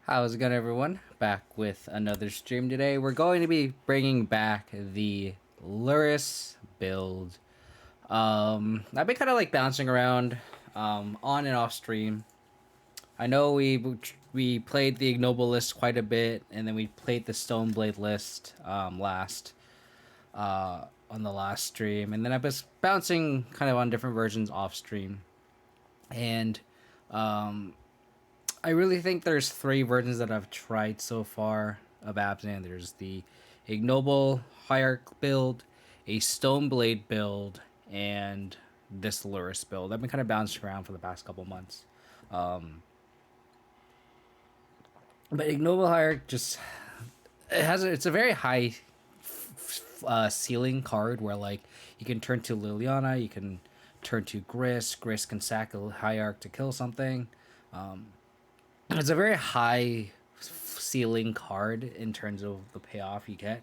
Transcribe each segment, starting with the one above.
How's it going, everyone? Back with another stream today. We're going to be bringing back the Lurrus build. I've been kind of like bouncing around on and off stream. I know we played the Ignoble list quite a bit, and then we played the Stoneblade list on the last stream, and then I was bouncing kind of on different versions off stream, and um, I really think there's three versions that I've tried so far of Abzan. There's the Ignoble Hierarch build, a Stoneblade build, and this Lurrus build. I've been kind of bouncing around for the past couple months. Um, but Ignoble Hierarch just it's a very high ceiling card where like you can turn to Liliana, you can turn to Grist. Grist can sack a Hierarch to kill something. Um, it's a very high ceiling card in terms of the payoff you get.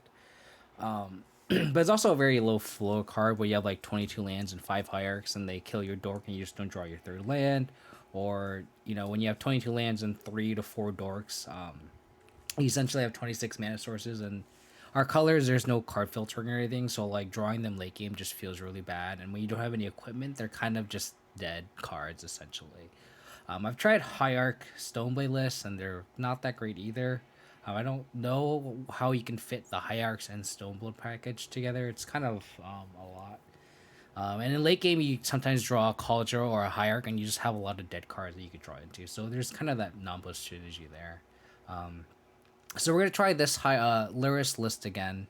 But it's also a very low floor card where you have like 22 lands and 5 hierarchs and they kill your dork and you just don't draw your third land. Or, when you have 22 lands and 3 to 4 dorks, you essentially have 26 mana sources. And our colors, there's no card filtering or anything. So, like, drawing them late game just feels really bad. And when you don't have any equipment, they're kind of just dead cards, essentially. I've tried Hierarch Stoneblade lists, and they're not that great either. I don't know how you can fit the Hierarchs and Stoneblade package together. It's kind of a lot. And in late game, you sometimes draw a Cauldron or a Hierarch, and you just have a lot of dead cards that you could draw into. So there's kind of that non-push strategy there. So we're going to try this Lurrus list again.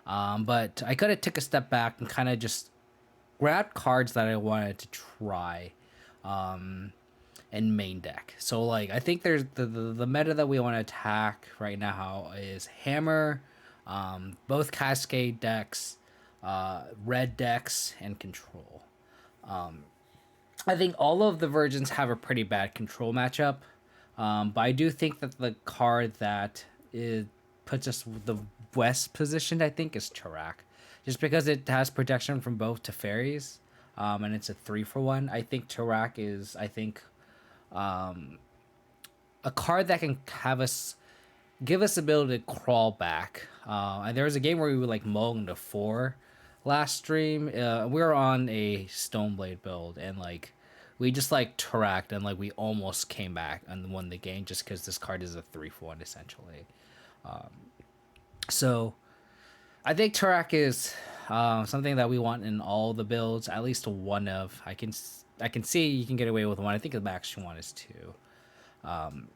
But I could have took a step back and kind of just grabbed cards that I wanted to try. And main deck. So like I think there's the meta that we want to attack right now is Hammer, both Cascade decks, red decks, and Control. I think all of the versions have a pretty bad Control matchup, but I do think that the card that puts us the west positioned, I think, is Tarak, just because it has protection from both Teferis, and it's a 3-for-1. I think Tarak is a card that can give us the ability to crawl back. And there was a game where we were like mulling to 4 last stream. We were on a Stoneblade build and like we just like tracked and like we almost came back and won the game just because this card is a 3-for-1 essentially. So I think Tarak is something that we want in all the builds, at least one of. I can see you can get away with one. I think the max you want is 2. And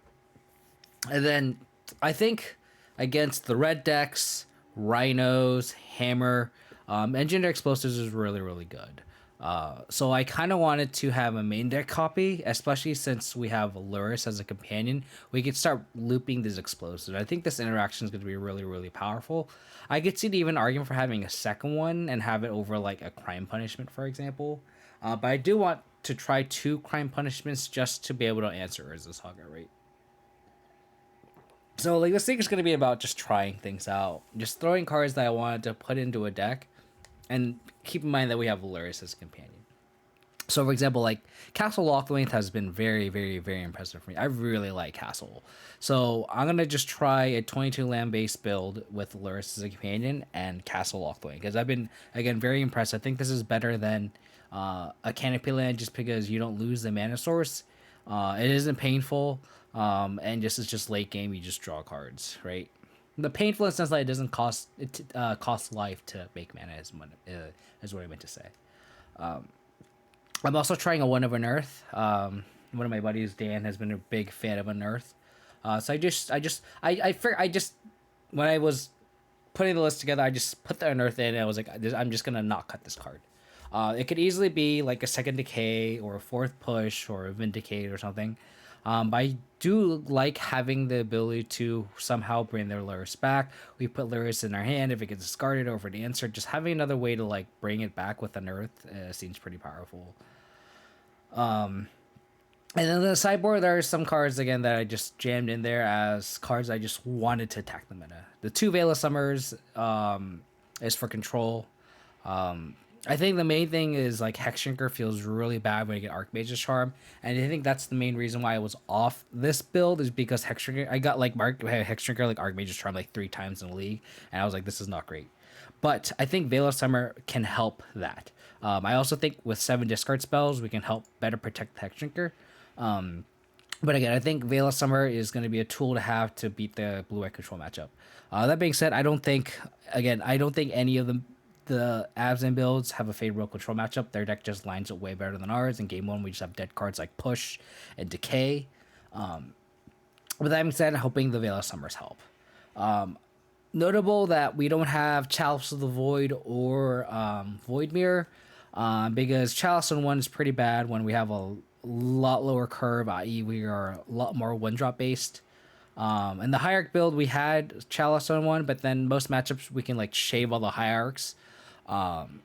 then I think against the red decks, Rhinos, Hammer, Engineer Explosives is really, really good. So I kind of wanted to have a main deck copy, especially since we have Lurrus as a companion. We could start looping these explosives. I think this interaction is going to be really, really powerful. I could see the even argument for having a second one and have it over like a crime punishment, for example. But I do want to try 2 crime punishments just to be able to answer Urza's Saga, right? So like this thing is going to be about just trying things out, just throwing cards that I wanted to put into a deck, and keep in mind that we have Lurrus as a companion. So for example, like Castle Lockthwaite has been very, very, very impressive for me. I really like Castle. So I'm gonna just try a 22 land based build with Lurrus as a companion and Castle Lockthwaite because I've been again very impressed. I think this is better than a Canopy land just because you don't lose the mana source. It isn't painful, and it's just late game. You just draw cards, right? The painful in the sense that it doesn't cost life to make mana is what I meant to say. I'm also trying a One of Unearth. One of my buddies, Dan, has been a big fan of Unearth. So I just when I was putting the list together, I just put the Unearth in, and I was like, I'm just gonna not cut this card. It could easily be like a second decay or a fourth push or a vindicate or something. But I do like having the ability to somehow bring their Lurrus back. We put Lurrus in our hand. If it gets discarded or if it answered, just having another way to like bring it back with an Earth seems pretty powerful. And then the sideboard, there are some cards again that I just jammed in there as cards I just wanted to attack the meta. The 2 Veil of Summers is for control. I think the main thing is like Hexdrinker feels really bad when you get Archmage's Charm, and I think that's the main reason why I was off this build is because Hexdrinker. I got like Hexdrinker like Archmage's Charm like 3 times in the league, and I was like, this is not great. But I think Veil of Summer can help that. I also think with 7 discard spells, we can help better protect the Hexdrinker. But again, I think Veil of Summer is going to be a tool to have to beat the blue-white control matchup. That being said, I don't think any of the Abzan builds have a favorable control matchup. Their deck just lines up way better than ours. In game one, we just have dead cards like Push and Decay. With that being said, hoping the Veil of Summer's help. Notable that we don't have Chalice of the Void or Void Mirror, because Chalice on 1 is pretty bad when we have a lot lower curve, i.e. we are a lot more 1-drop based. In the Hierarch build, we had Chalice on 1, but then most matchups we can like shave all the Hierarchs. And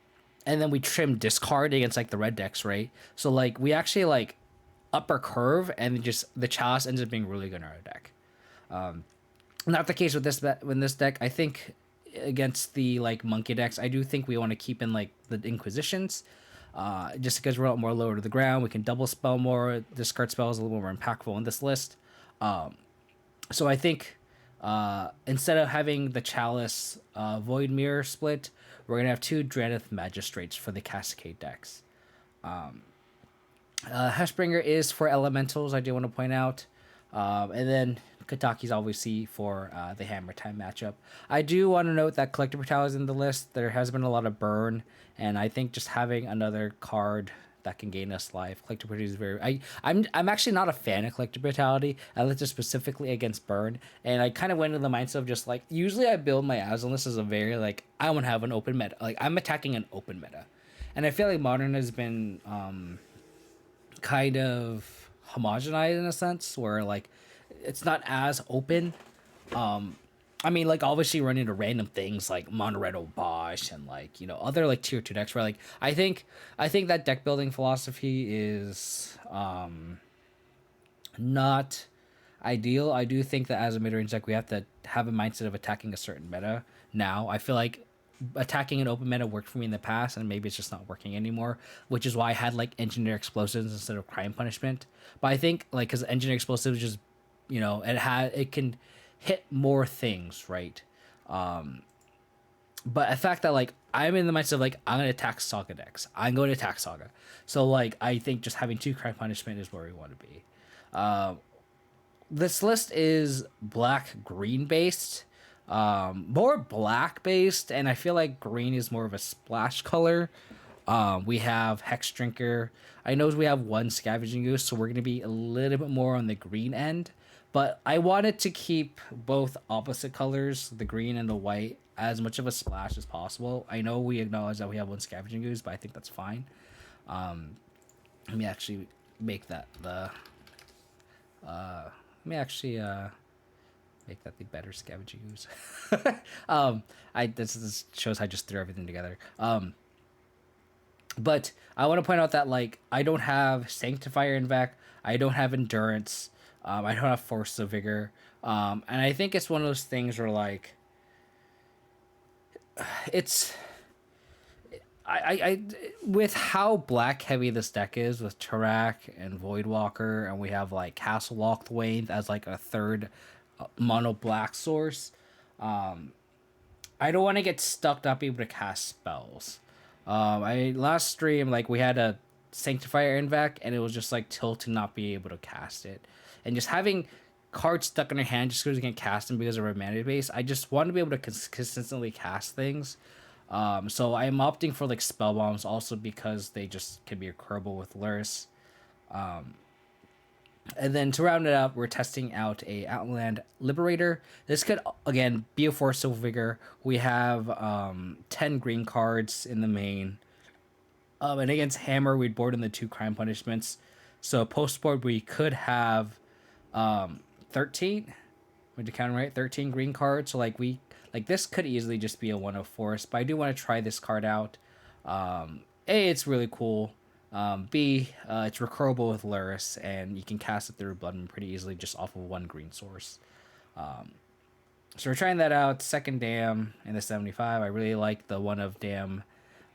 then we trim discard against like the red decks, right? So like we actually like upper curve, and just the Chalice ends up being really good in our deck. Not the case with this deck. I think against the like monkey decks, I do think we want to keep in like the Inquisitions. Just because we're a lot more lower to the ground, we can double spell more. Discard spell is a little more impactful in this list. So I think instead of having the Chalice Void Mirror split, we're going to have 2 Draneth Magistrates for the Cascade decks. Heshbringer is for elementals, I do want to point out. And then Kataki's obviously for the Hammer Time matchup. I do want to note that Collector Brutality is in the list. There has been a lot of burn, and I think just having another card that can gain us life. Collector Brutality is very... I'm actually not a fan of Collector Brutality. I looked at specifically against burn, and I kind of went into the mindset of just like, usually I build my Abzan list as a very like, I want to have an open meta. Like, I'm attacking an open meta. And I feel like Modern has been kind of homogenized in a sense, where like, it's not as open. I mean, like, obviously run into random things like Monoreto Bosch and like, you know, other like tier 2 decks where like I think that deck building philosophy is not ideal. I do think that as a mid-range deck we have to have a mindset of attacking a certain meta now. I feel like attacking an open meta worked for me in the past, and maybe it's just not working anymore, which is why I had like Engineer Explosives instead of Crime Punishment. But I think like, because Engineer Explosives just, you know, it can hit more things, right? But the fact that like I'm in the mindset of like, I'm gonna attack Saga decks, I'm going to attack Saga, so like I think just having 2 Crime Punishment is where we want to be. This list is black green based, more black based, and I feel like green is more of a splash color. We have Hexdrinker. I know we have 1 Scavenging Goose, so we're going to be a little bit more on the green end. But I wanted to keep both opposite colors, the green and the white, as much of a splash as possible. I know we acknowledge that we have 1 Scavenging Goose, but I think that's fine. Let me actually make that the... make that the better Scavenging Goose. This shows how I just threw everything together. But I want to point out that like I don't have Sanctifier in back. I don't have Endurance. I don't have Force of Vigor. And I think it's one of those things where like it's I with how black heavy this deck is with Tarak and Voidwalker, and we have like Castle Lochthwain as like a third mono black source. I don't want to get stuck not being able to cast spells. Last stream, like we had a Sanctifier Invac, and it was just like tilt to not be able to cast it, and just having cards stuck in your hand just because you can't cast them because of our mana base. I just want to be able to consistently cast things. So I'm opting for like spell bombs also because they just can be occurable with Lurrus. And then to round it up, we're testing out a Outland Liberator. This could, again, be a Force of Vigor. We have 10 green cards in the main. And against Hammer, we'd board in the 2 Crime Punishments. So post-board, we could have 13. Would you count right? 13 green cards. So this could easily just be a 1 of Force. But I do want to try this card out. A, it's really cool. B, it's recurable with Lurrus, and you can cast it through Bloodman pretty easily just off of 1 green source. So we're trying that out. Second Dam in the 75. I really like the 1 of Dam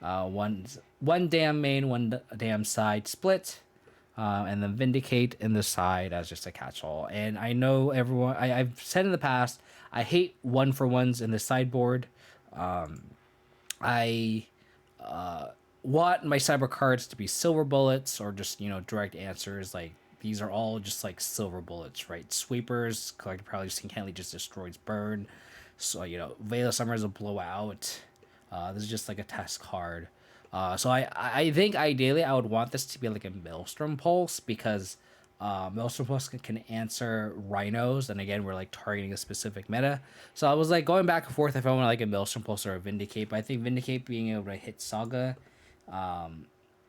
One damn main, damn side split, and then Vindicate in the side as just a catch-all. And I know everyone. I've said in the past, I hate 1-for-1s in the sideboard. I want my cyber cards to be silver bullets or just direct answers. Like these are all just like silver bullets, right? Sweepers, collector paralysis incantably just destroys burn. So Veil of Summer is a blowout. This is just like a test card. So I think ideally I would want this to be like a Maelstrom Pulse because Maelstrom Pulse can answer Rhinos, and again we're like targeting a specific meta. So I was like going back and forth if I want like a Maelstrom Pulse or a Vindicate, but I think Vindicate being able to hit Saga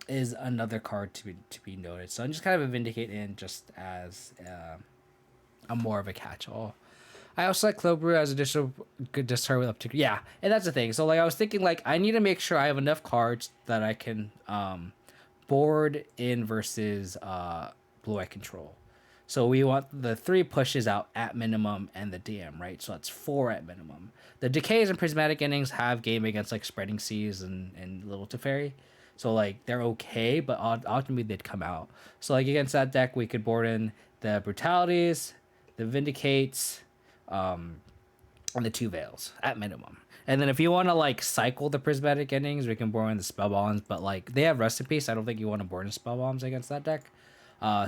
is another card to be noted. So I'm just kind of a Vindicate in just as a more of a catch-all. I also like Cloak Brew as additional good discard with up to and that's the thing. So like I was thinking like I need to make sure I have enough cards that I can board in versus blue eye control. So we want the 3 pushes out at minimum and the DM, right? So that's 4 at minimum. The Decays and Prismatic Endings have game against like Spreading Seas and Little Teferi. So like they're okay, but ultimately they'd come out. So like against that deck we could board in the Brutalities, the Vindicates, and the 2 Veils at minimum. And then if you want to like cycle the Prismatic Endings, we can board in the Spell Bombs, but like they have Rest in Peace. I don't think you want to board in Spell Bombs against that deck.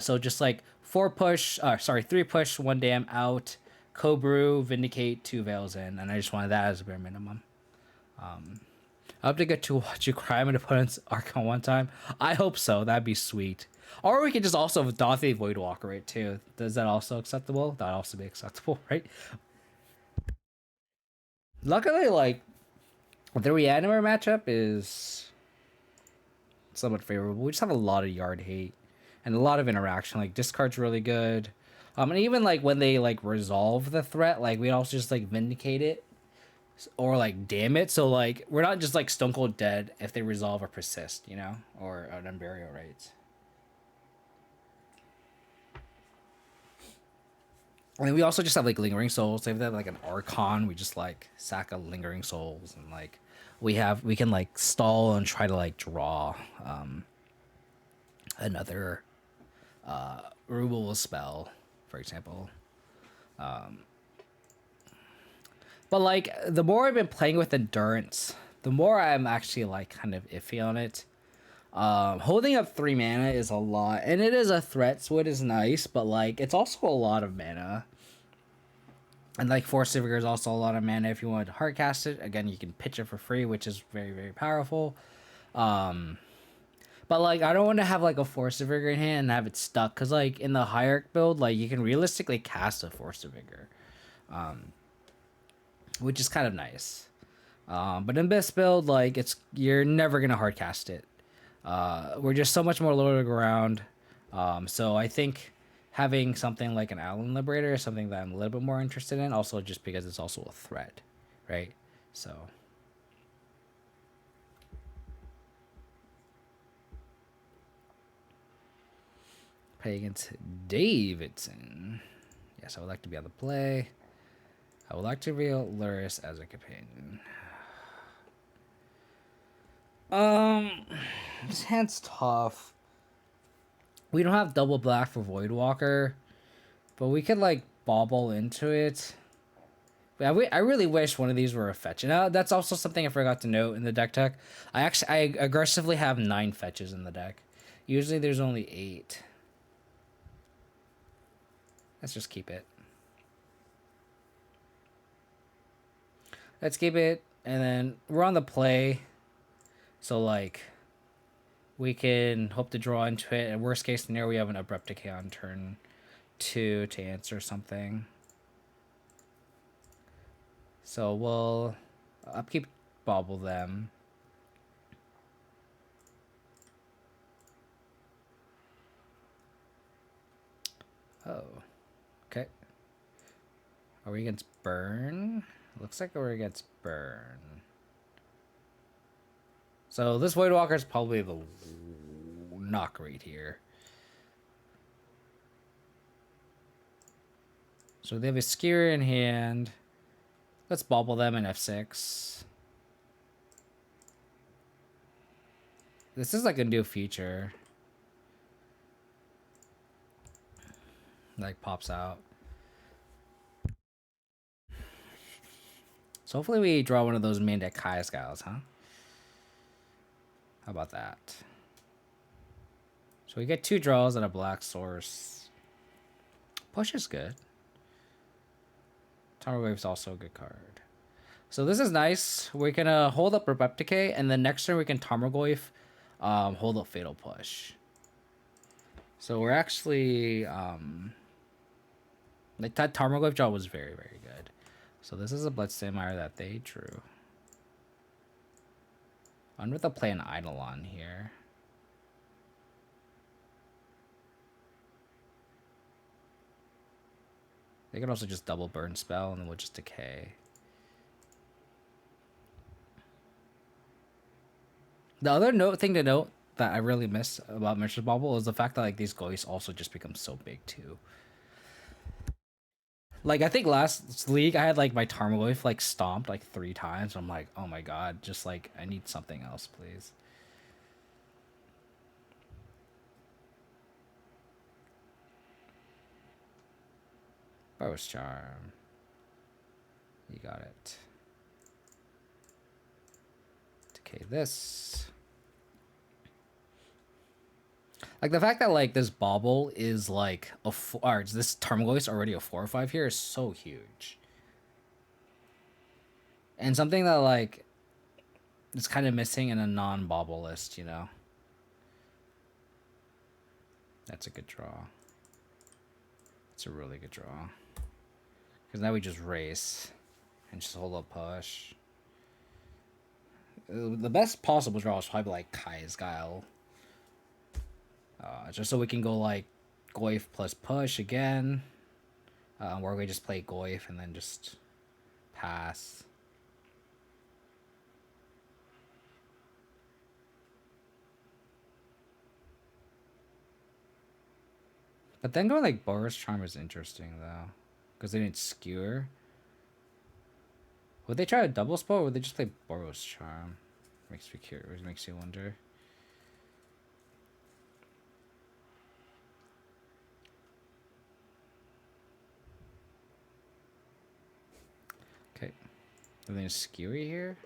So just like 3 push, 1 damn out, Co-Brew, Vindicate, 2 Veils in, and I just wanted that as a bare minimum. I hope to get to watch you cry when opponents Archon one time. I hope so. That'd be sweet. Or we could just also Dothy Voidwalker it too. Is that also acceptable? That'd also be acceptable, right? Luckily, like the Reanimer matchup is somewhat favorable. We just have a lot of yard hate and a lot of interaction. Like discard's really good. And even like when they like resolve the threat, like we also just like vindicate it or like damn it. So like we're not just like stone cold dead if they resolve or persist, or an unburial rates. And we also just have like lingering souls. So if they have like an Archon, we just like sack a lingering souls, and like we can like stall and try to like draw another removal spell, for example. But like the more I've been playing with endurance, the more I'm actually like kind of iffy on it. Holding up 3 mana is a lot, and it is a threat, so it is nice, but like it's also a lot of mana. And like Force of Vigor is also a lot of mana if you want to hardcast it. Again, you can pitch it for free, which is very, very powerful. But like I don't want to have like a Force of Vigor in hand and have it stuck, because like in the Hierarch build, like you can realistically cast a Force of Vigor, which is kind of nice. But in this build, like you're never gonna hardcast it. We're just so much more low to the ground. So I think having something like an Allen Liberator is something that I'm a little bit more interested in, also just because it's also a threat, right? So play against Davidson. Yes, I would like to be on the play. I would like to reveal Lurrus as a companion. This hand's tough. We don't have double black for Voidwalker, but we could like bobble into it. I really wish one of these were a fetch. And that's also something I forgot to note in the deck tech. I aggressively have 9 fetches in the deck. Usually there's only 8. Let's just keep it. Let's keep it, and then we're on the play. So like we can hope to draw into it. And worst case scenario, we have an Abrupt Decay on turn 2 to answer something. So we'll upkeep Bobble them. Oh, okay. Are we against Burn? Looks like we're against Burn. So this Voidwalker is probably the not great here. So they have a Skewer in hand. Let's bobble them in F6. This is like a new feature. Like pops out. So hopefully we draw one of those main deck Kai Skiles, huh? How about that? So we get 2 draws and a black source. Push is good. Tarmogoyf's also a good card. So this is nice. We're gonna hold up Replicate, and then next turn we can Tarmogoyf, hold up Fatal Push. So we're actually that Tarmogoyf draw was very, very good. So this is a Bloodstained Mire that they drew. I'm with a play an Eidolon here. They could also just double burn spell and then we'll just decay. The other thing to note that I really miss about Mishra's Bauble is the fact that like these Goys also just become so big too. Like I think last league I had like my Tarmogoyf like stomped like 3 times. I'm like, oh my god, just like I need something else, please. Burrow's Charm. You got it. Decay this. Like the fact that like this Bauble is like a this Tarmogoyf is already a 4 or 5 here is so huge. And something that like is kind of missing in a non-Bauble list, you know. That's a good draw. It's a really good draw. Because now we just race and just hold up push. The best possible draw is probably like Kai's Guile. Just so we can go like Goyf plus push again. Where we just play Goyf and then just pass. But then going like Burrow's Charm is interesting though. Because they didn't skewer. Would they try a double spell or would they just play Burrow's Charm? Makes me curious, makes you wonder. Okay. Anything skewy here?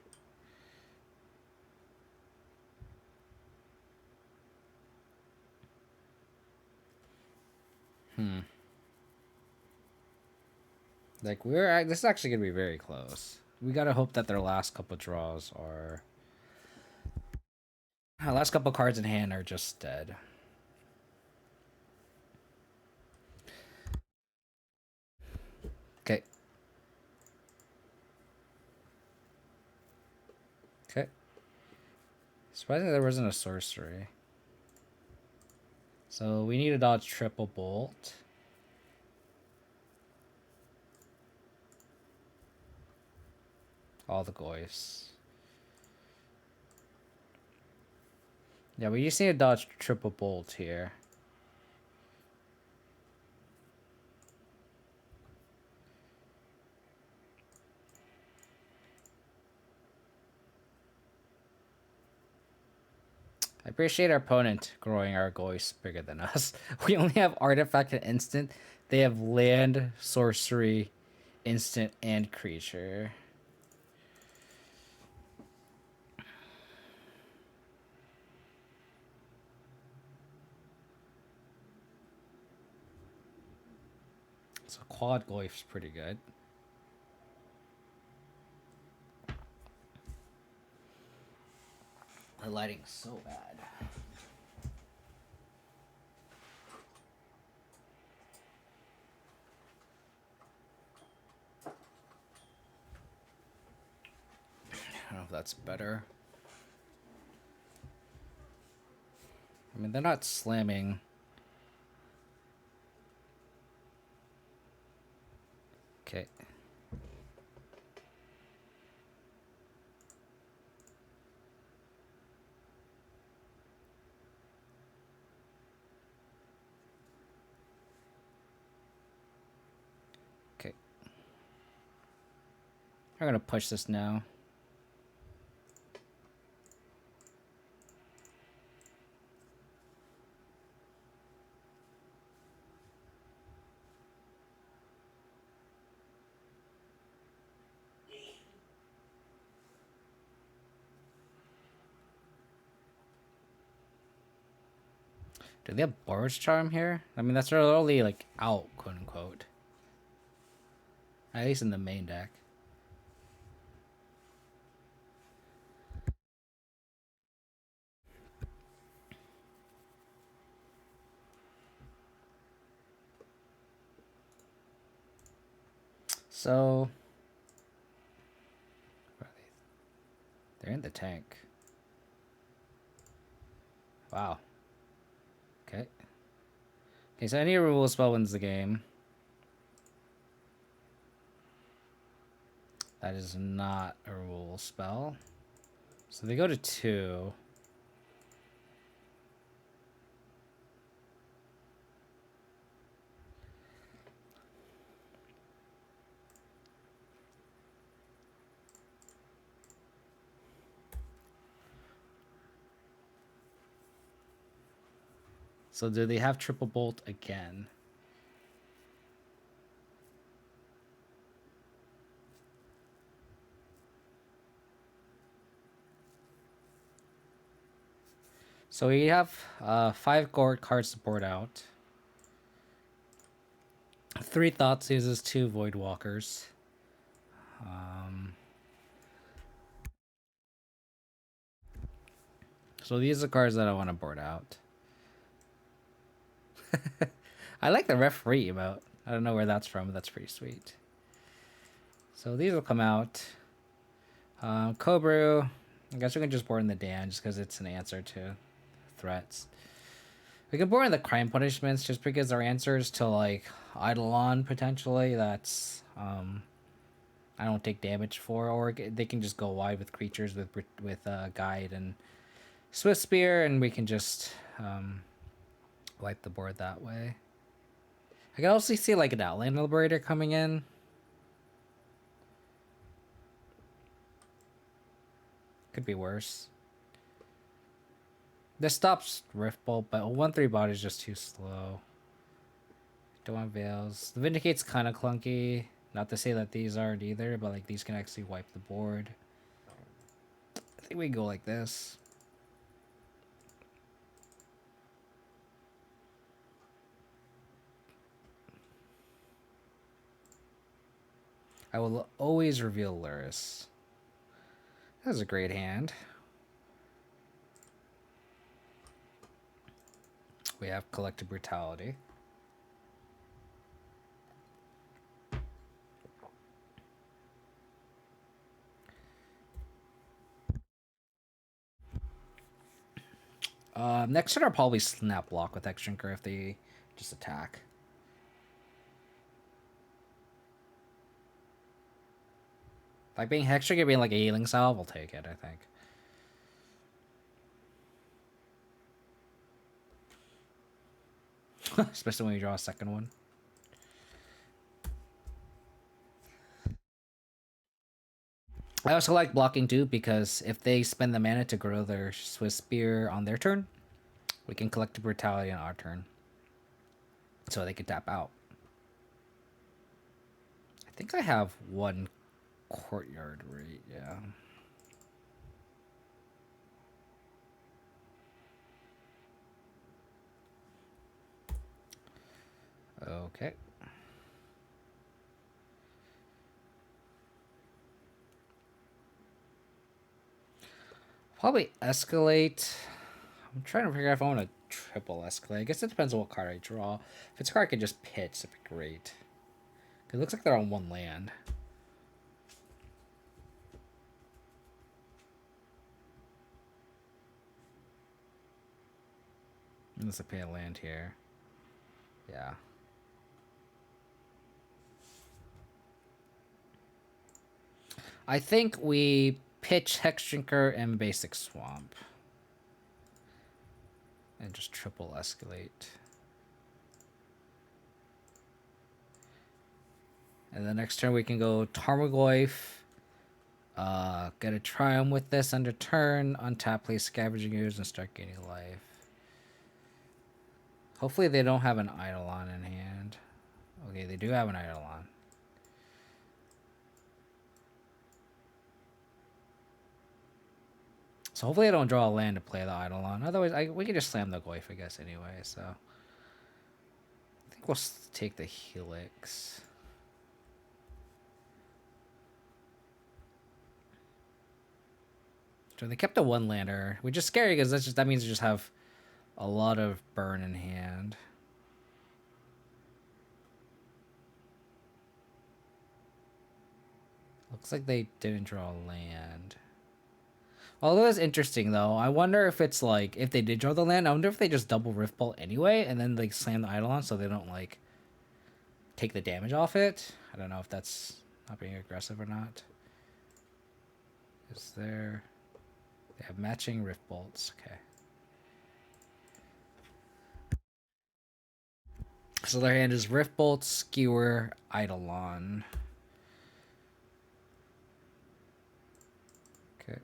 Like this is actually gonna be very close. We gotta hope that their last couple draws are last couple cards in hand are just dead. Okay. Okay. Surprisingly there wasn't a sorcery. So we need to dodge triple bolt. All the Goyfs. Yeah, we just need to dodge triple bolt here. I appreciate our opponent growing our Goyfs bigger than us. We only have artifact and instant. They have land, sorcery, instant, and creature. So quad Goyf's pretty good. The lighting's so bad. I don't know if that's better. I mean, they're not slamming. Okay. Okay. We're gonna push this now. Do they have Boros Charm here? I mean, that's only like out, quote unquote. At least in the main deck. So they're in the tank. Wow. Okay. Okay, so any removal spell wins the game. That is not a removal spell. So they go to 2. So do they have triple bolt again? So we have 5 cards to board out. 3 Thoughts uses 2 Void Walkers. So these are cards that I want to board out. I like the referee emote. I don't know where that's from, but that's pretty sweet. So these will come out. Cobru. I guess we can just board in the Dan just because it's an answer to threats. We can board in the crime punishments just because they're answers to like Eidolon potentially. That's I don't take damage for, or they can just go wide with creatures with guide and Swift Spear, and we can just wipe the board that way. I can also see like an Outland Liberator coming in. Could be worse. This stops Rift Bolt, but 1/3 body is just too slow. Don't want Veils. The Vindicate's kind of clunky. Not to say that these aren't either, but like these can actually wipe the board. I think we can go like this. I will always reveal Lurrus. That's a great hand. We have Collective Brutality. Next turn I'll probably Snap Block with Hexdrinker if they just attack. Like being Hexdrinker being like a healing salve, we'll take it, I think. Especially when you draw a second one. I also like blocking too because if they spend the mana to grow their Swiss Spear on their turn, we can collect the Brutality on our turn. So they can tap out. I think I have 1 Courtyard, right? Yeah. Okay. Probably escalate. I'm trying to figure out if I want to triple escalate. I guess it depends on what card I draw. If it's a card I can just pitch, that'd be great. It looks like they're on 1 land. Unless I pay a land here. Yeah. I think we pitch Hexdrinker and Basic Swamp. And just triple escalate. And the next turn we can go Tarmogoyf. Get a Triumph with this under turn. Untap, play Scavenging Ooze, and start gaining life. Hopefully they don't have an Eidolon in hand. Okay, they do have an Eidolon. So hopefully I don't draw a land to play the Eidolon. Otherwise, we can just slam the Goyf, I guess, anyway. So I think we'll take the Helix. So they kept a one-lander, which is scary because that means you just have a lot of burn in hand. Looks like they didn't draw a land. Although it's interesting though, I wonder if it's like if they did draw the land, I wonder if they just double Riftbolt anyway and then like slam the Eidolon so they don't like take the damage off it. I don't know if that's not being aggressive or not. Is there? They have matching Riftbolts. Okay. So their hand is Riftbolt, Skewer, Eidolon. Okay.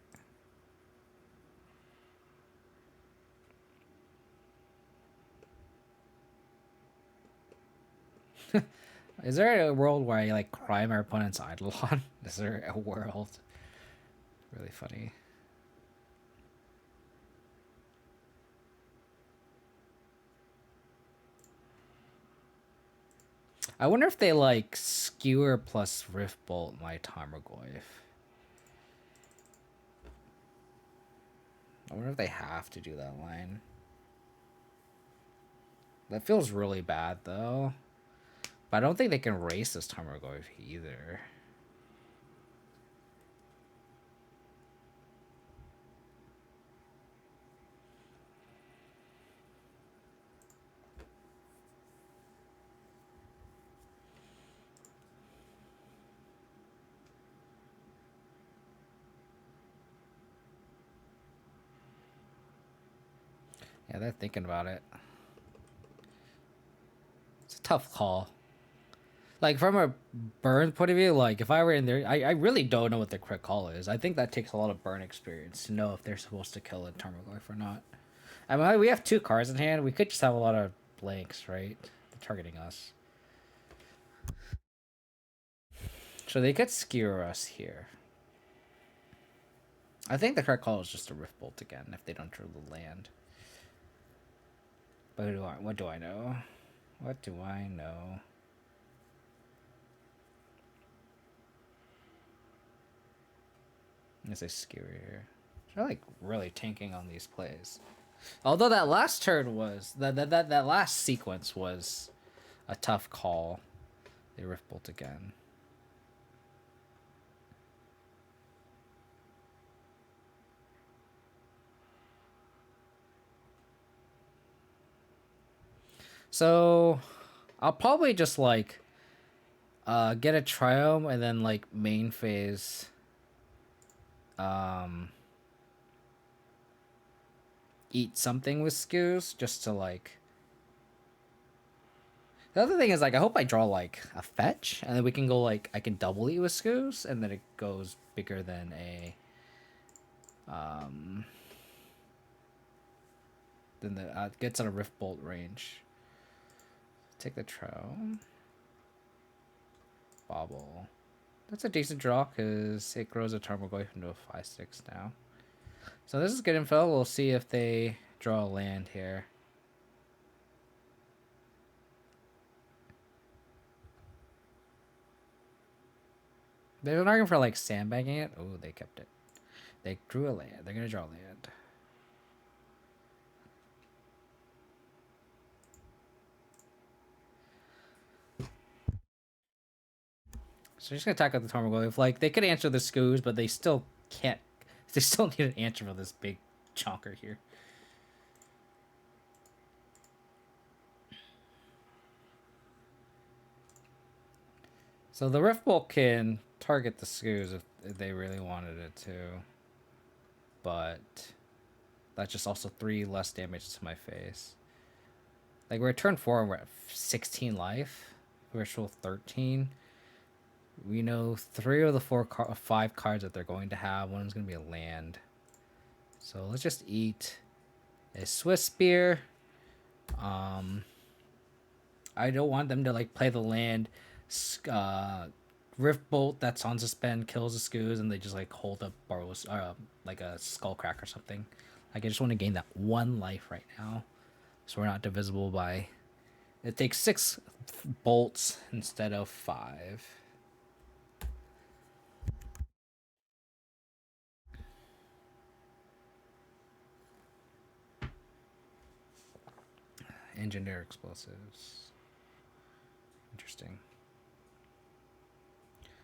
Is there a world where I like cry my opponent's Eidolon? Is there a world? Really funny. I wonder if they like Skewer plus Riftbolt my Tarmogoyf. I wonder if they have to do that line. That feels really bad though. But I don't think they can race this Tarmogoyf either. Yeah, they're thinking about it. It's a tough call. Like, from a burn point of view, like, if I were in there, I really don't know what the crit call is. I think that takes a lot of burn experience to know if they're supposed to kill a Tarmogoyf or not. I mean, we have 2 cards in hand. We could just have a lot of blanks, right? They're targeting us. So they could skewer us here. I think the correct call is just a Riftbolt again if they don't draw the land. But what do I know? What do I know? I'm gonna say skewer here. They're like really tanking on these plays. Although that last turn was that last sequence was a tough call. They Riftbolt again. So I'll probably just like get a Triome and then like main phase eat something with skews just to like. The other thing is like I hope I draw like a fetch and then we can go like I can double eat with skews and then it goes bigger than a then the gets out of Riftbolt range. Take the Triome. Bobble. That's a decent draw because it grows a Tarmogoyf into a 5/6 now. So this is good info. We'll see if they draw a land here. They're arguing for like sandbagging it. Oh, they kept it. They drew a land. They're gonna draw land. So they're just gonna attack out the Tarmogoyf. Like they could answer the skews, but they still can't. They still need an answer for this big chonker here. So the Riftbolt can target the skews if they really wanted it to. But that's just also 3 less damage to my face. Like we're at turn 4 and we're at 16 life. Ritual 13. We know 3 of the 5 cards that they're going to have. One is going to be a land. So let's just eat a Swiss Spear. I don't want them to like play the land Rift Bolt that's on suspend kills the Skoos, and they just like hold up Barrows, like a Skullcrack or something. Like I just want to gain that one life right now, so we're not divisible by. It takes 6 bolts instead of 5. Engineer explosives. Interesting.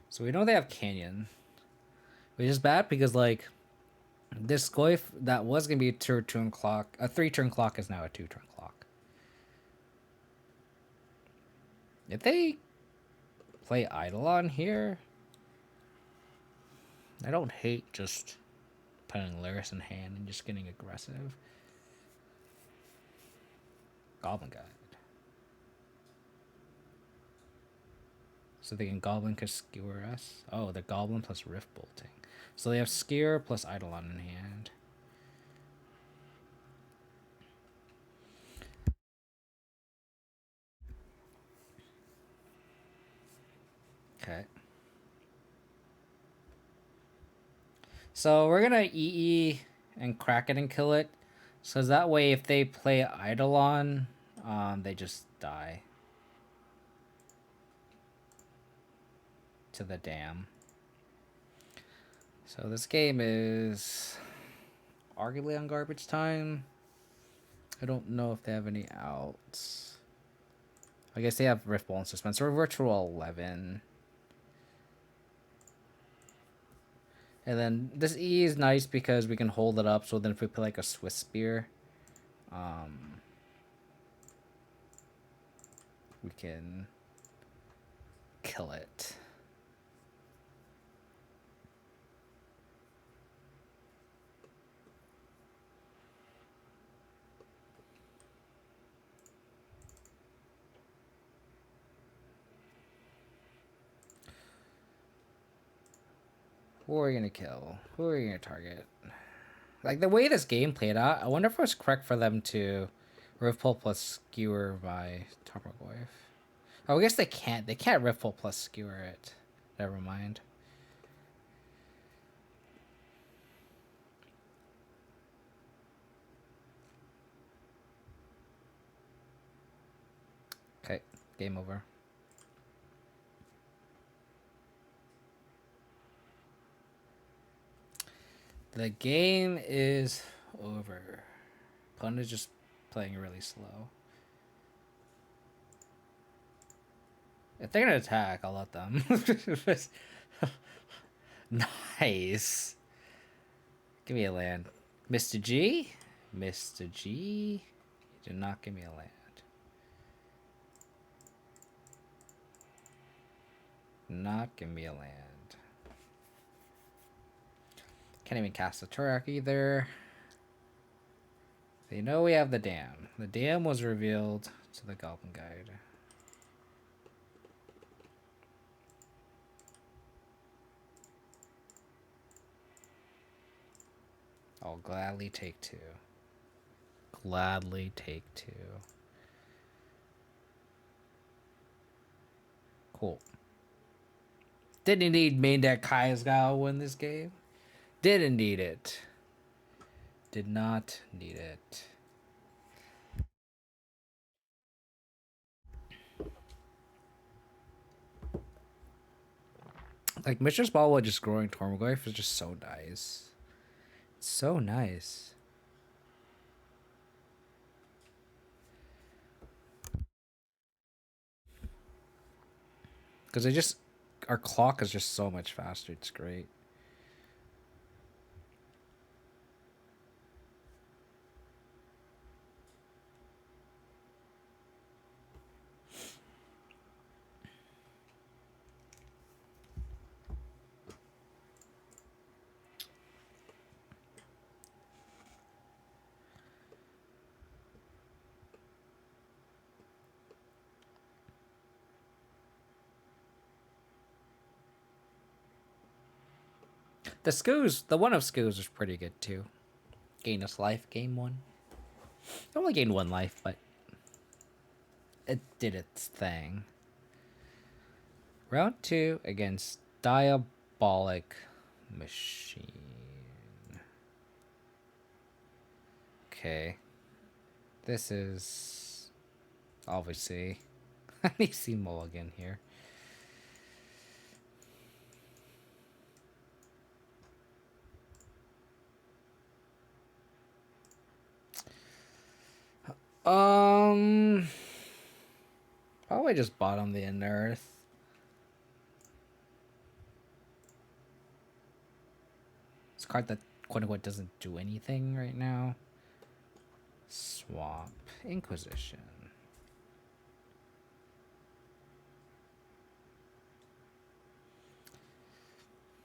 So we know they have Canyon, which is bad because like this Goyf that was gonna be a 2-turn clock, a 3-turn clock is now a 2-turn clock. If they play Eidolon here, I don't hate just putting Lurrus in hand and just getting aggressive. Goblin Guide. So they can Goblin could skewer us. Oh, the Goblin plus Rift Bolting. So they have Skewer plus Eidolon in hand. Okay. So we're gonna EE and crack it and kill it. So that way if they play Eidolon, they just die. To the dam. So this game is arguably on garbage time. I don't know if they have any outs. I guess they have Rift Bolt and Suspense. So we're Virtual 11. And then this E is nice because we can hold it up. So then if we play like a Swiss Spear, we can kill it. Who are we gonna kill? Who are we gonna target? Like the way this game played out, I wonder if it was correct for them to Rift Pull plus Skewer by Tarmogoyf. Oh, I guess they can't. They can't Rift Pull plus Skewer it. Never mind. Okay, game over. The game is over. Opponent is just playing really slow. If they're gonna attack, I'll let them. Nice. Give me a land. Mr. G? Mr. G? You did not give me a land. Not give me a land. Can't even cast a Turok either. They know we have the dam. The dam was revealed to the Goblin Guide. I'll gladly take 2. Gladly take 2. Cool. Didn't need main deck Kai's-Gao win this game. Didn't need it. Did not need it. Like Mistress Ballwood just growing Tormgoyf is just so nice. So nice. Because our clock is just so much faster. It's great. The Skoos, the one of Skoos was pretty good too. Gain us life, game 1. I only gained 1 life, but it did its thing. Round 2 against Diabolic Machine. Okay. This is obviously an easy mulligan here. Probably just bottom the Unearth. It's a card that quote unquote doesn't do anything right now. Swamp. Inquisition.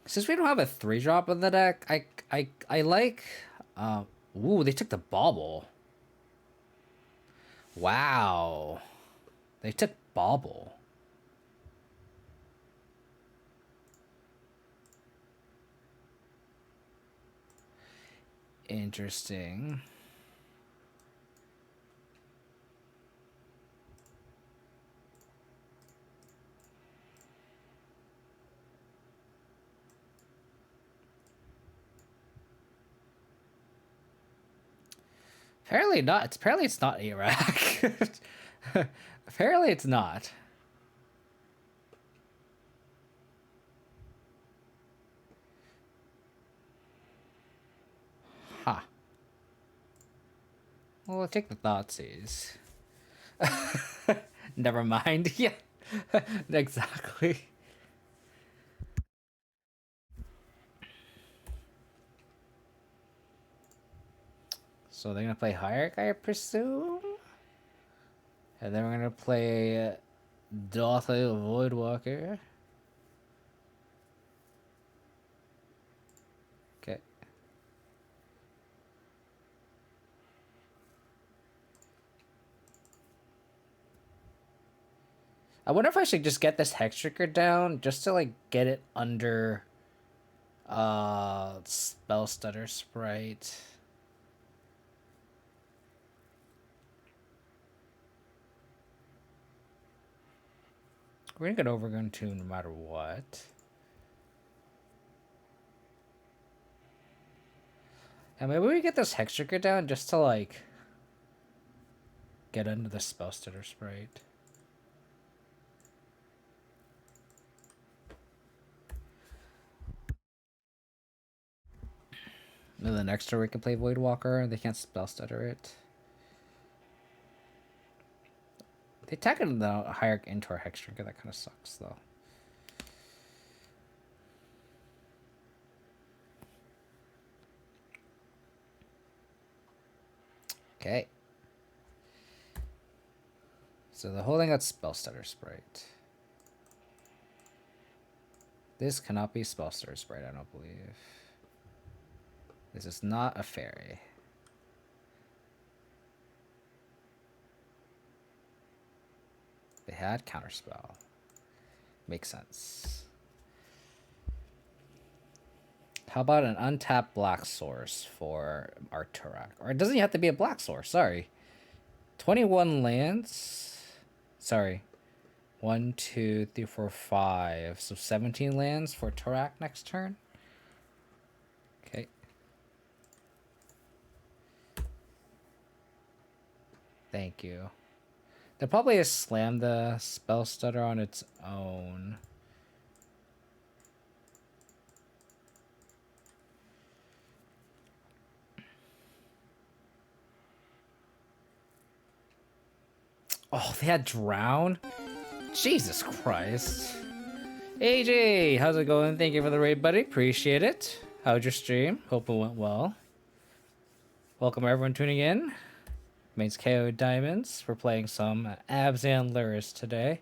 Since we don't have a 3-drop in the deck, I like ooh, they took the bauble. Wow. They took bauble. Interesting. Apparently not. Apparently it's not Iraq. Apparently it's not. Huh. Well, we'll take the Thoughtseize. Never mind. Yeah. Exactly. So they're gonna play Hierarch, I presume? And then we're gonna play Daughter of Voidwalker. Okay. I wonder if I should just get this Hexdrinker down just to like get it under Spell Stutter Sprite. We're gonna get Overgrown 2 no matter what. And maybe we get this Hexdrinker down just to like get under the Spell Stutter Sprite. And then next turn we can play Voidwalker and they can't Spell Stutter it. They tack it the Hierarch into our Hexdrinker. That kind of sucks though. Okay. So the whole thing got Spell Stutter Sprite. This cannot be Spell Stutter Sprite, I don't believe. This is not a fairy. They had Counterspell. Makes sense. How about an untapped black source for our Turak? Or it doesn't have to be a black source, sorry. 21 lands. Sorry. 1, 2, 3, 4, 5. So 17 lands for Turak next turn. Okay. Thank you. They'll probably just slam the Spell Stutter on its own. Oh, they had Drown? Jesus Christ. AJ, how's it going? Thank you for the raid, buddy. Appreciate it. How's your stream? Hope it went well. Welcome everyone tuning in. Mains KO Diamonds. We're playing some Abzan Lurrus today.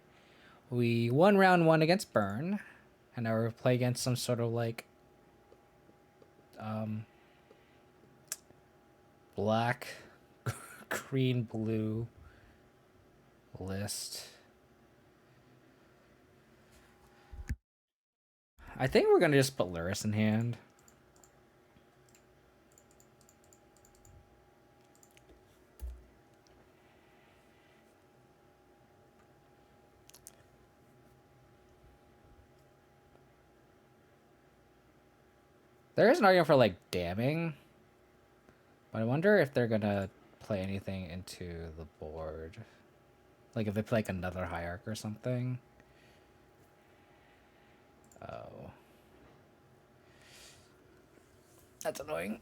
We won round 1 against Burn. And now we're playing against some sort of like black, green, blue list. I think we're gonna just put Lurrus in hand. There is an argument for like damming, but I wonder if they're gonna play anything into the board. Like if they play like another Hierarch or something. Oh. That's annoying.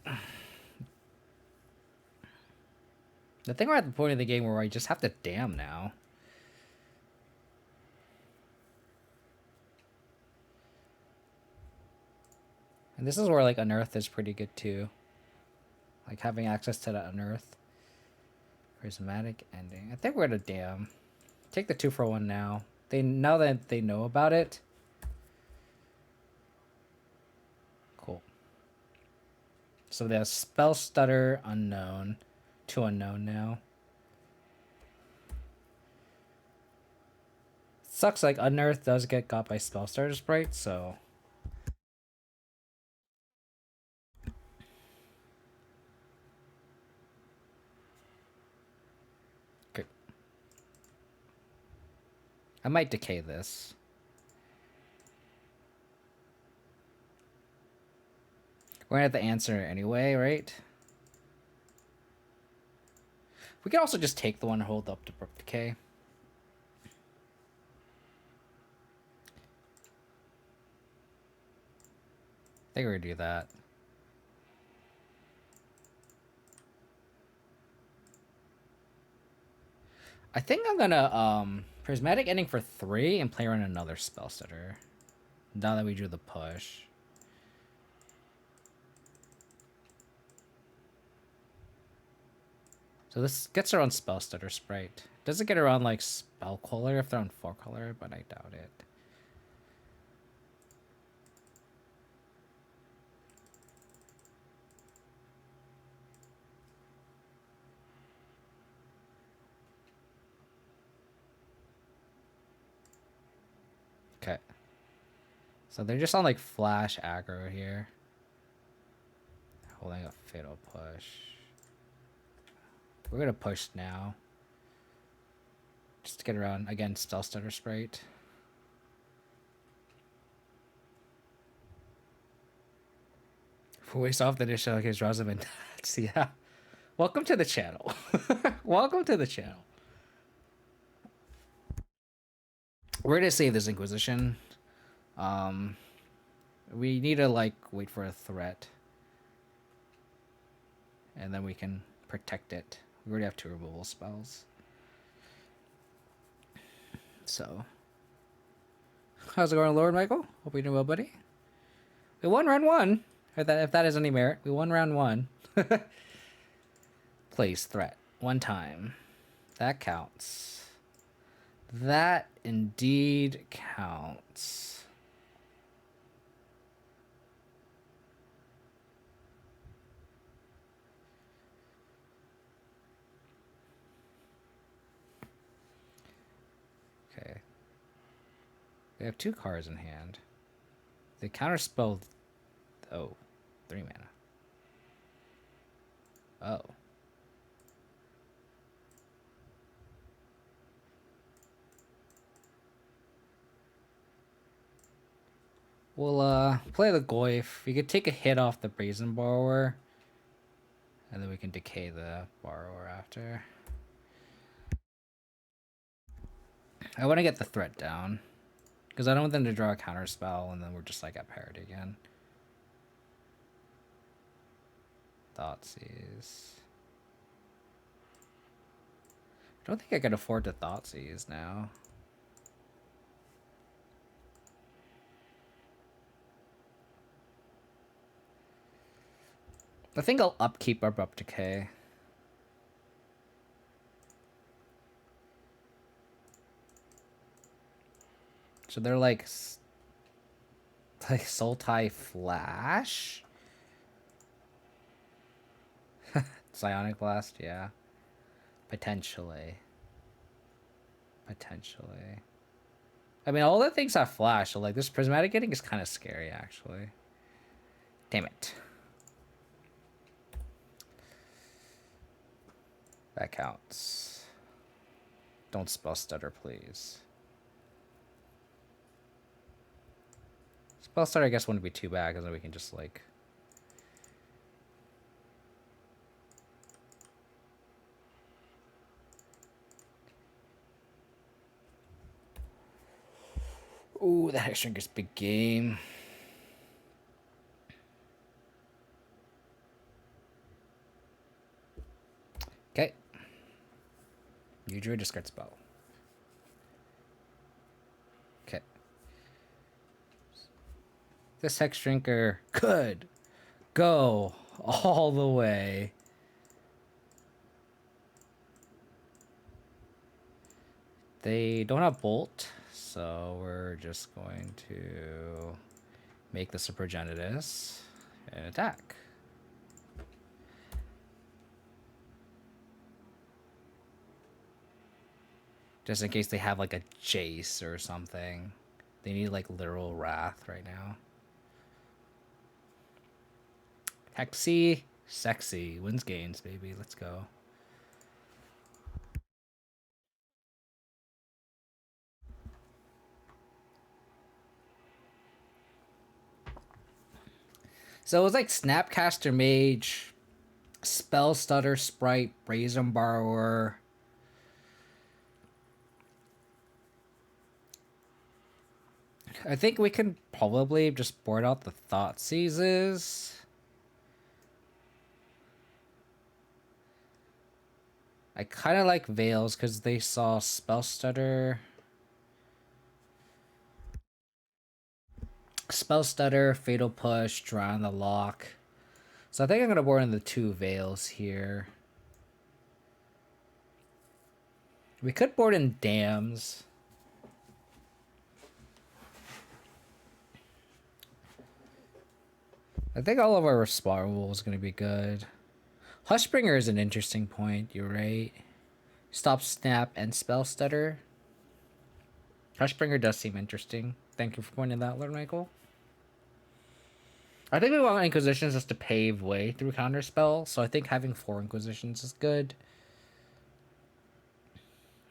The thing we're at the point of the game where I just have to damn now. And this is where like Unearth is pretty good too. Like having access to that Unearth. Prismatic ending. I think we're gonna damn. Take the 2-for-1 now. Now that they know about it. Cool. So there's spell stutter unknown. 2 unknown now. Sucks like Unearth does get got by spell starter sprite, so okay. I might decay this. We're gonna have to answer anyway, right? We could also just take the one and hold up to Brook Decay. I think we're gonna do that. I think I'm gonna Prismatic Ending for 3 and play around another spell stutter. Now that we drew the push. So this gets around spell stutter sprite. Doesn't get around like spell color if they're on 4 color, but I doubt it. Okay. So they're just on like flash aggro here. Holding a fatal push. We're gonna push now. Just to get around, again, spell stutter sprite. Waste off the dish like his Rosamund. Yeah. Welcome to the channel. Welcome to the channel. We're gonna save this Inquisition. We need to like wait for a threat. And then we can protect it. We already have 2 removal spells. So how's it going, Lord Michael? Hope you're doing well, buddy. We won round 1. If that is any merit. We won round 1. Place threat. 1 time. That counts. That indeed counts. Okay. We have 2 cards in hand. They counterspell. Oh, 3 mana. Oh. We'll play the Goyf. We could take a hit off the Brazen Borrower. And then we can decay the Borrower after. I want to get the threat down. Because I don't want them to draw a counterspell and then we're just like at parity again. Thoughtseize. I don't think I can afford to Thoughtseize now. I think I'll upkeep Abrupt Decay. So they're like Sultai Flash? Psionic Blast, yeah. Potentially. Potentially. I mean, all the things have Flash, so like this Prismatic Ending is kind of scary, actually. Damn it. That counts. Don't spell stutter, please. Spell stutter, I guess, wouldn't be too bad, because then we can just, like, Ooh, that Hexdrinkers big game. Okay. You drew a discard spell. Okay. This Hexdrinker could go all the way. They don't have Bolt, so we're just going to make this a Progenitus and attack. Just in case they have like a Jace or something. They need like literal Wrath right now. Hexy, sexy, wins games, baby. Let's go. So it was like Snapcaster Mage, Spell Stutter Sprite, Brazen Borrower. I think we can probably just board out the Thoughtseizes. I kind of like Veils because they saw Spell Stutter. Spell Stutter, Fatal Push, Draw on the Lock. So I think I'm going to board in the 2 Veils here. We could board in Dams. I think all of our Respawn is going to be good. Hushbringer is an interesting point, you're right. Stop, Snap, and Spell Stutter. Hushbringer does seem interesting. Thank you for pointing that out, Lord Michael. I think we want Inquisitions just to pave way through Counterspell, so I think having 4 Inquisitions is good.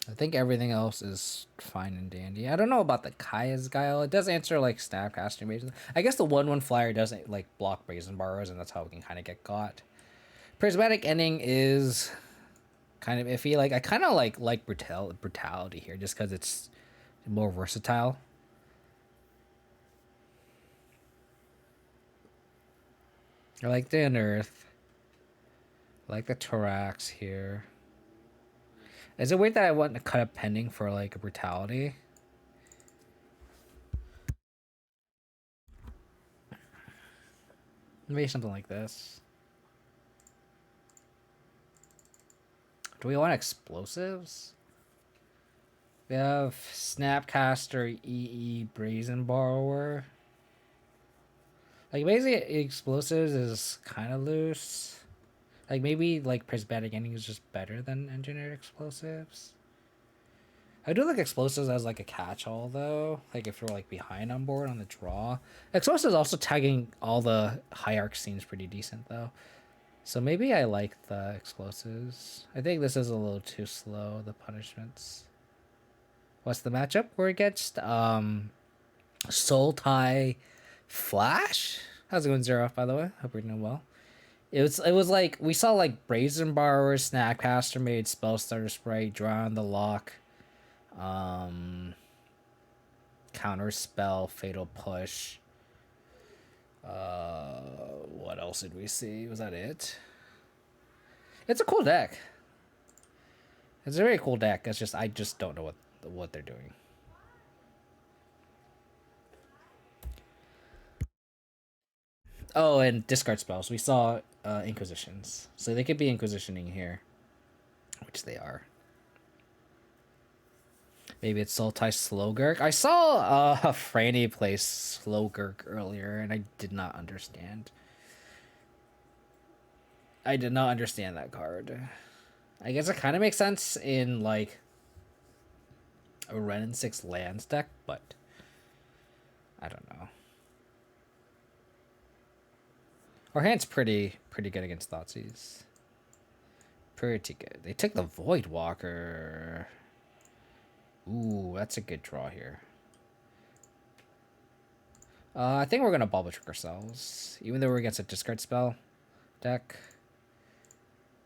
I think everything else is fine and dandy. I don't know about the Kaya's Guile. It does answer like Snapcaster Mages. I guess the 1/1 flyer doesn't like block Brazen Borrowers, and that's how we can kind of get got. Prismatic Ending is kind of iffy. Like I kind of like brutality here just because it's more versatile. I like the Unearth. I like the Thorax here. Is it weird that I want to cut a pending for like a brutality? Maybe something like this. Do we want explosives? We have Snapcaster, EE, Brazen Borrower. Like basically explosives is kind of loose. Like maybe like Prismatic Ending is just better than engineered explosives. I do like explosives as like a catch-all though. Like if you're like behind on board on the draw. Explosives also tagging all the Hierarchs seems pretty decent though. So maybe I like the explosives. I think this is a little too slow, the punishments. What's the matchup? We're against Sultai Flash? How's it going, Zero, by the way? Hope you're doing well. It was like we saw like Brazen Borrower, Snapcaster Mage, Spell Starter Sprite, Draw on the Lock, Counter Spell, Fatal Push. What else did we see? Was that it? It's a cool deck. It's a very cool deck. It's just I just don't know what they're doing. Oh, and discard spells. We saw Inquisitions. So they could be Inquisitioning here. Which they are. Maybe it's Sultai Slowgurk. I saw Franny play Slowgurk earlier, and I did not understand. I did not understand that card. I guess it kind of makes sense in, like, a Ren and 6 lands deck, but I don't know. Our hand's pretty good against Thoughtseize. Pretty good. They took the Voidwalker. Ooh, that's a good draw here. I think we're going to Bubble Trick ourselves. Even though we're against a discard spell deck,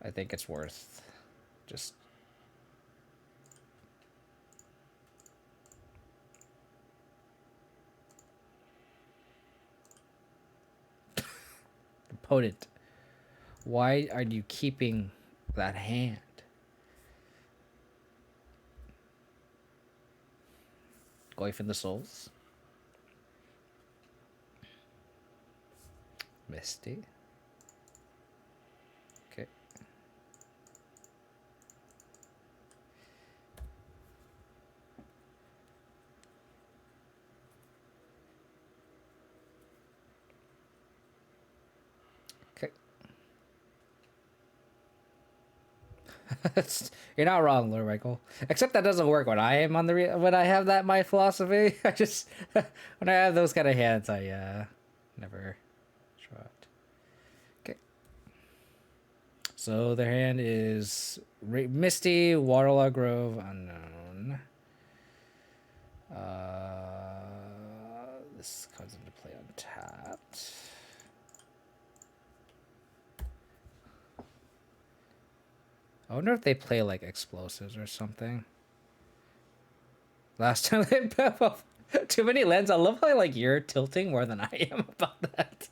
I think it's worth just... Opponent, why are you keeping that hand? Going for the souls. Misty. Okay. Okay. You're not wrong, Lord Michael. Except that doesn't work when I am on the when I have that my philosophy. I just when I have those kind of hands, I never draw it. Okay. So their hand is Misty, Waterlog Grove, Unknown. This comes into play untapped. I wonder if they play like explosives or something. Last time they pep up too many lands. I love how like you're tilting more than I am about that.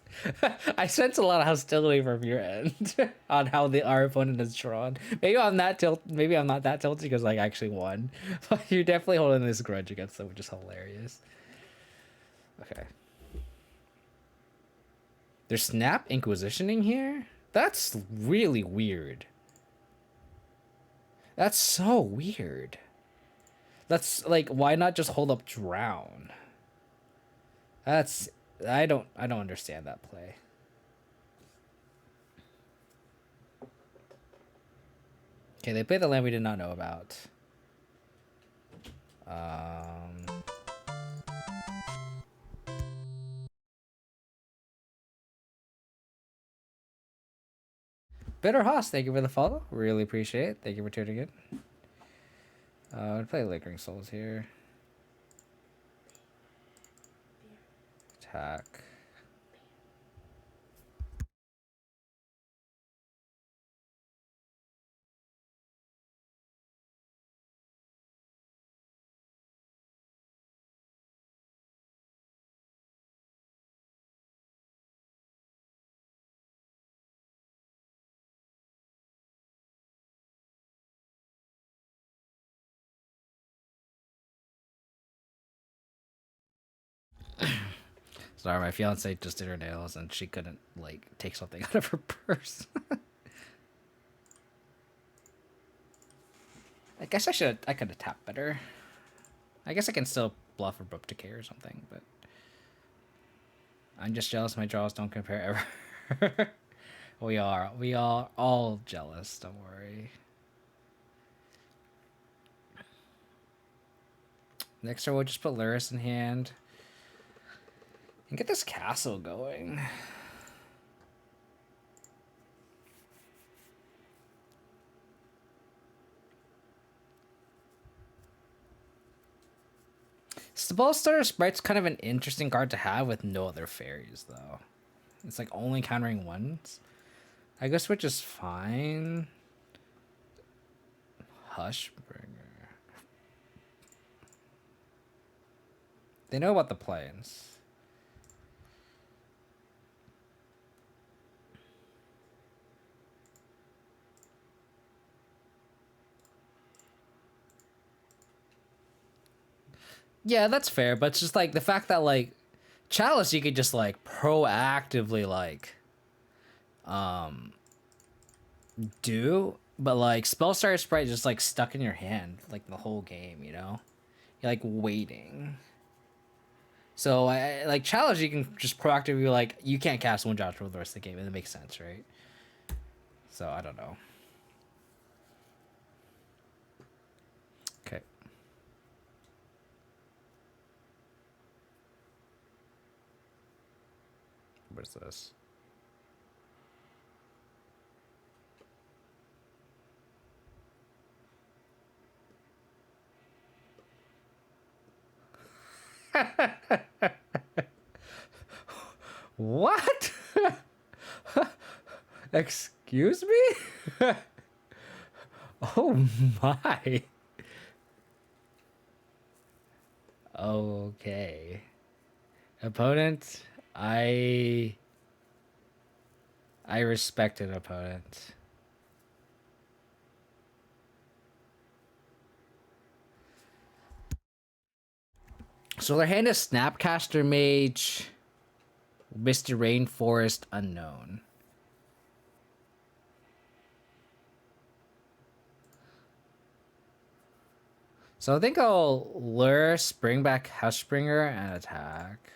I sense a lot of hostility from your end on how our opponent is drawn. Maybe I'm not Maybe I'm not that tilted because like I actually won, but you're definitely holding this grudge against them, which is hilarious. Okay. There's Snap Inquisitioning here. That's really weird. That's so weird. That's like, why not just hold up Drown? That's I don't understand that play. Okay, they played the land we did not know about. Bitter Hoss, thank you for the follow. Really appreciate it. Thank you for tuning in. I'm gonna play Lingering Souls here. Attack. Sorry, my fiance just did her nails and she couldn't like take something out of her purse. I guess I could have tapped better. I guess I can still bluff or book decay or something, but I'm just jealous my draws don't compare ever. We are all jealous, don't worry. Next turn we'll just put Lurrus in hand. And get this castle going. Spellstar Sprite's kind of an interesting card to have with no other fairies, though. It's like only countering ones. I guess which is fine. Hushbringer. They know about the planes. Yeah, that's fair, but it's just like the fact that like Chalice you could just like proactively like do, but like Spellstar Sprite just like stuck in your hand like the whole game, you know? You're like waiting. So I like Challenge you can just proactively be like you can't cast one job for the rest of the game and it makes sense, right? So I don't know. Okay. What is this? What? Excuse me? Oh my. Okay. Opponent, I I respect an opponent. So their hand is Snapcaster Mage, Misty Rainforest, Unknown. So I think I'll Lurrus, bring back Hellspringer, and attack.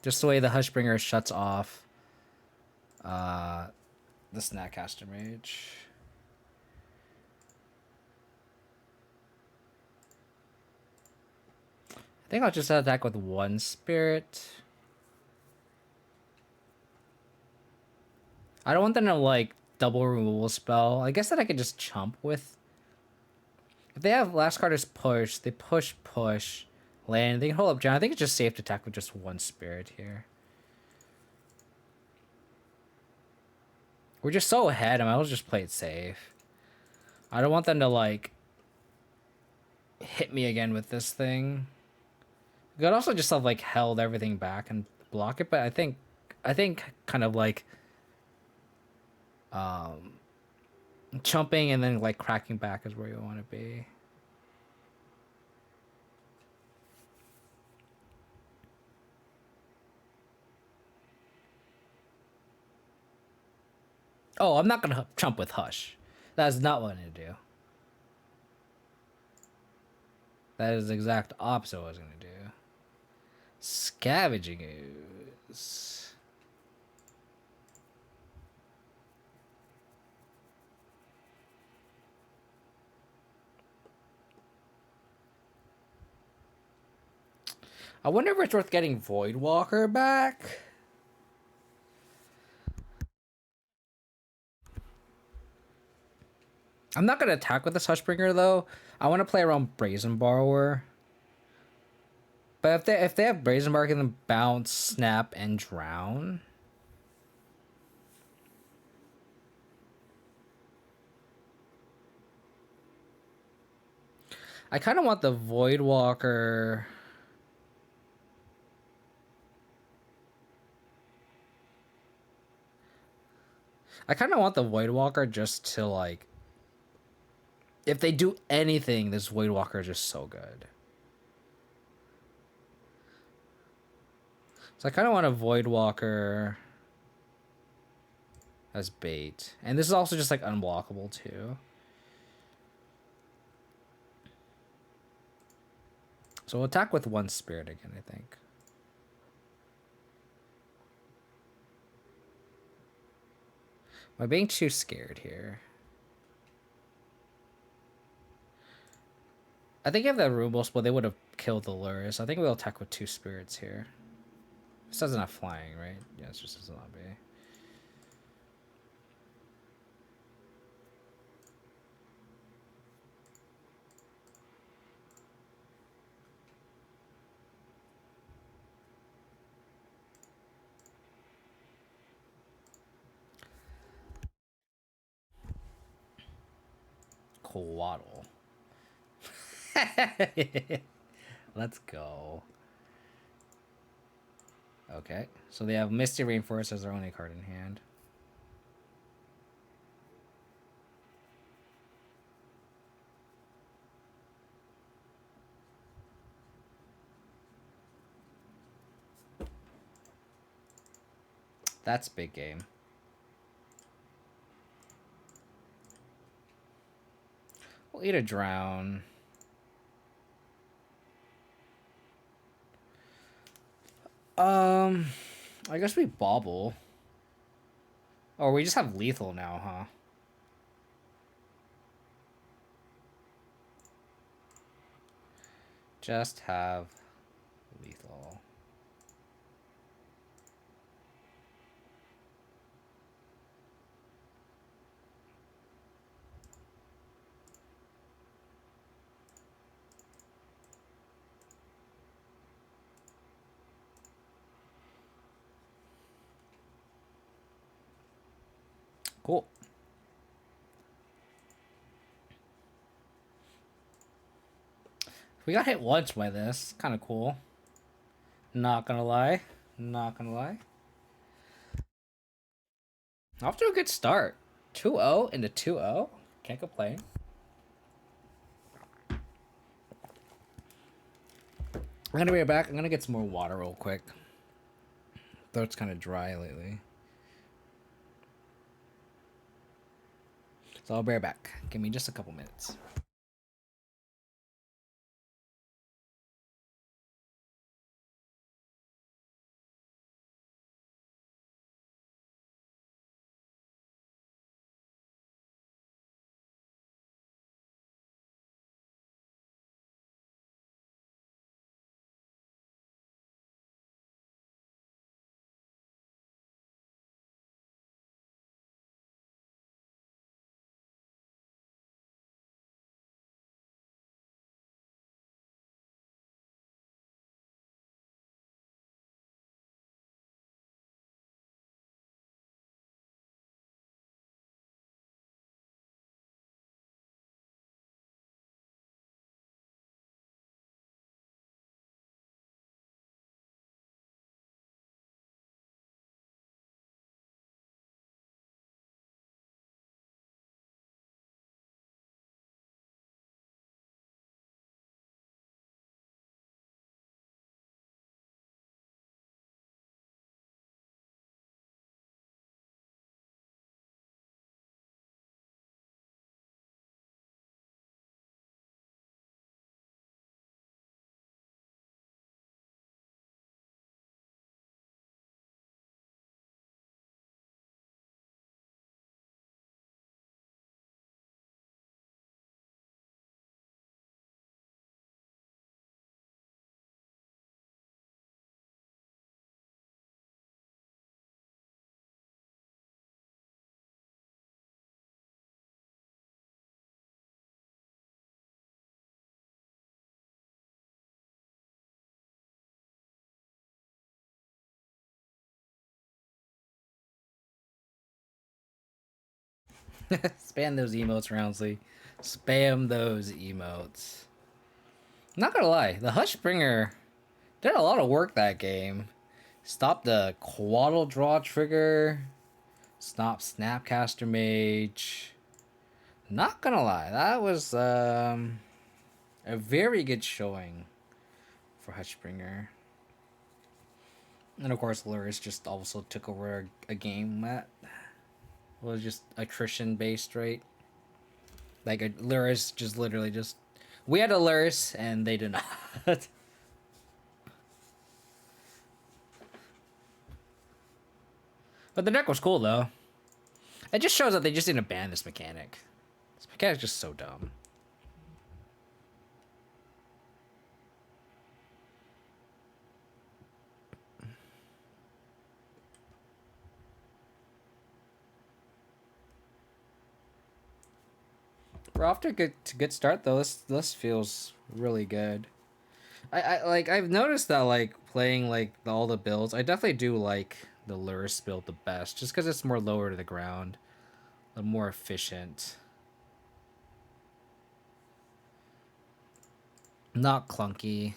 Just the way the Hushbringer shuts off the Snapcaster Mage. I think I'll just attack with one spirit. I don't want them to like double removal spell. I guess that I could just chump with. If they have last card is push, they push, land. They can hold up John. I think it's just safe to attack with just one spirit here. We're just so ahead. I might as well just play it safe. I don't want them to like hit me again with this thing. You could also just have like held everything back and block it, but I think kind of like chumping and then like cracking back is where you want to be. Oh, I'm not gonna chump with Hush. That's not what I'm gonna do. That is the exact opposite of what I was gonna do. Scavenging Ooze. I wonder if it's worth getting Voidwalker back. I'm not gonna attack with this Hushbringer though. I want to play around Brazen Borrower. But if they have Brazen Bark and then bounce, snap, and drown. I kind of want the Voidwalker. I kind of want the Voidwalker just to like. If they do anything, this Voidwalker is just so good. So I kind of want a Voidwalker as bait. And this is also just like unblockable too. So we'll attack with one spirit again, I think. Am I being too scared here? I think if that Rumble spell, they would have killed the Lurrus. I think we'll attack with two spirits here. This doesn't have flying, right? Yeah, it's just a zombie. Coatl. Let's go. Okay, so they have Misty Rainforest as their only card in hand. That's big game. We'll eat a drown. I guess we bobble. Or we just have lethal now, huh? Just have lethal. Cool. We got hit once by this. Kind of cool. Not gonna lie. Not gonna lie. Off to a good start. 2-0 into 2-0. Can't complain. I'm gonna be right back. I'm gonna get some more water real quick. Throat's kind of dry lately. So I'll be right back. Give me just a couple minutes. Spam those emotes, Roundsley. Spam those emotes. Not gonna lie, the Hushbringer did a lot of work that game. Stopped the Quaddle Draw trigger. Stopped Snapcaster Mage. Not gonna lie, that was a very good showing for Hushbringer. And of course, Lurrus just also took over a game that was just attrition based, right? Like a Lurrus just literally just we had a Lurrus and they did not. But the deck was cool though. It just shows that they just didn't ban this mechanic. This mechanic's just so dumb. We're off to a good start though. This feels really good. I've noticed that like playing like all the builds, I definitely do like the Lurrus build the best, just because it's more lower to the ground, a more efficient, not clunky.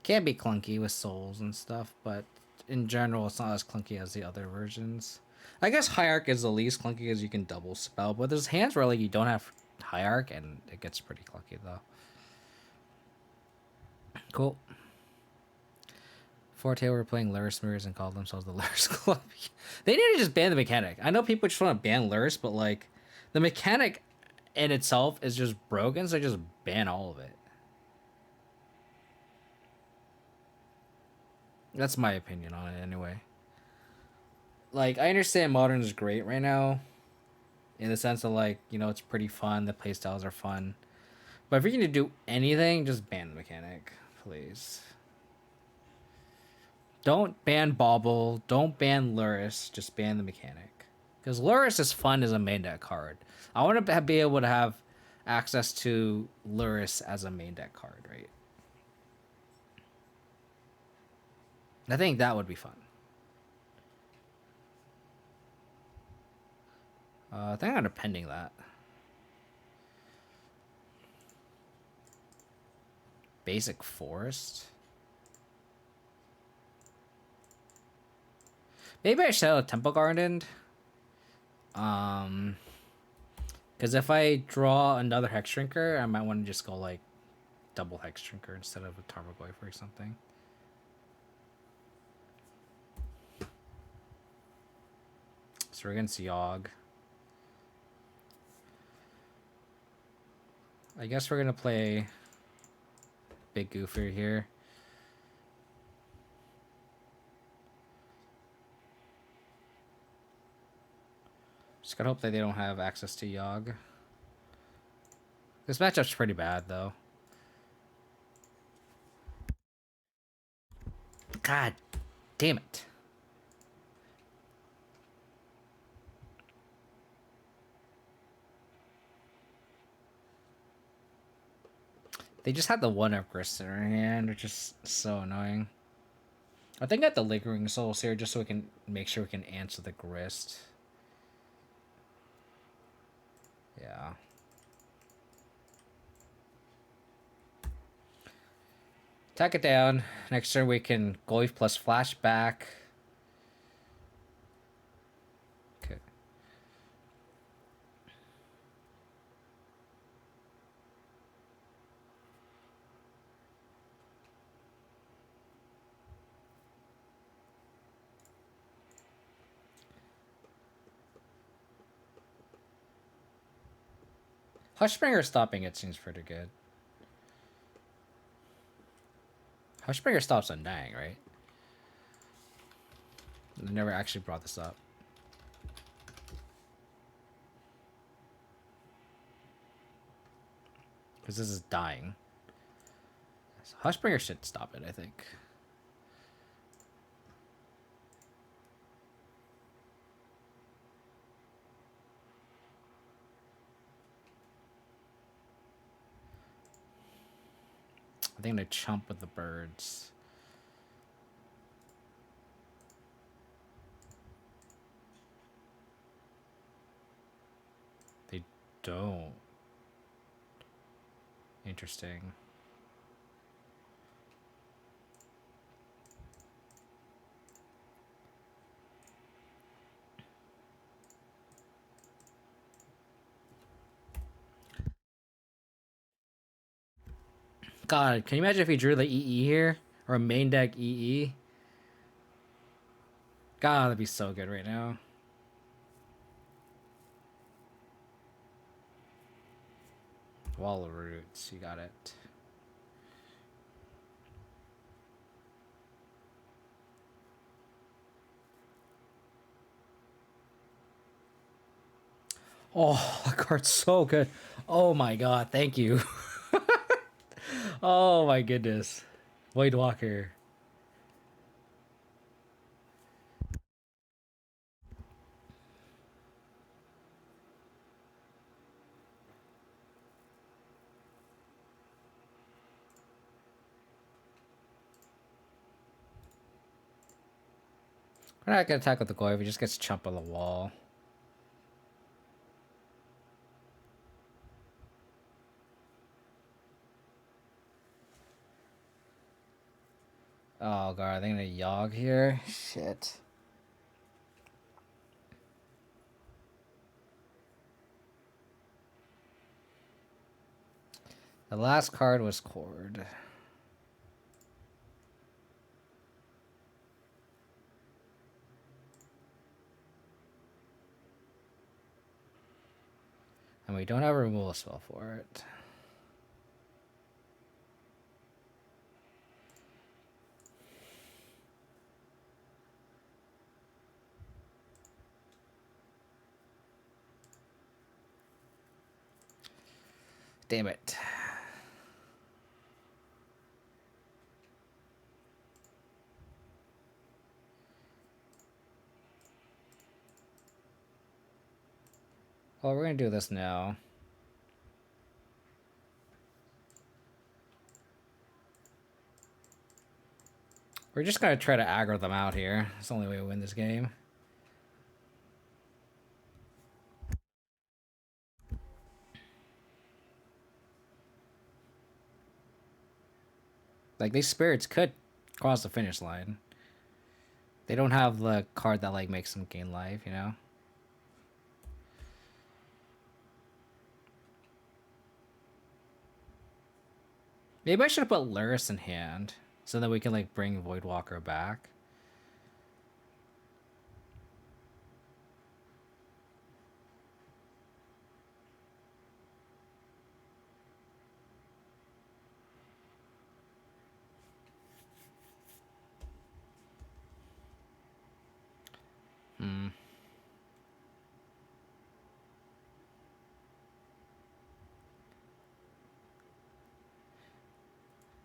Can be clunky with souls and stuff, but in general, it's not as clunky as the other versions. I guess Hierarch is the least clunky because you can double spell, but there's hands where like you don't have Hierarch and it gets pretty clunky though. Cool. Forte were playing Lurrus mirrors and called themselves the Lurrus Club. They need to just ban the mechanic. I know people just want to ban Lurrus, but like the mechanic in itself is just broken, so just ban all of it. That's my opinion on it anyway. Like I understand modern is great right now, in the sense of like, you know, it's pretty fun, the playstyles are fun. But if you're gonna do anything, just ban the mechanic, please. Don't ban Bauble. Don't ban Lurrus. Just ban the mechanic. Because Lurrus is fun as a main deck card. I want to be able to have access to Lurrus as a main deck card, right? I think that would be fun. I think I'm pending that. Basic forest. Maybe I should have a Temple Garden. Because if I draw another Hexdrinker, I might want to just go like double Hexdrinker instead of a Tarmogoyf or something. So we're against Yawg. I guess we're gonna play Big Goofer here. Just gotta hope that they don't have access to Yawg. This matchup's pretty bad though. God damn it. They just had the one up Grist in their hand, which is so annoying. I think I got the Lingering Souls here just so we can make sure we can answer the Grist. Yeah. Attack it down. Next turn we can Goyf plus flashback. Okay. Hushbringer stopping it seems pretty good. Hushbringer stops Undying, right? I never actually brought this up. Because this is dying. So Hushbringer should stop it, I think. I think they chump with the birds. They don't. Interesting. God, can you imagine if he drew the EE here? Or a main deck EE? God, that'd be so good right now. Wall of Roots, you got it. Oh, that card's so good. Oh my god, thank you. Oh my goodness. Void Walker. We're not gonna attack with the Goyf, he just gets chump on the wall. Oh god, I think I'm gonna Yawg here. Shit. The last card was Cord. And we don't have a removal spell for it. Damn it. Well, we're gonna do this now. We're just gonna try to aggro them out here. It's the only way to win this game. Like, these spirits could cross the finish line. They don't have the card that, like, makes them gain life, you know? Maybe I should have put Lurrus in hand so that we can, like, bring Voidwalker back.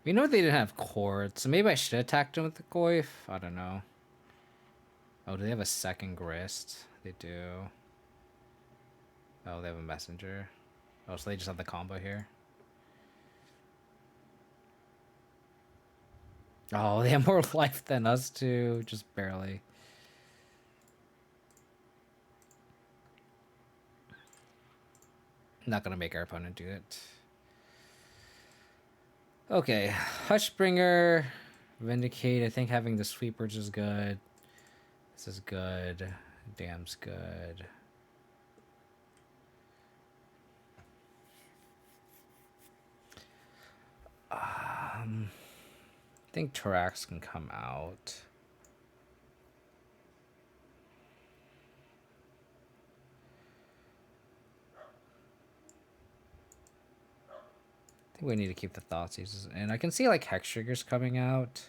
We know they didn't have Chord, so maybe I should have attacked him with the Goyf. I don't know. Oh, do they have a second Grist? They do. Oh, they have a Messenger. Oh, so they just have the combo here. Oh, they have more life than us too. Just barely. Not gonna make our opponent do it. Okay, Hushbringer, Vindicate. I think having the Sweepers is good. This is good. Damn's good. I think Tarax can come out. I think we need to keep the Thoughtseize. And I can see, like, Hexdrinkers coming out.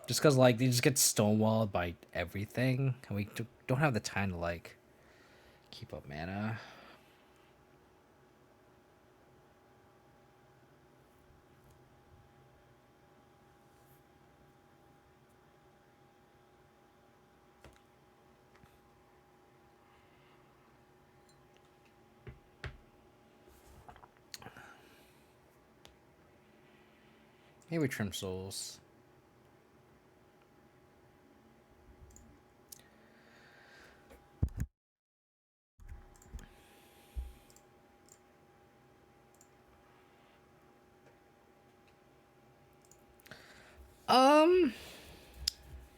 Just because, like, they just get stonewalled by everything. And we don't have the time to, like, keep up mana. Maybe Trim Souls.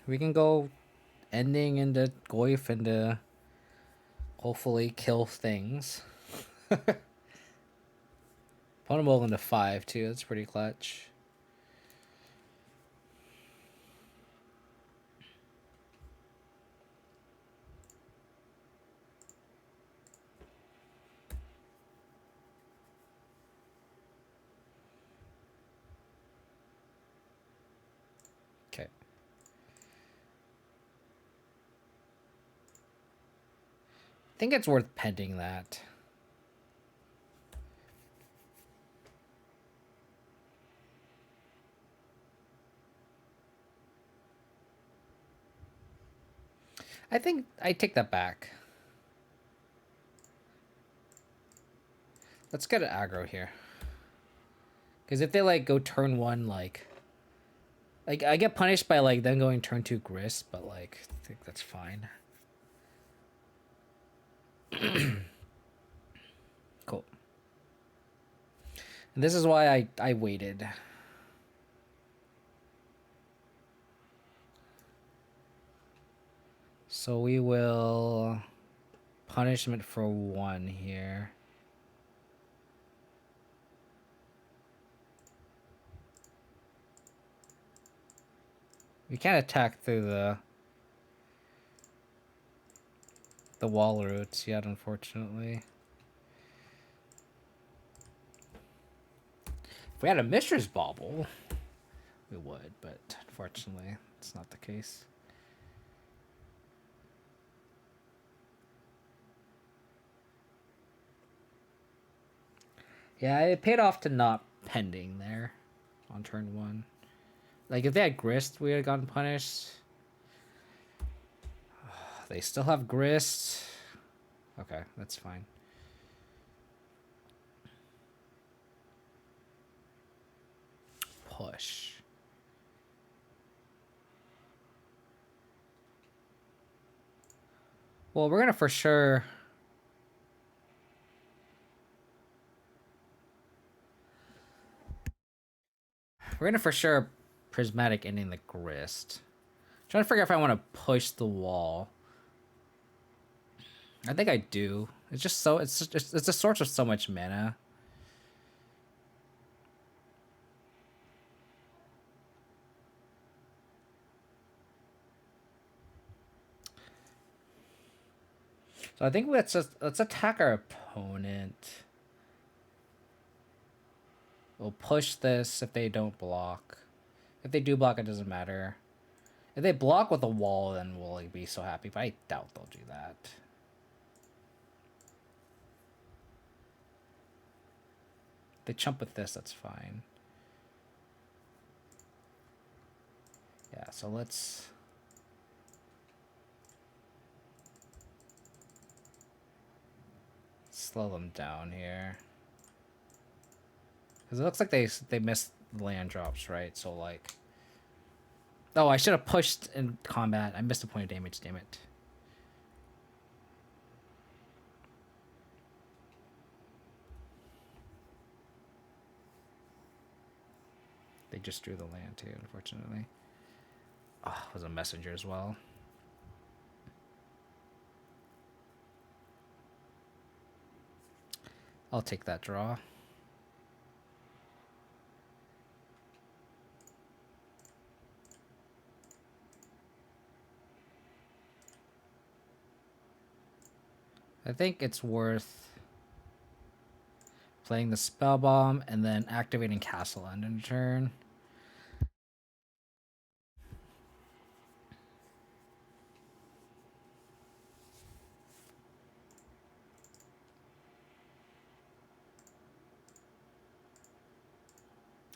We can go ending into Goyf and hopefully kill things. Put them all into 5 too. That's pretty clutch. Okay. I think it's worth pending that. I think I take that back. Let's get an aggro here. Because if they, like, go turn 1, like I get punished by, like, them going turn 2 Grist, but, like, I think that's fine. Cool. And this is why I waited. So we will punishment for 1 here. We can't attack through the wall roots yet, unfortunately. If we had a Mishra's Bauble, we would, but unfortunately, it's not the case. Yeah, it paid off to not pending there on turn 1. Like, if they had Grist, we would have gotten punished. They still have Grist. Okay, that's fine. Push. Well, we're gonna for sure. We're gonna for sure prismatic ending the Grist. Trying to figure out if I want to push the wall. I think I do. It's just so it's a source of so much mana. So I think let's attack our opponent. We'll push this if they don't block. If they do block, it doesn't matter. If they block with a wall, then we'll like, be so happy. But I doubt they'll do that. If they chump with this, that's fine. Yeah, so let's... slow them down here. Because it looks like they missed land drops, right? So like... Oh, I should have pushed in combat. I missed a point of damage, damn it. They just drew the land too, unfortunately. Oh, it was a messenger as well. I'll take that draw. I think it's worth playing the spell bomb and then activating castle end in turn.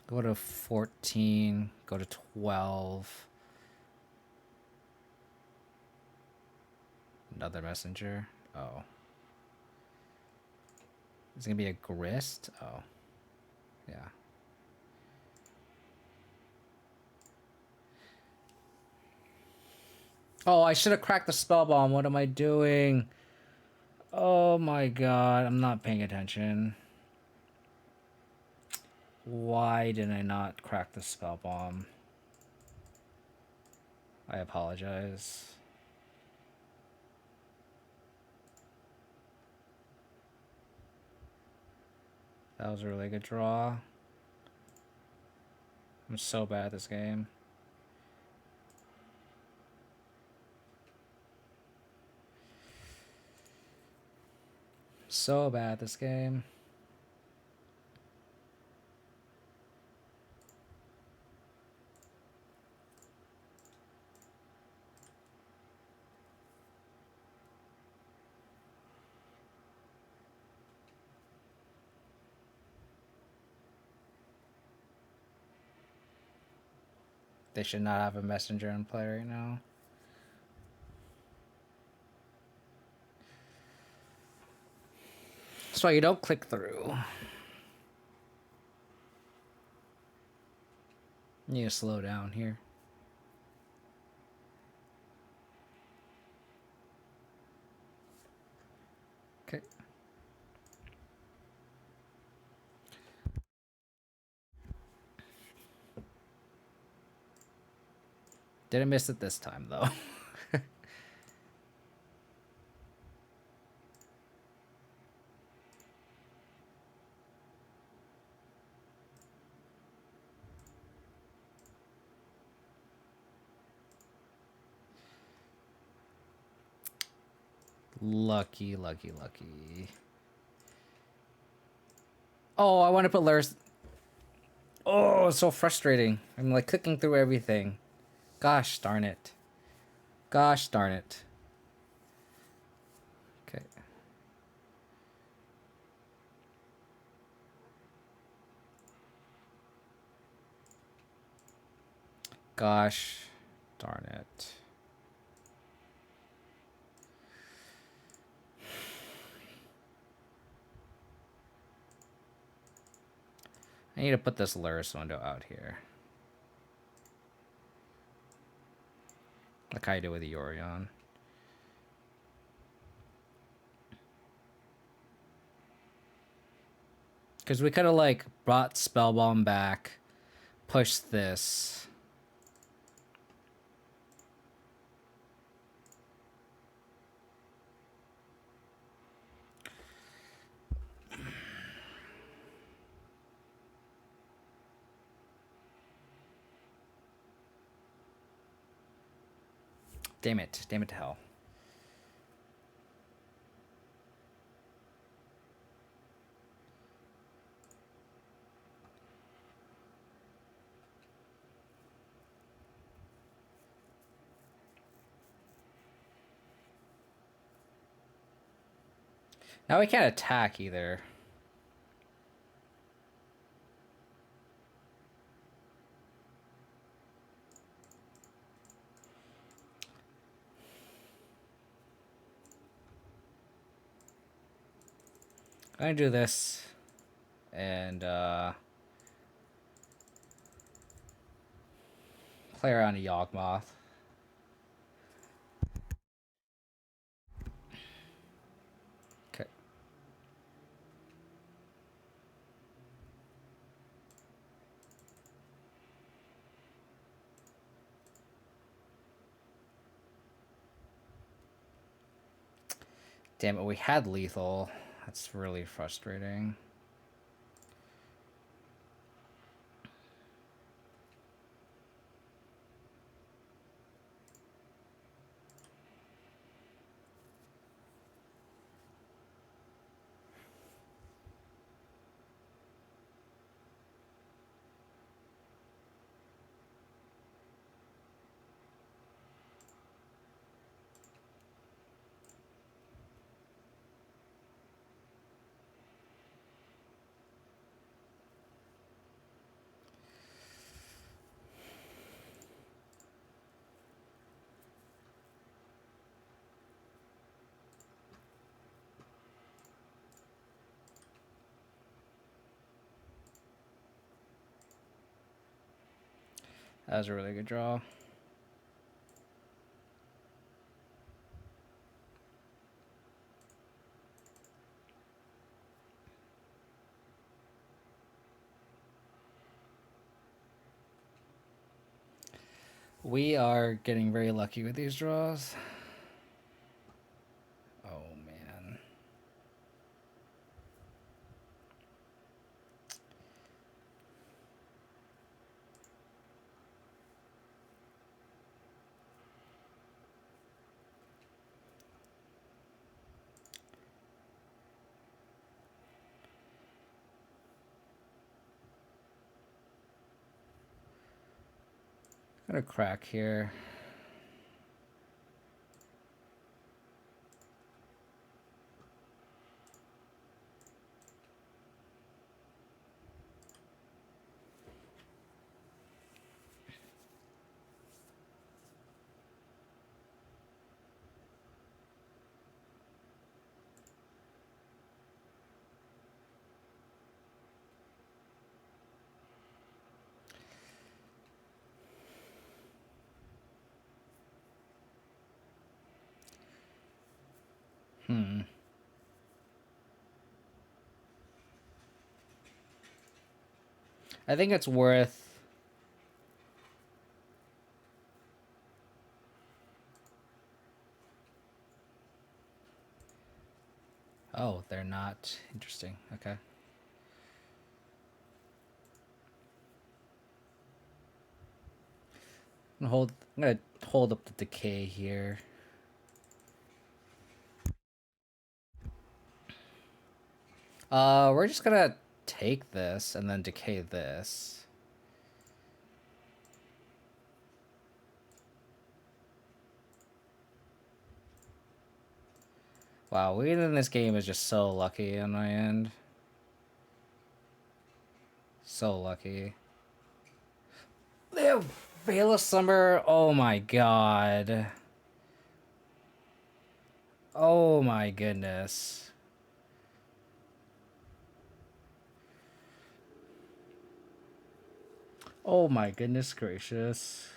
Go to 14, go to 12. Another messenger. Oh. Is it gonna be a Grist? Oh. Yeah. Oh, I should have cracked the spell bomb. What am I doing? Oh my god, I'm not paying attention. Why did I not crack the spell bomb? I apologize. That was a really good draw. I'm so bad at this game. So bad at this game. They should not have a messenger in play right now. That's why you don't click through. You need to slow down here. Okay. Didn't miss it this time, though. Lucky, lucky, lucky. Oh, I want to put Lurrus. Oh, it's so frustrating. I'm like clicking through everything. Gosh darn it. Gosh darn it. Okay. Gosh darn it. I need to put this Lurrus window out here. Like I do with the Yorion. Because we could have like brought Spellbomb back, push this. Damn it to hell. Now we can't attack either. I'm gonna do this and play around a Yawgmoth. Okay. Damn it, we had lethal. That's really frustrating. That was a really good draw. We are getting very lucky with these draws. Oh, man. Got a crack here. I think it's worth... Oh, they're not. Interesting. Okay. I'm gonna hold up the decay here. We're just gonna take this and then decay this. Wow, winning this game is just so lucky on my end. So lucky. They have Veil of Summer. Oh my god. Oh my goodness. Oh my goodness gracious.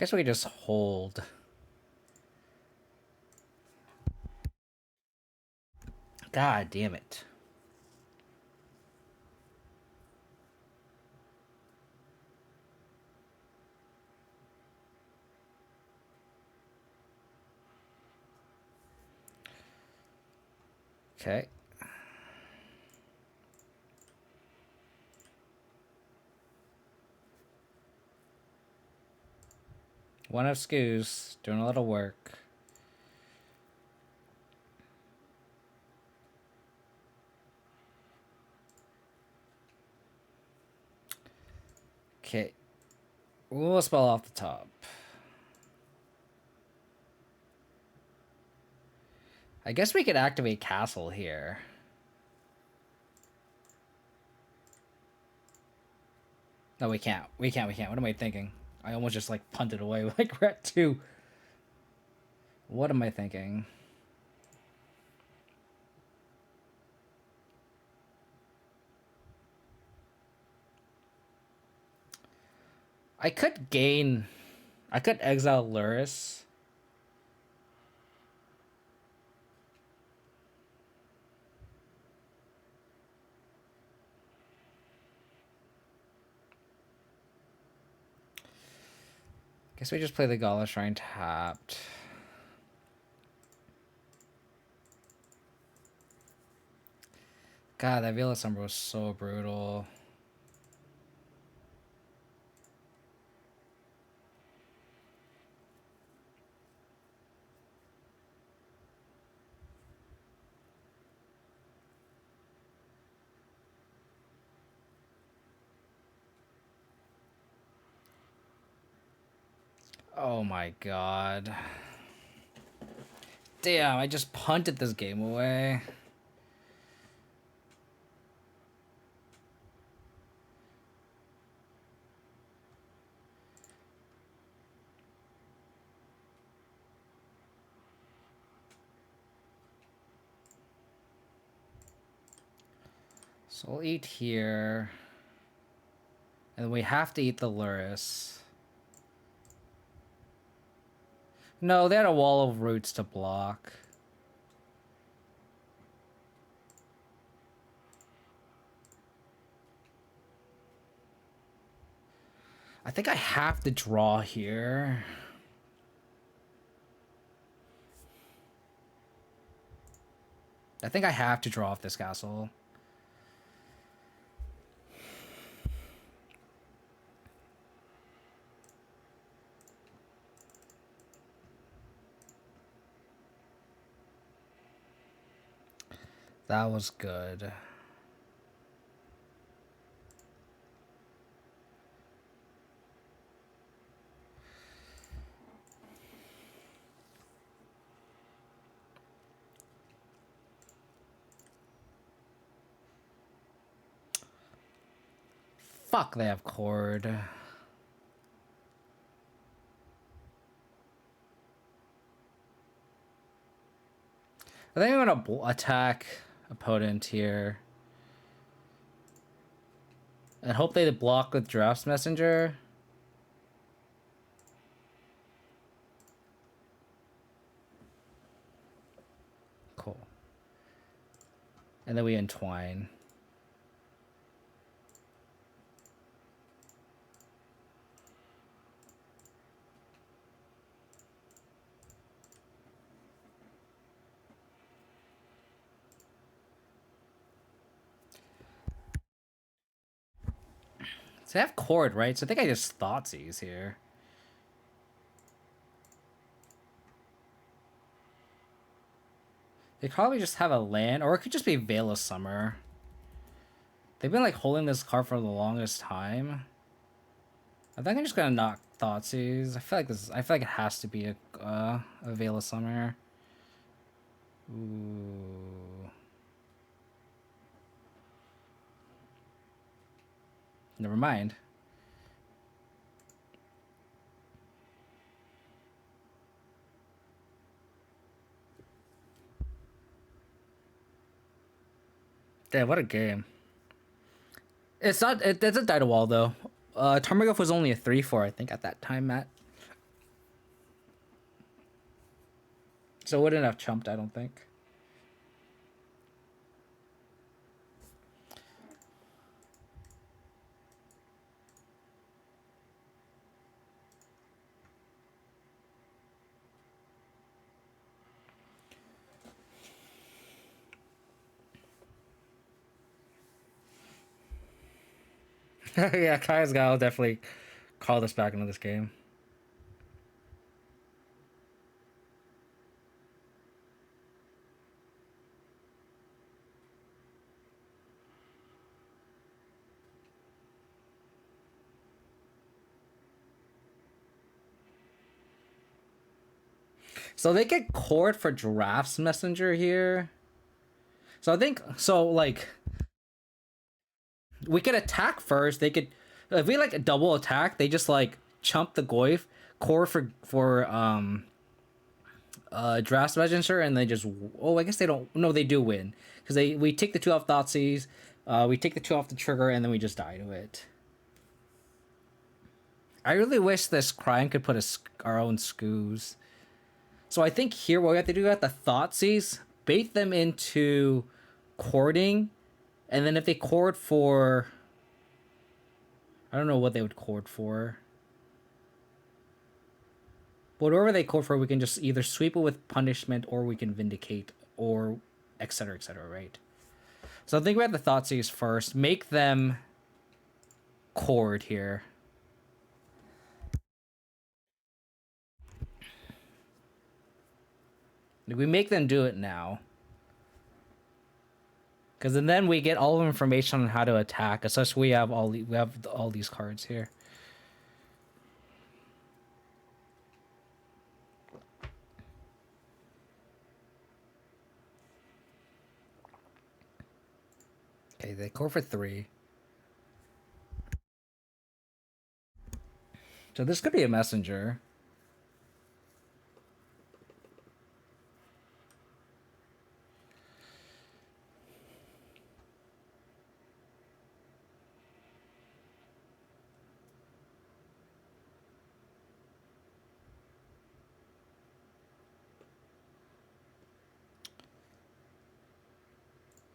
Guess we could just hold. God damn it. Okay. One of Scoos doing a lot of work. Okay. We'll spell off the top. I guess we could activate Castle here. No, we can't. We can't. What am I thinking? I almost just like punted away like we're at 2. What am I thinking? I could exile Lurrus. Guess we just play the Gala Shrine tapped. God, that Veil of Summer was so brutal. Oh my god. Damn, I just punted this game away. So we'll eat here. And we have to eat the Lurrus. No, they had a wall of roots to block. I think I have to draw here. I think I have to draw off this castle. That was good. Fuck, they have cord. I think I'm gonna attack opponent here. And hope they block with Drafts Messenger. Cool. And then we entwine. So they have cord, right? So I think I just Thoughtseize here. They probably just have a land, or it could just be Veil of Summer. They've been like holding this card for the longest time. I think I'm just gonna knock Thoughtseize. I feel like it has to be a Veil of Summer. Ooh. Never mind. Damn, what a game. It's not. It doesn't die to wall though. Tarmogoyf was only a 3/4, I think, at that time, Matt. So it wouldn't have chumped, I don't think. Yeah, Kai's gal definitely called us back into this game. So they get court for Giraffe's Messenger here. So I think so. Like we could attack first. They could if we like double attack. They just like chump the Goyf core for Giraffe's Messenger, and they just I guess they don't. No, they do win because we take the 2 off Thoughtseize, we take the 2 off the trigger, and then we just die to it. I really wish this crime could put our own scoos. So I think here what we have to do at the Thoughtseize, bait them into courting, and then if they court for, I don't know what they would court for. But whatever they court for, we can just either sweep it with punishment, or we can vindicate, or etc. etc. Right? So I think we have the Thoughtseize first. Make them court here. We make them do it now. Because then we get all the information on how to attack. Especially we have all these cards here. Okay, they core for 3. So this could be a messenger.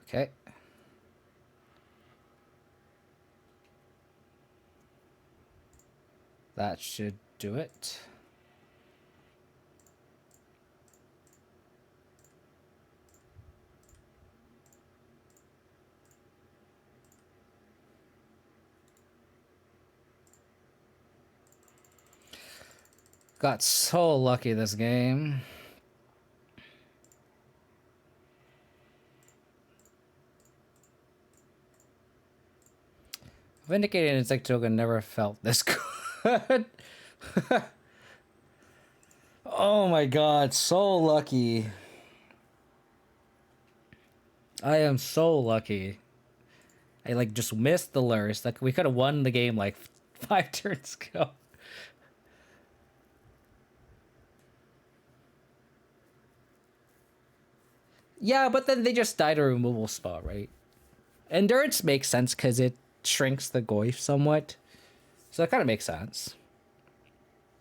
Okay. That should do it. Got so lucky this game. Vindicated Insect Token never felt this good. Oh my god, so lucky. I am so lucky. I like just missed the Lurrus. Like we could have won the game like 5 turns ago. Yeah, but then they just died a removal spell, right? Endurance makes sense because it shrinks the Goyf somewhat. So that kind of makes sense.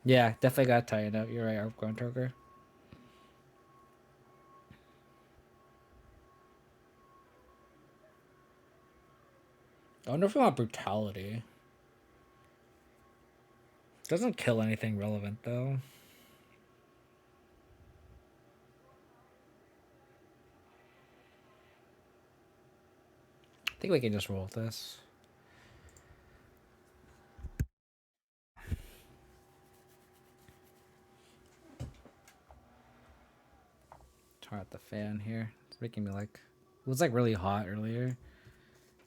Yeah, definitely got tired out. You're right, Archmage Toker. I wonder if we want brutality. Doesn't kill anything relevant though. I think we can just roll this. Turn out the fan here. It's making me like... It was like really hot earlier.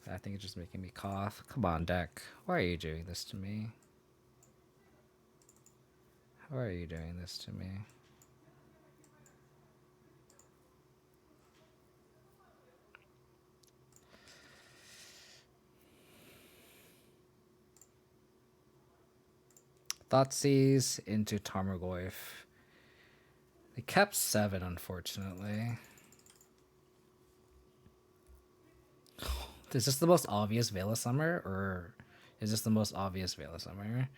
I think it's just making me cough. Come on, deck. Why are you doing this to me? Why are you doing this to me? Thoughtseize into Tarmogoyf. They kept 7, unfortunately. Is this the most obvious Veil of Summer, or is this the most obvious Veil of Summer?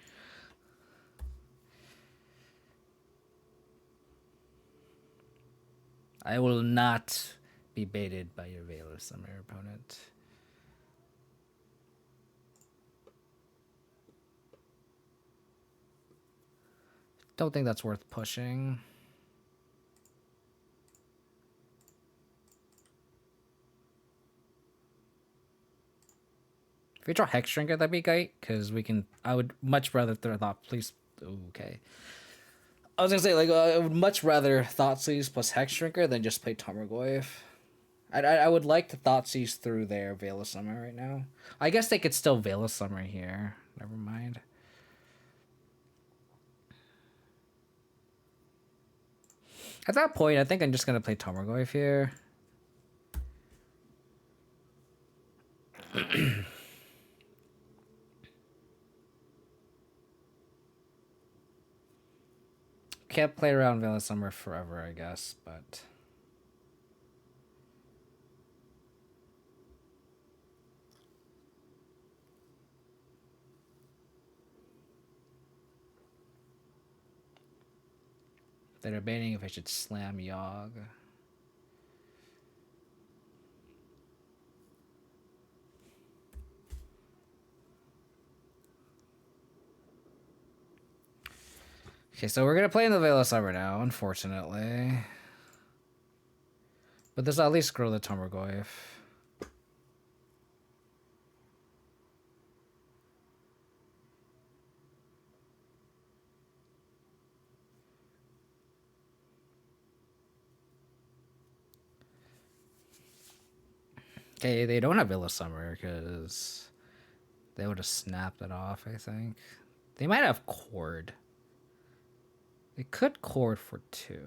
I will not be baited by your Veil of Summer opponent. Don't think that's worth pushing. If we draw Hexdrinker, that'd be great, because we can... I would much rather thought please... Okay. I was gonna say, like, I would much rather Thoughtseize plus Hexdrinker than just play Tarmogoyf. I would like to Thoughtseize through their Veil of Summer right now. I guess they could still Veil of Summer here. Never mind. At that point, I think I'm just gonna play Tarmogoyf here. Can't play around Veil of Summer forever, I guess, but... They're debating if I should slam Yawg. Okay, so we're gonna play in the Veil of Summer now, unfortunately. But this will at least grow the Tarmogoyf. Okay, they don't have Veil of Summer because they would have snapped it off, I think. They might have Cord. They could Cord for 2.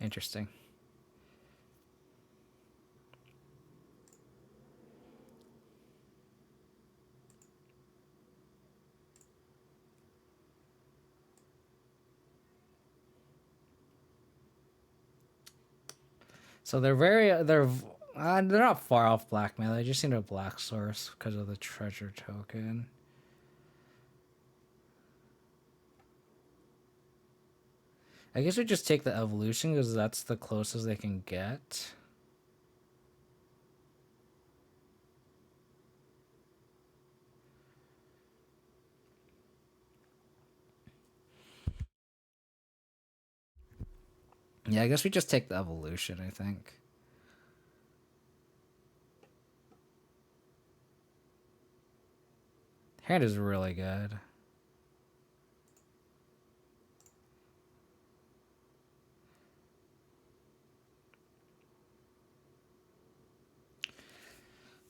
Interesting. So they're not far off blackmail. They just need a black source because of the treasure token. I guess we just take the evolution because that's the closest they can get. Yeah, I guess we just take the evolution, I think. Hand is really good.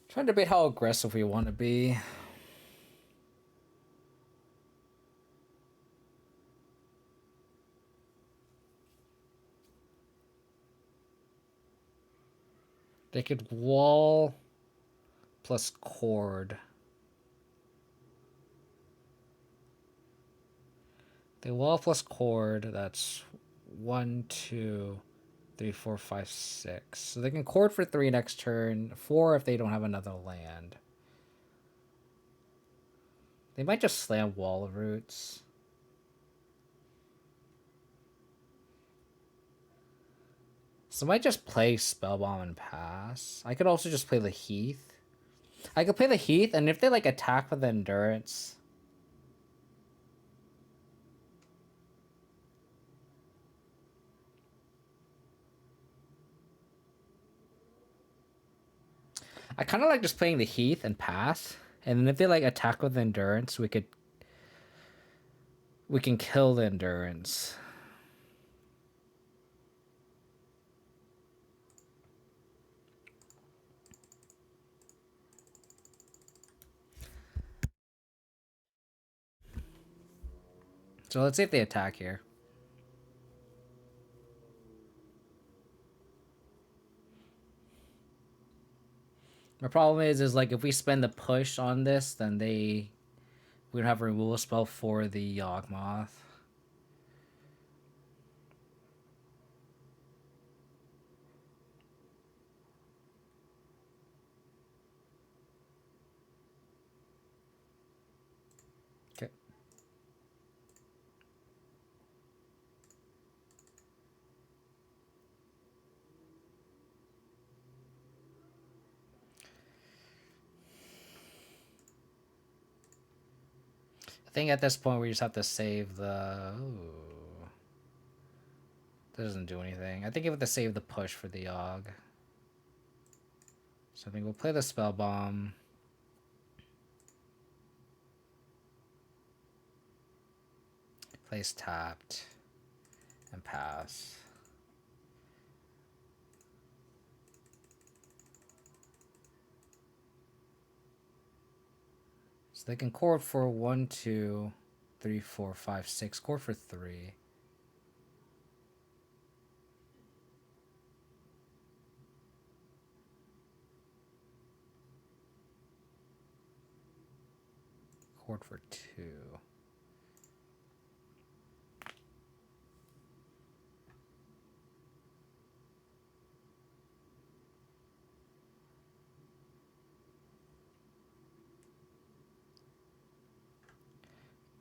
Trying to debate how aggressive we want to be. They could wall plus cord. They wall plus cord, that's 1, 2, 3, 4, 5, 6. So they can cord for 3 next turn, 4 if they don't have another land. They might just slam Wall of Roots. So I might just play Spellbomb and pass. I could also just play the Heath. I could play the Heath, and if they like attack with Endurance... I kind of like just playing the Heath and pass. And then if they like attack with Endurance, we can kill the Endurance. So let's see if they attack here. The problem is like if we spend the push on this, then we don't have a removal spell for the Yawgmoth. think at this point we just have to save the... Ooh. That doesn't do anything. I think you have to save the push for the Yawg. So I think we'll play the Spell Bomb. Place tapped. And pass. So they can chord for 1, 2, 3, 4, 5, 6. Chord for 3. Chord for 2.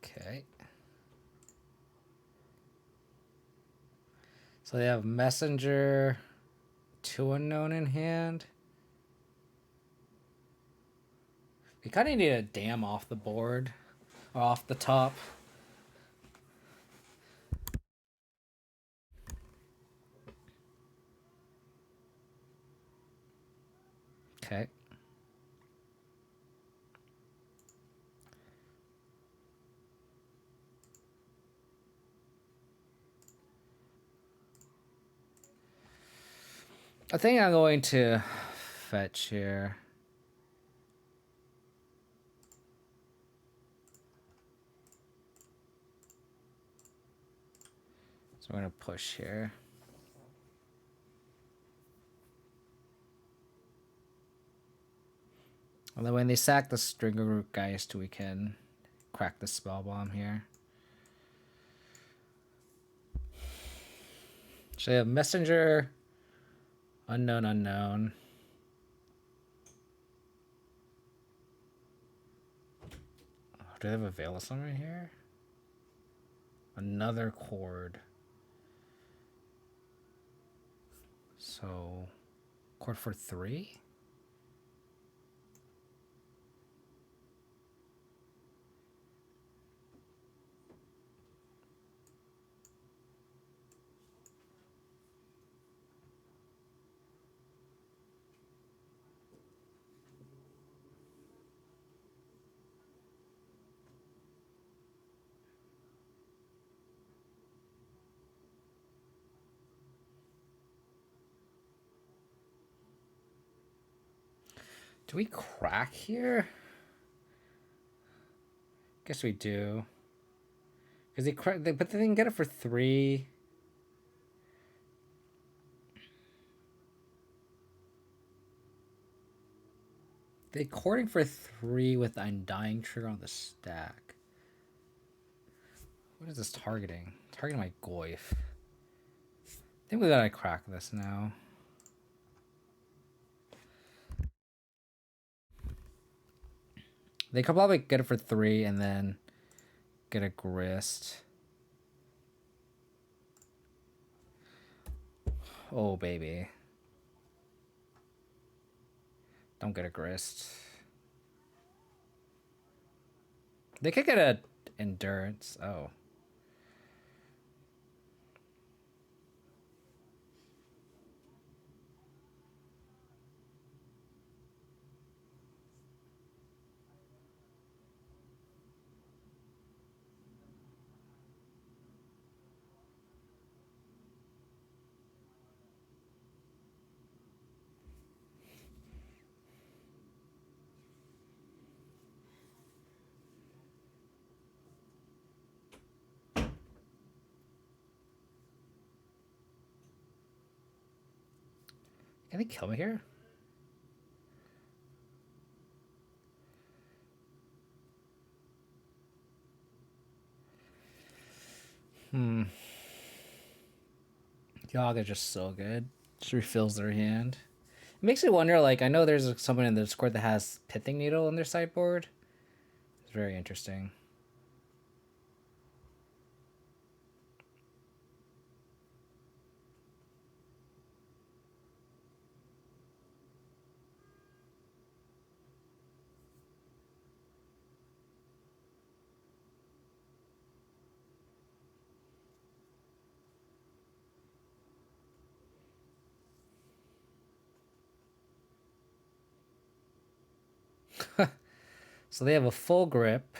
Okay. So they have Messenger, 2 unknown in hand. We kind of need a dam off the board, or off the top. Okay. I think I'm going to fetch here. So we're going to push here. And then when they sack the Stringer Root Geist, we can crack the Spell Bomb here. So they have Messenger, unknown, unknown. Oh, do they have a Veil of Summer here? Another chord. So, chord for 3? Do we crack here? Guess we do. Because but they can get it for 3. They chording for 3 with Undying Trigger on the stack. What is this targeting? Targeting my Goyf. I think we gotta crack this now. They could probably get it for 3 and then get a Grist. Oh, baby. Don't get a Grist. They could get a Endurance. Oh. Can they kill me here? Yawg is just so good. Just refills their hand. It makes me wonder, like, I know there's someone in the Discord that has Pithing Needle on their sideboard. It's very interesting. So they have a full grip.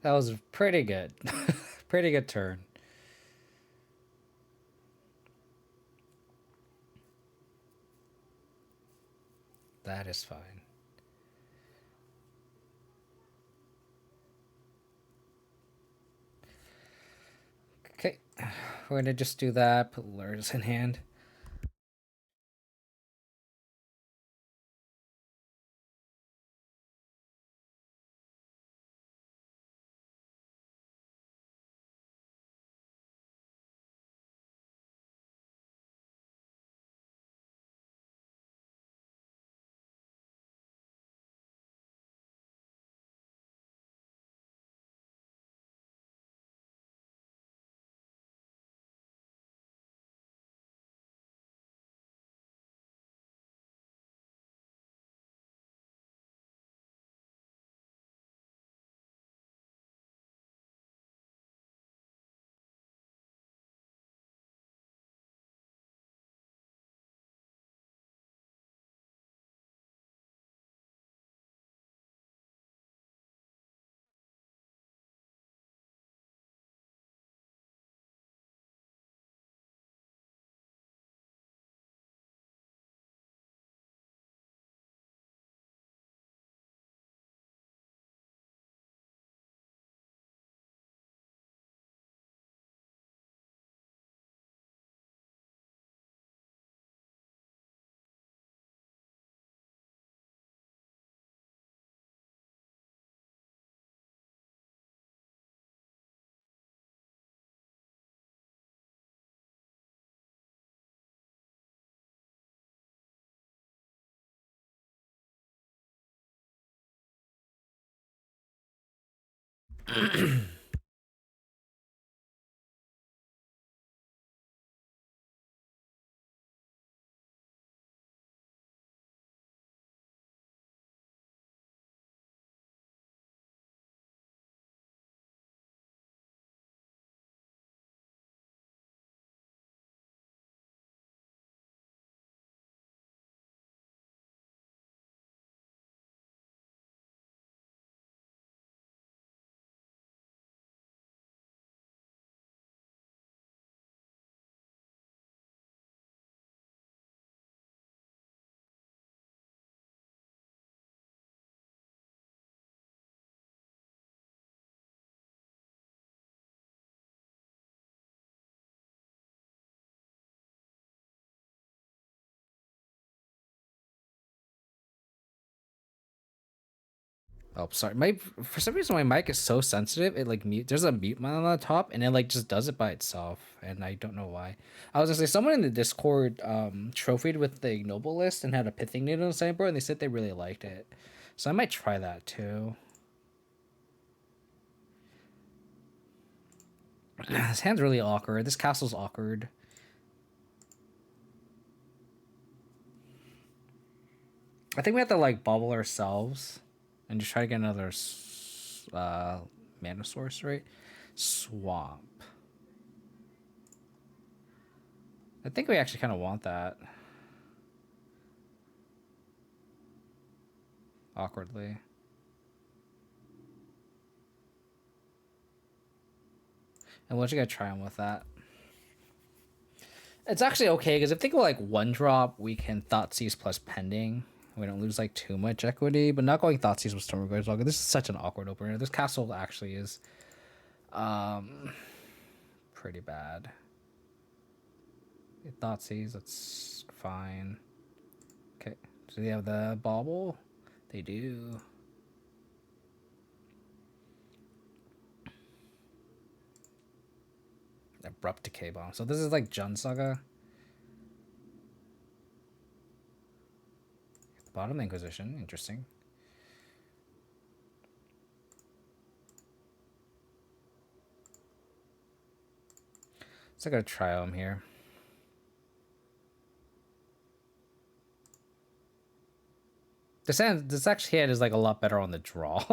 That was pretty good. Pretty good turn. That is fine. Okay, we're gonna just do that. Put Lurrus in hand. Oh, sorry. My for some reason my mic is so sensitive. It like mute. There's a mute button on the top, and it like just does it by itself, and I don't know why. I was gonna say someone in the Discord trophied with the ignoble list and had a pithing needle on the sideboard, and they said they really liked it. So I might try that too. This hand's really awkward. This castle's awkward. I think we have to like bubble ourselves and just try to get another mana source, right? Swamp. I think we actually kind of want that. Awkwardly. And we're just gonna try them with that. It's actually okay because if they go like one drop, we can Thoughtseize plus Pending. We don't lose like too much equity, but not going Thoughtseize with Stormguard is all good. This is such an awkward opener. This castle actually is pretty bad. Thoughtseize, that's fine. Okay, so they have the bauble. They do. Abrupt Decay Bomb. So this is like Jund Saga. Bottom Inquisition, interesting. So I gotta try them here. This actually hit is like a lot better on the draw.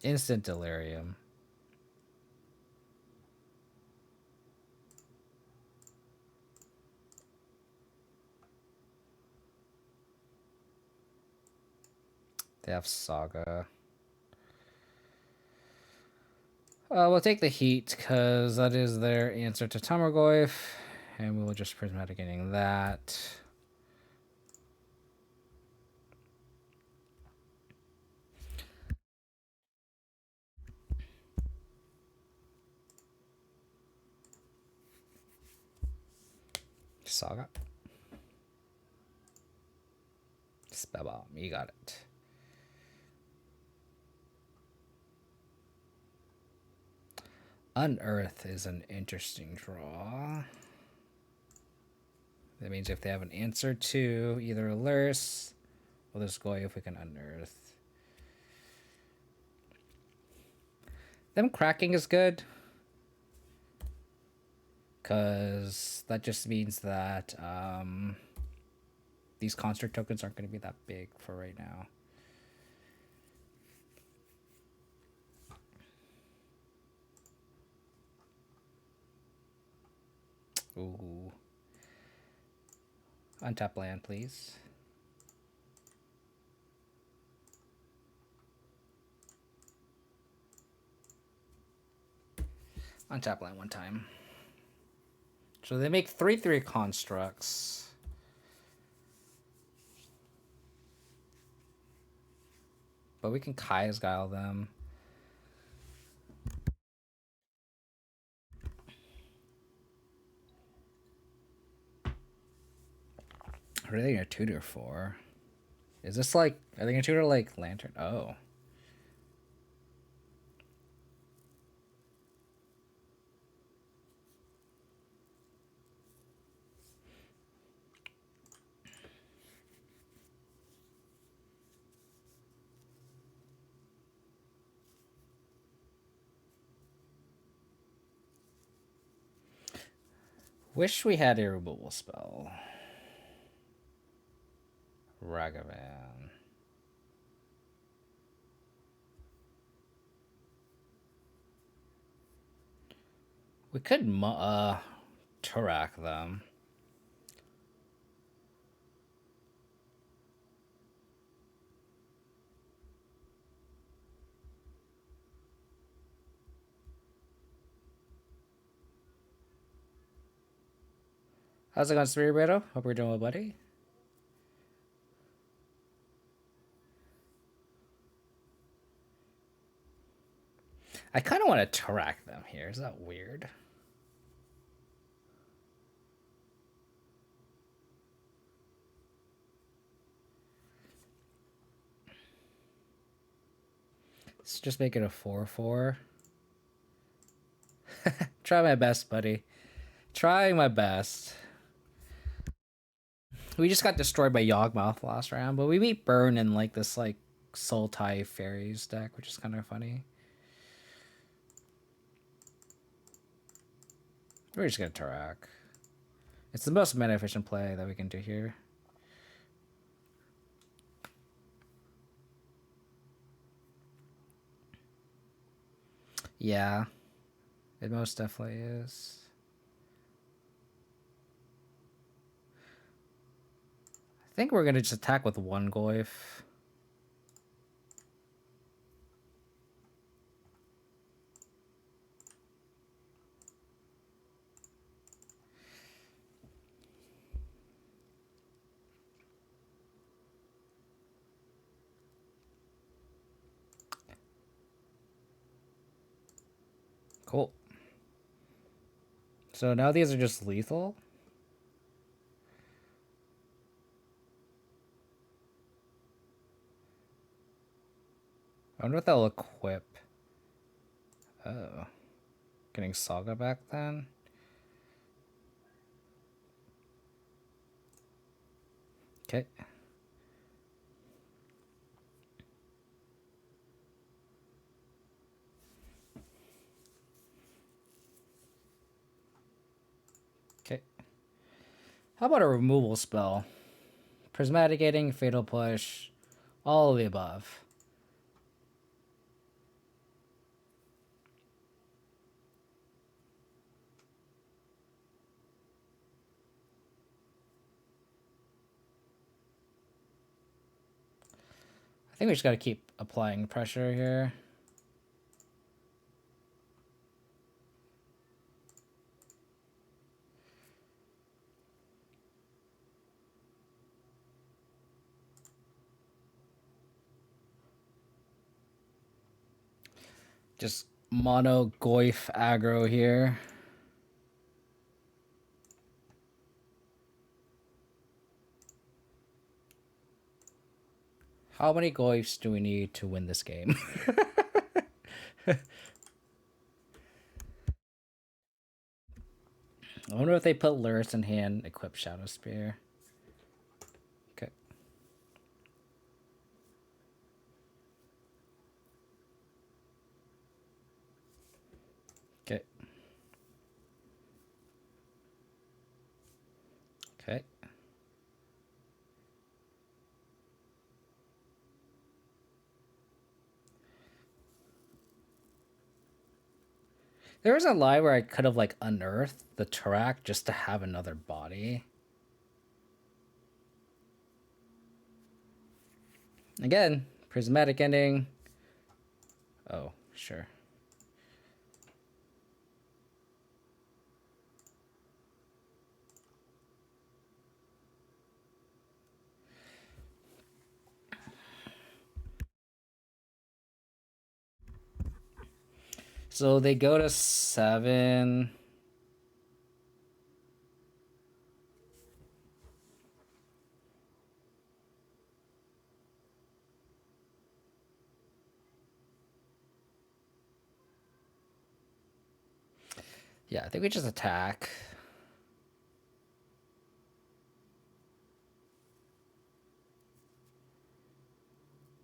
Instant Delirium. They have Saga. We'll take the heat because that is their answer to Tamargoyf, and we will just prismatic getting that. Saga. Spell bomb, you got it. Unearth is an interesting draw. That means if they have an answer to either a Lurrus, we'll just go if we can unearth. Them cracking is good. Because that just means that these construct tokens aren't going to be that big for right now. Ooh. Untap land, please. Untap land one time. So they make 3/3 constructs. But we can Kai's Guile them. What are they gonna tutor for? Is this like, are they gonna tutor like Lantern? Oh. Wish we had a removal spell. Ragavan. We could Turak them. How's it going, Spirito? Hope you're doing well, buddy. I kind of want to Turak them here. Is that weird? Let's just make it a 4/4. Try my best, buddy. Trying my best. We just got destroyed by Yawgmoth last round, but we beat Burn in like this like Sultai Fairies deck, which is kind of funny. We're just gonna Turak. It's the most mana efficient play that we can do here. Yeah, it most definitely is. I think we're gonna just attack with one Goyf. Cool. So now these are just lethal. I wonder what they'll equip. Oh. Getting Saga back then? Okay. Okay. How about a removal spell? Prismaticating, Fatal Push, all of the above. I think we just gotta keep applying pressure here. Just mono Goyf aggro here. How many Goyfs do we need to win this game? I wonder if they put Lurrus in hand, equip Shadow Spear. Okay. Okay. Okay. There was a lie where I could have like unearthed the Turak just to have another body. Again, prismatic ending. Oh, sure. So they go to 7. Yeah, I think we just attack.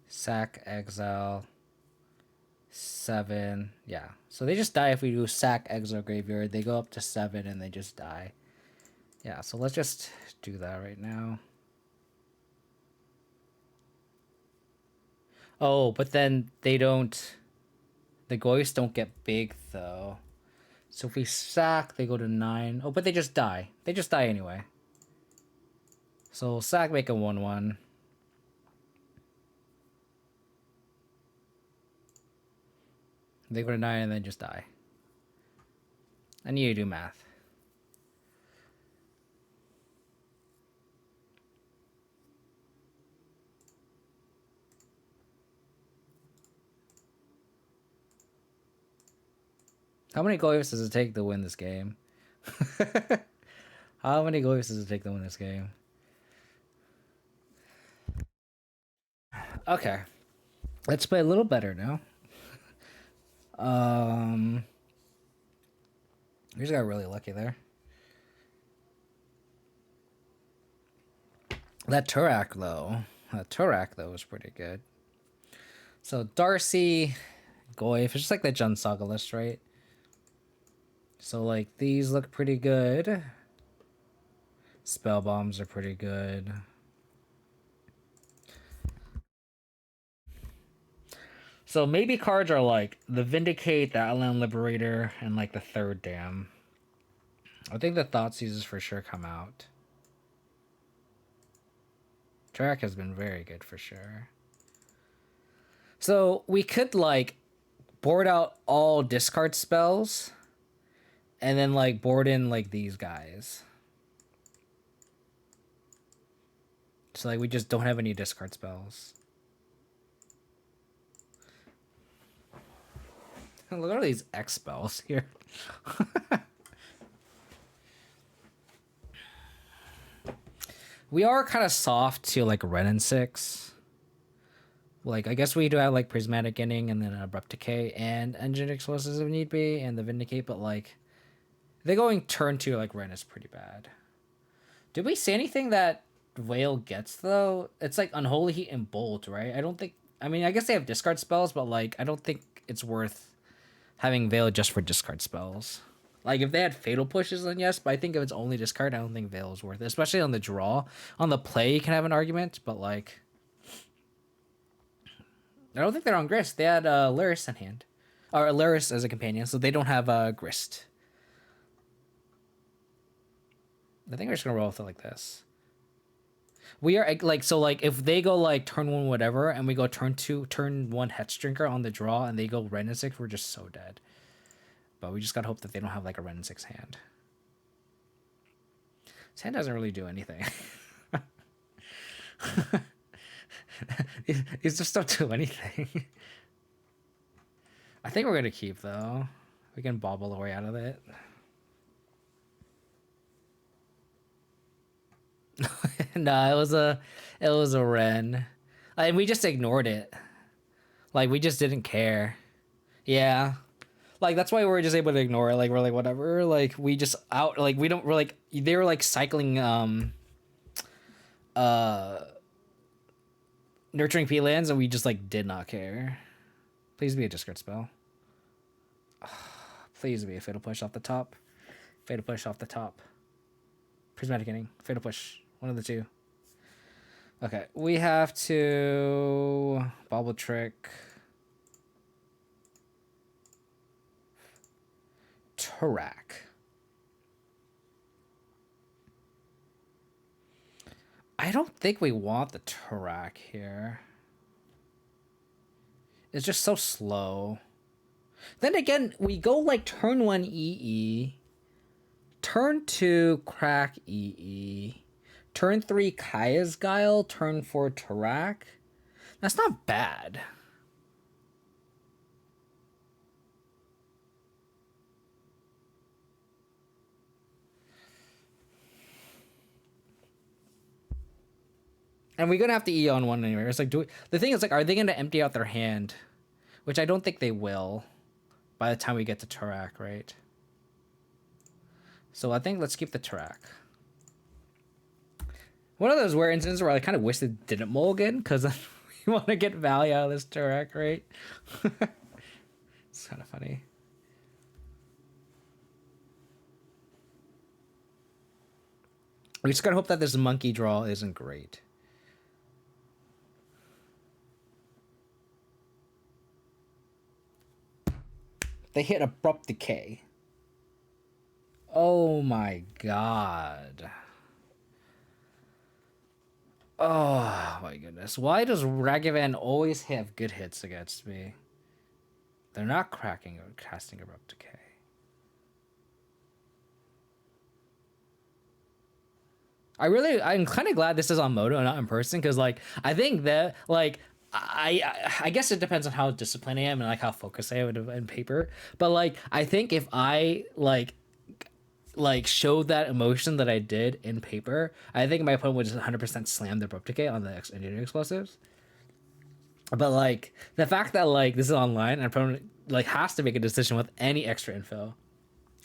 Sack, exile. 7. Yeah. So they just die if we do sack, exile, graveyard. They go up to 7 and they just die. Yeah, so let's just do that right now. Oh, but then they don't... The Goyfs don't get big, though. So if we sack, they go to 9. Oh, but they just die. They just die anyway. So sack, make a 1/1. They go to 9 and then just die. I need to do math. How many Goyfs does it take to win this game? How many Goyfs does it take to win this game? Okay. Let's play a little better now. We just got really lucky there. That Turak though was pretty good. So Darcy, Goyf, it's just like the Jund Saga list, right? So like these look pretty good. Spell bombs are pretty good. So maybe cards are like the Vindicate, the Outland Liberator, and like the third Dam. I think the Thoughtseizes for sure come out. Turak has been very good for sure. So we could like board out all discard spells and then like board in like these guys. So like we just don't have any discard spells. Look at all these X spells here. We are kind of soft to like Ren and 6. Like I guess we do have like Prismatic Ending and then Abrupt Decay and Engine Explosives if need be and the Vindicate, but like they going turn 2 like Ren is pretty bad. Did we say anything that Vale gets though? It's like Unholy Heat and Bolt, right? I don't think. I mean, I guess they have discard spells, but like I don't think it's worth having Vale just for discard spells. Like if they had Fatal Pushes, then yes. But I think if it's only discard, I don't think Vale is worth it. Especially on the draw. On the play, you can have an argument, but like I don't think they're on Grist. They had Lurrus in hand, or Lurrus as a companion, so they don't have Grist. I think we're just gonna roll with it like this. We are like, so like if they go like turn one whatever and we go turn two, turn one Hexdrinker on the draw and they go Ren and 6, we're just so dead. But we just gotta hope that they don't have like a Ren and 6 hand. This hand doesn't really do anything. These just don't do anything. I think we're gonna keep though. We can bobble the way out of it. No, it was a Ren. And we just ignored it. Like we just didn't care. Yeah. Like that's why we're just able to ignore it. Like we're like whatever. Like we just out like we're like they were like cycling nurturing P lands and we just like did not care. Please be a discard spell. Please be a fatal push off the top. Fatal push off the top. Prismatic Inning. Fatal push. One of the two. Okay, we have to Bobble Trick. Turak. I don't think we want the Turak here. It's just so slow. Then again, we go like turn 1 EE, turn 2 crack EE, turn 3 Kaya's Guile, turn 4 Turak. That's not bad. And we're gonna have to E on one anyway. It's like, the thing is, like, are they gonna empty out their hand? Which I don't think they will by the time we get to Turak, right? So I think let's keep the Turak. One of those rare instances where I kind of wish they didn't mulligan because we want to get value out of this Turak, right? It's kind of funny. We just gotta hope that this monkey draw isn't great. They hit Abrupt Decay. Oh my god. Oh my goodness. Why does Ragavan always have good hits against me? They're not cracking or casting Abrupt Decay. I'm kind of glad this is on Moto and not in person, because like I think that like I guess it depends on how disciplined I am and like how focused I am in paper. But like I think if I like showed that emotion that I did in paper, I think my opponent would just 100% slam the Abrupt Decay on the engineering explosives. But like the fact that like this is online and opponent like has to make a decision with any extra info.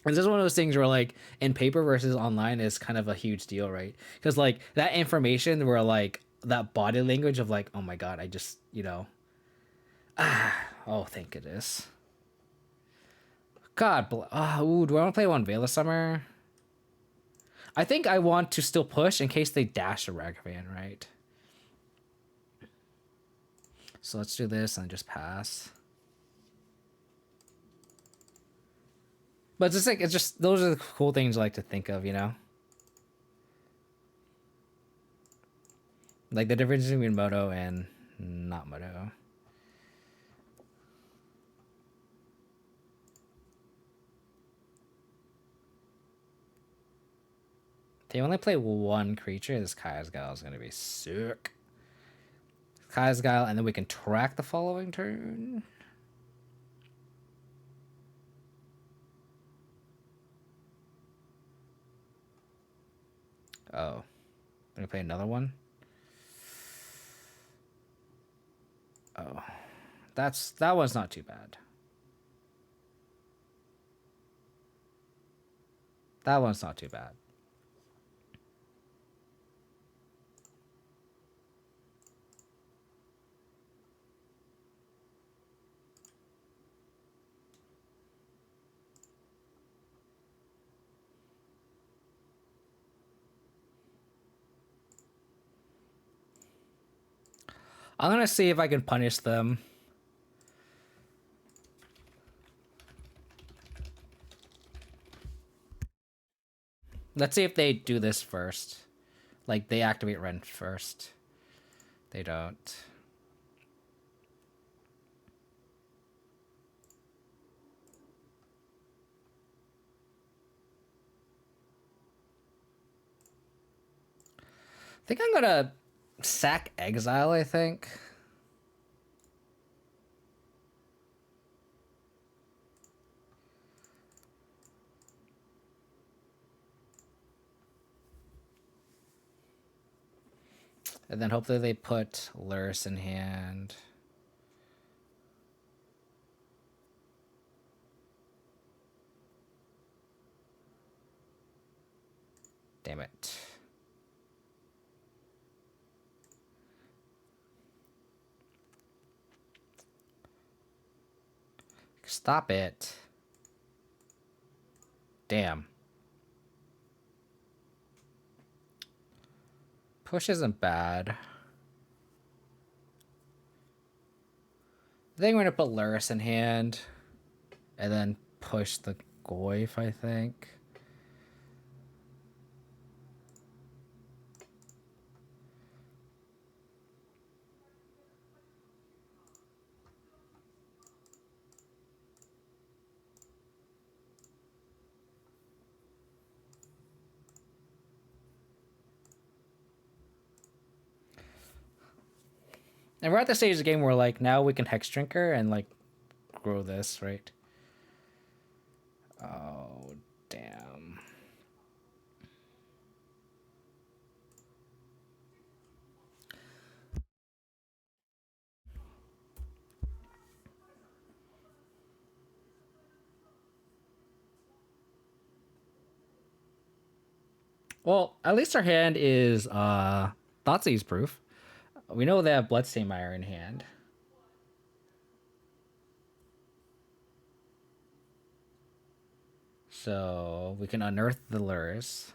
And this is one of those things where like in paper versus online is kind of a huge deal, right? Because like that information where like that body language of like, oh my god, I just, you know, oh thank goodness. God, do I want to play one Veil of Summer? I think I want to still push in case they dash a Ragavan, right? So let's do this and just pass. But it's just like, it's just, those are the cool things I like to think of, you know? Like the difference between Moto and not Moto. They only play one creature. This Kaya's Guile is going to be sick. Kaya's Guile, and then we can track the following turn. Oh. Gonna play another one? Oh. That one's not too bad. That one's not too bad. I'm gonna see if I can punish them. Let's see if they do this first. Like, they activate Rend first. They don't. I think I'm gonna sack Exile, I think. And then hopefully they put Lurrus in hand. Damn it. Stop it. Damn. Push isn't bad. I think we're gonna put Lurrus in hand and then push the Goyf, I think. And we're at the stage of the game where, like, now we can Hexdrinker and, like, grow this, right? Oh, damn. Well, at least our hand is Thoughtseize proof. We know they have Bloodstained Mire in hand. So we can unearth the Lurrus.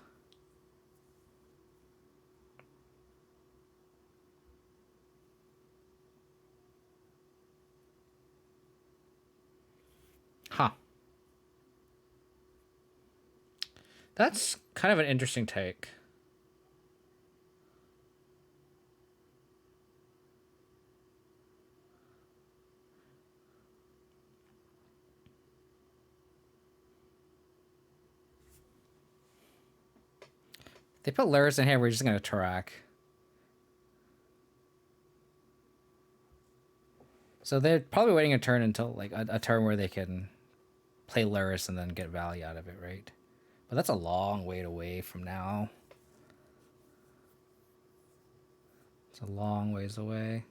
Huh. That's kind of an interesting take. They put Lurrus in here, we're just going to track. So they're probably waiting a turn until, like, a turn where they can play Lurrus and then get value out of it, right? But that's a long wait away from now. It's a long ways away.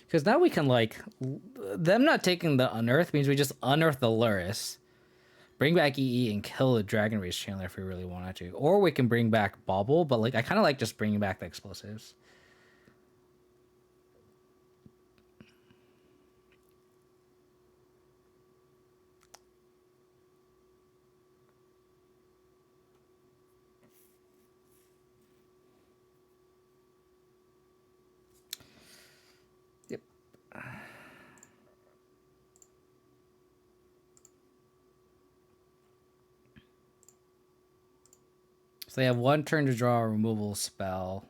Because now we can, like, them not taking the unearth means we just unearth the Lurrus, bring back EE, and kill the Dragon Race Chandler if we really wanted to. Or we can bring back Bobble, but, like, I kind of like just bringing back the explosives. Yep. So they have one turn to draw a removal spell.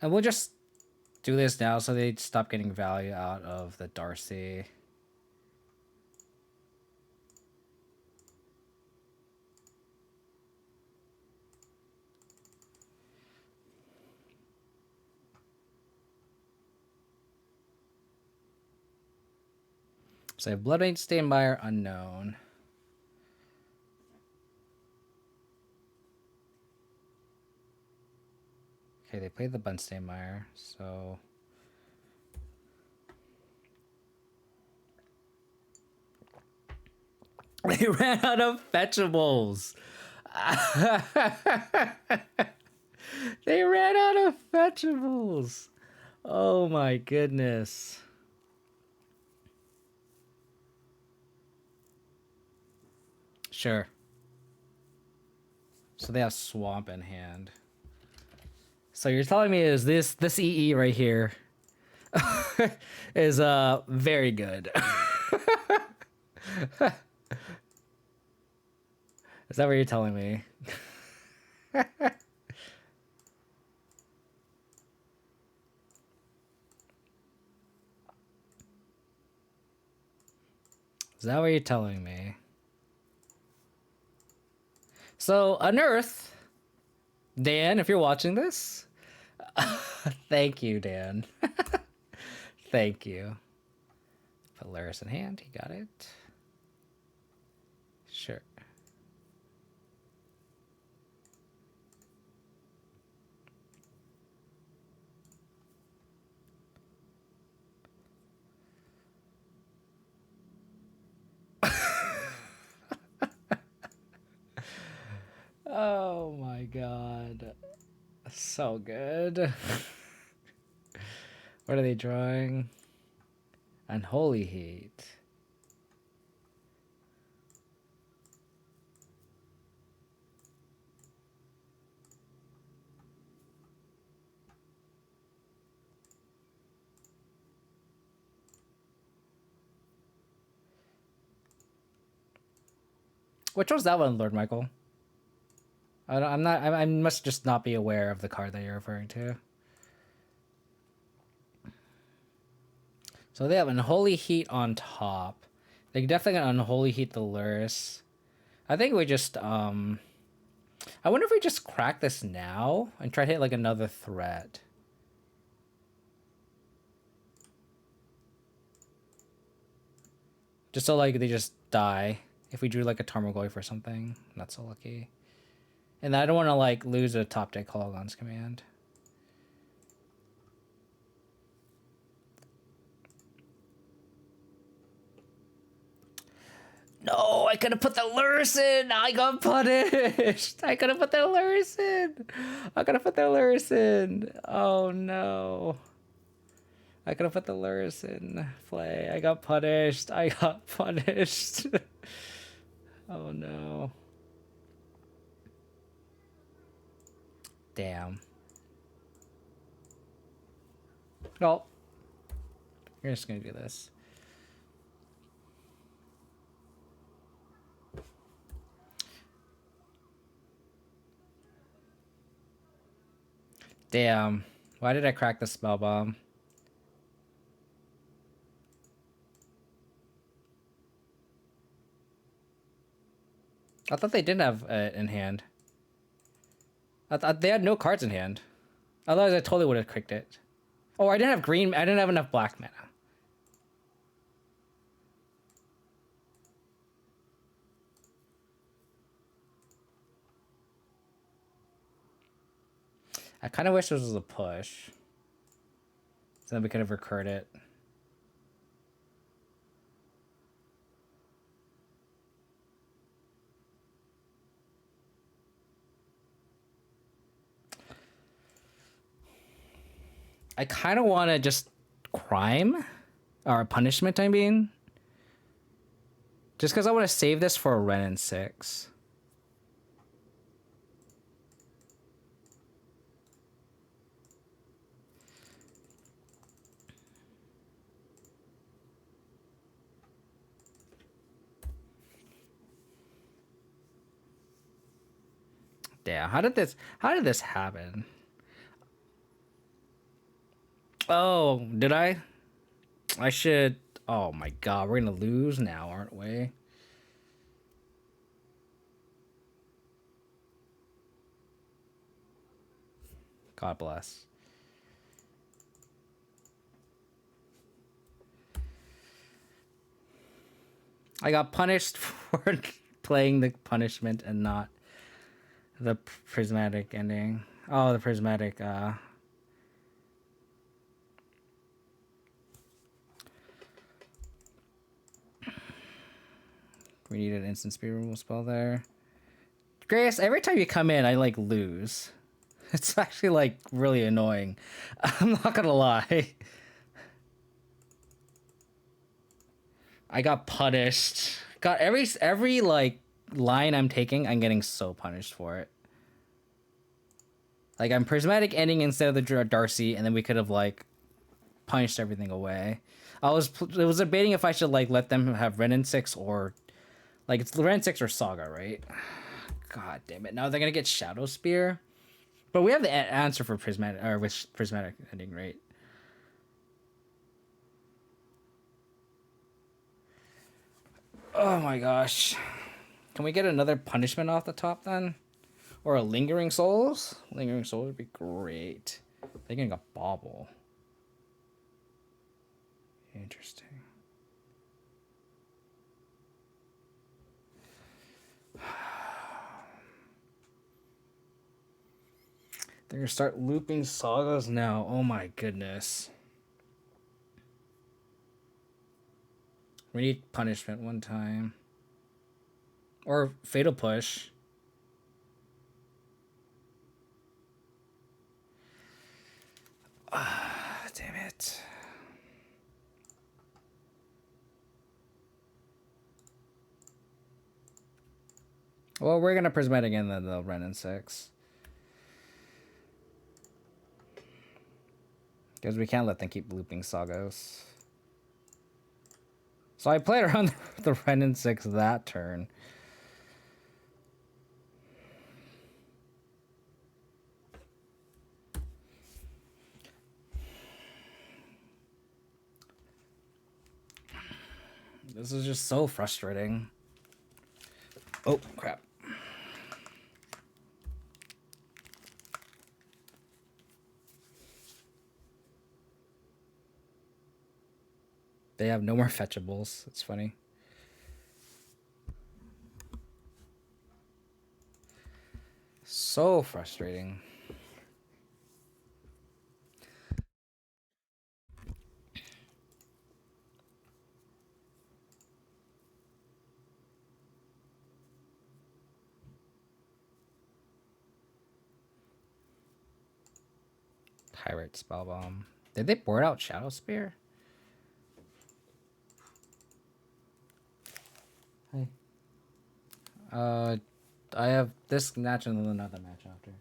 And we'll just do this now so they stop getting value out of the Darcy. So they have Bloodstained Mire unknown. Okay, they played the Bloodstained Mire, so they ran out of fetchables. They ran out of fetchables. Oh my goodness. Sure. So they have Swamp in hand. So you're telling me is this EE right here is very good. Is that what you're telling me? Is that what you're telling me? So, Unearth, Dan, if you're watching this, thank you, Dan. Thank you. Put Lurrus in hand. He got it. Sure. Oh my god. So good. What are they drawing? Unholy Heat. Which one's that one, Lord Michael? I'm not. I must just not be aware of the card that you're referring to. So they have Unholy Heat on top. They definitely can Unholy Heat the Lurrus. I think we just I wonder if we just crack this now and try to hit like another threat. Just so like they just die. If we drew like a Tarmogoyf or something, not so lucky. And I don't want to like lose a top deck Hologon's command. No, I could have put the Lurrus in. I got punished. I could have put the Lurrus in. I could have put the Lurrus in. Oh no. I could have put the Lurrus in play. I got punished. I got punished. Oh no. Damn. Well, you're just gonna do this. Damn. Why did I crack the spell bomb? I thought they didn't have it in hand. I thought they had no cards in hand. Otherwise, I totally would have clicked it. Oh, I didn't have green. I didn't have enough black mana. I kind of wish this was a push. So then we could have recurred it. I kind of want to just crime or punishment, I mean. Just because I want to save this for a Ren and 6. Damn, how did this happen? Oh, did I? I should. Oh my god, we're gonna lose now, aren't we? God bless. I got punished for playing the punishment and not the prismatic ending. Oh, the prismatic, we need an instant speed removal spell there. Grace, every time you come in, I, like, lose. It's actually, like, really annoying. I'm not gonna lie. I got punished. God, every, like, line I'm taking, I'm getting so punished for it. Like, I'm prismatic ending instead of the Darcy, and then we could have, like, punished everything away. I was debating if I should, like, let them have Ren and 6 or... Like, it's Ren 6 or Saga, right? God damn it! Now they're gonna get Shadow Spear, but we have the answer for prismatic or with prismatic ending, right? Oh my gosh! Can we get another punishment off the top then, or a lingering souls? Lingering souls would be great. They're getting a bauble. Interesting. They're gonna start looping sagas now. Oh my goodness. We need punishment one time. Or fatal push. Ah, damn it. Well, we're gonna prismatic again, then they'll run in 6. Because we can't let them keep looping sagas. So I played around the Ren in 6 that turn. This is just so frustrating. Oh, crap. They have no more fetchables. It's funny. So frustrating. Pirate Spellbomb. Did they board out Shadow Spear? Hey. I have this match and then another match after.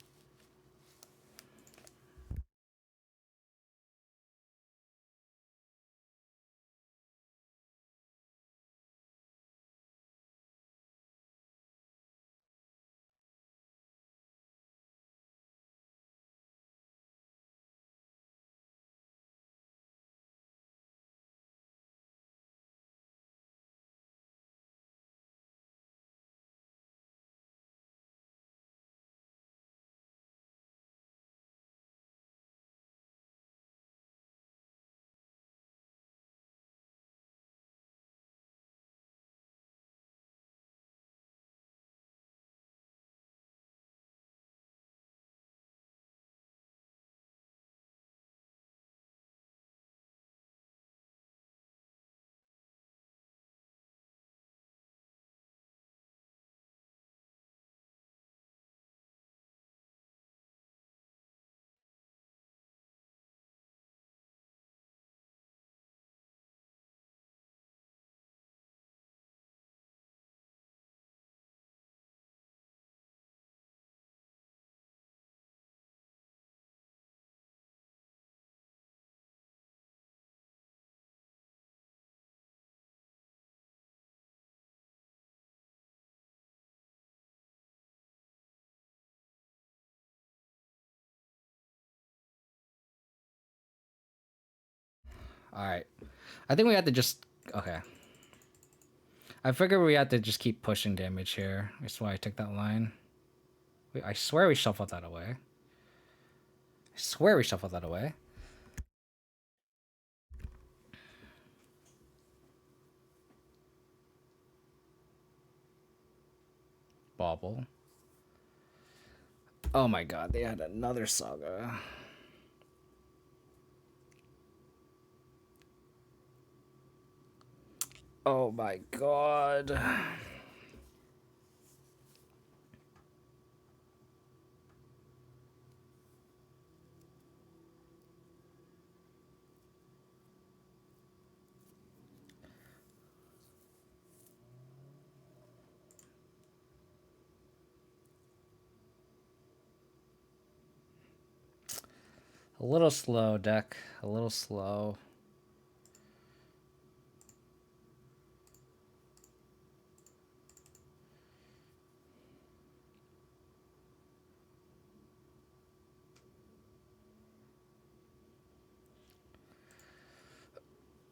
Alright. I think we have to just... Okay. I figured we had to just keep pushing damage here. That's why I took that line. Wait, I swear we shuffled that away. I swear we shuffled that away. Bauble. Oh my god, they had another Saga. Oh my god. A little slow, deck. A little slow.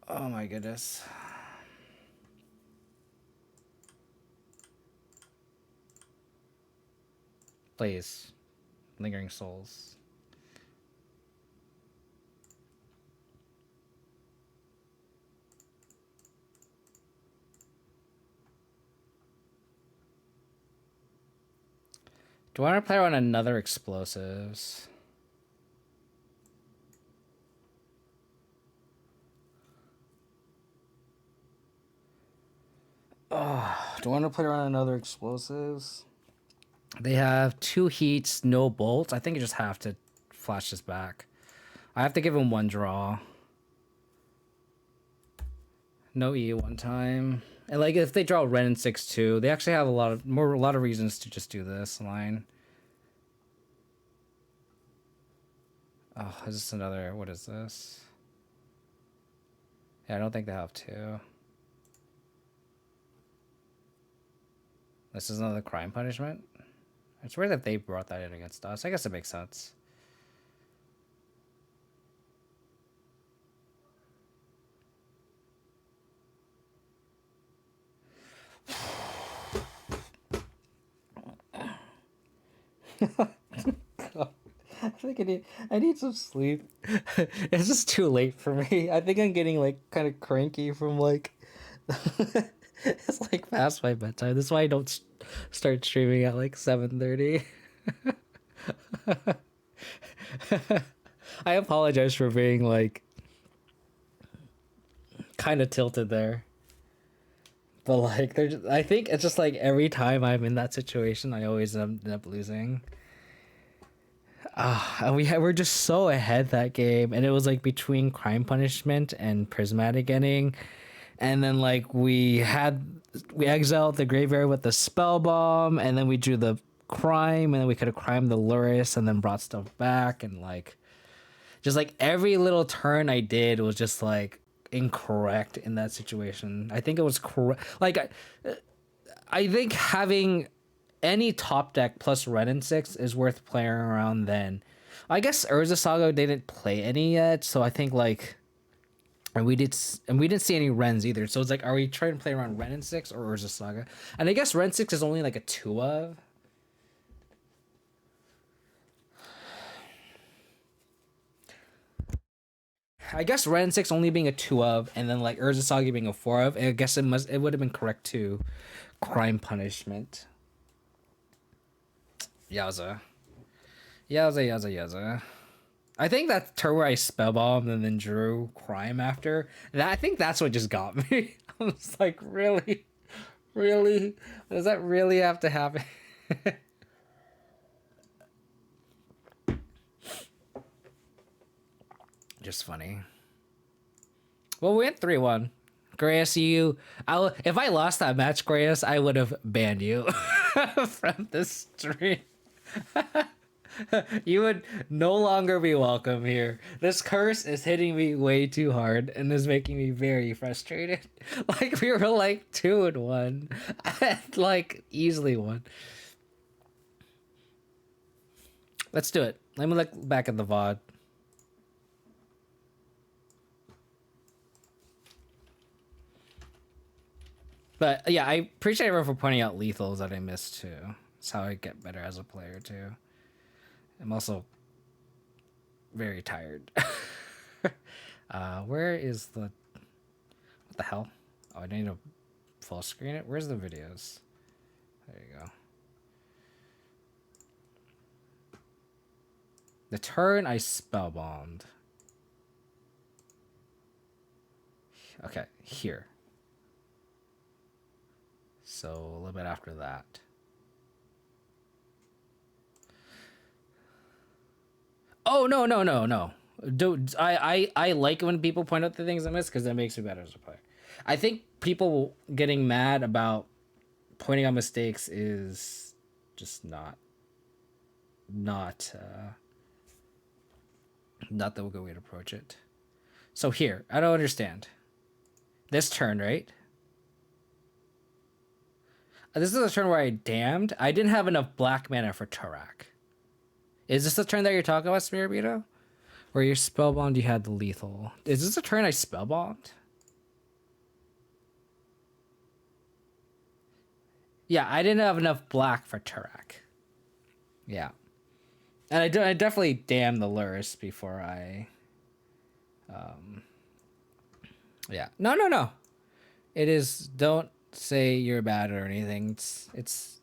Oh my goodness. Please. Lingering Souls. Do I want to play around another explosives? Oh, do I want to play around another explosives? They have 2 heats, no bolts. I think you just have to flash this back. I have to give him 1 draw. No E 1 time. And like if they draw Ren and 6-2, they actually have a lot of reasons to just do this line. Oh, is this another, what is this? Yeah, I don't think they have 2. This is another crime punishment. It's weird that they brought that in against us. I guess it makes sense. I think I need some sleep. It's just too late for me. I think I'm getting like kind of cranky from like it's like past my bedtime. That's why I don't start streaming at like 7:30. I apologize for being like kind of tilted there. But like I think it's just like every time I'm in that situation, I always end up losing. And we're just so ahead that game, and it was like between crime punishment and prismatic ending, and then like we exiled the graveyard with the spell bomb, and then we drew the crime, and then we could have crimed the Lurrus and then brought stuff back, and like just like every little turn I did was just like incorrect in that situation. I think it was correct. Like I think having any top deck plus Ren and 6 is worth playing around then. I guess Urza Saga didn't play any yet, so I think like and we didn't see any Rens either. So it's like, are we trying to play around Ren and 6 or Urza Saga? And I guess Ren 6 is only like a 2 of. I guess Ren 6 only being a 2 of, and then like Urza Saga being a 4 of. I guess it would have been correct too. Crime punishment. Yowza. I think that turn where I spellbombed and then drew crime after, I think that's what just got me. I was like, really? Really? Does that really have to happen? Just funny. Well, we went 3-1. Grace, if I lost that match, Grace, I would have banned you from the stream. You would no longer be welcome here. This curse is hitting me way too hard and is making me very frustrated. Like we were like 2-1, like easily won. Let's do it. Let me look back at the VOD. But yeah, I appreciate everyone for pointing out lethals that I missed too. It's how I get better as a player too. I'm also very tired. Where is the... What the hell? Oh, I need to full screen it? Where's the videos? There you go. The turn I spellbombed. Okay, here. So a little bit after that. Oh, no. Dude, I like when people point out the things I miss because that makes me better as a player. I think people getting mad about pointing out mistakes is just not the good way to approach it. So here, I don't understand. This turn, right? This is a turn where I damned. I didn't have enough black mana for Tarak. Is this the turn that you're talking about, Spirito? Where you spellbombed, you had the lethal. Is this a turn I spellbombed? Yeah, I didn't have enough black for Turak. Yeah. And I definitely damned the Lurrus before I... Yeah. No, no, no. It is... Don't say you're bad or anything. It's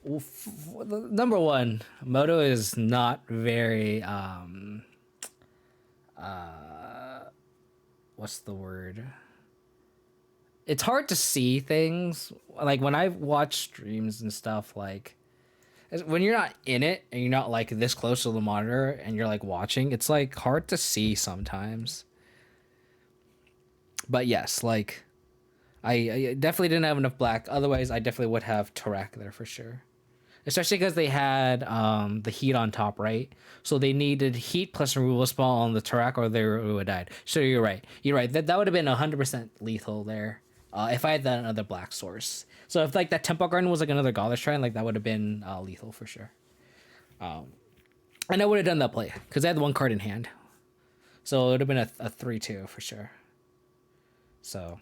number one, Moto is not very... what's the word? It's hard to see things. Like, when I watch streams and stuff, like... When you're not in it and you're not like this close to the monitor and you're like watching, it's like hard to see sometimes. But yes, like I definitely didn't have enough black. Otherwise, I definitely would have Tarak there for sure. Especially because they had the heat on top, right? So they needed heat plus removal spell on the Tarak or they would have died. So you're right. You're right. That would have been 100% lethal there. If I had that another black source. So if like that Temple Garden was like another Godless Shrine, like that would have been lethal for sure. And I would have done that play because I had one card in hand. So it would have been a 3-2 for sure. So,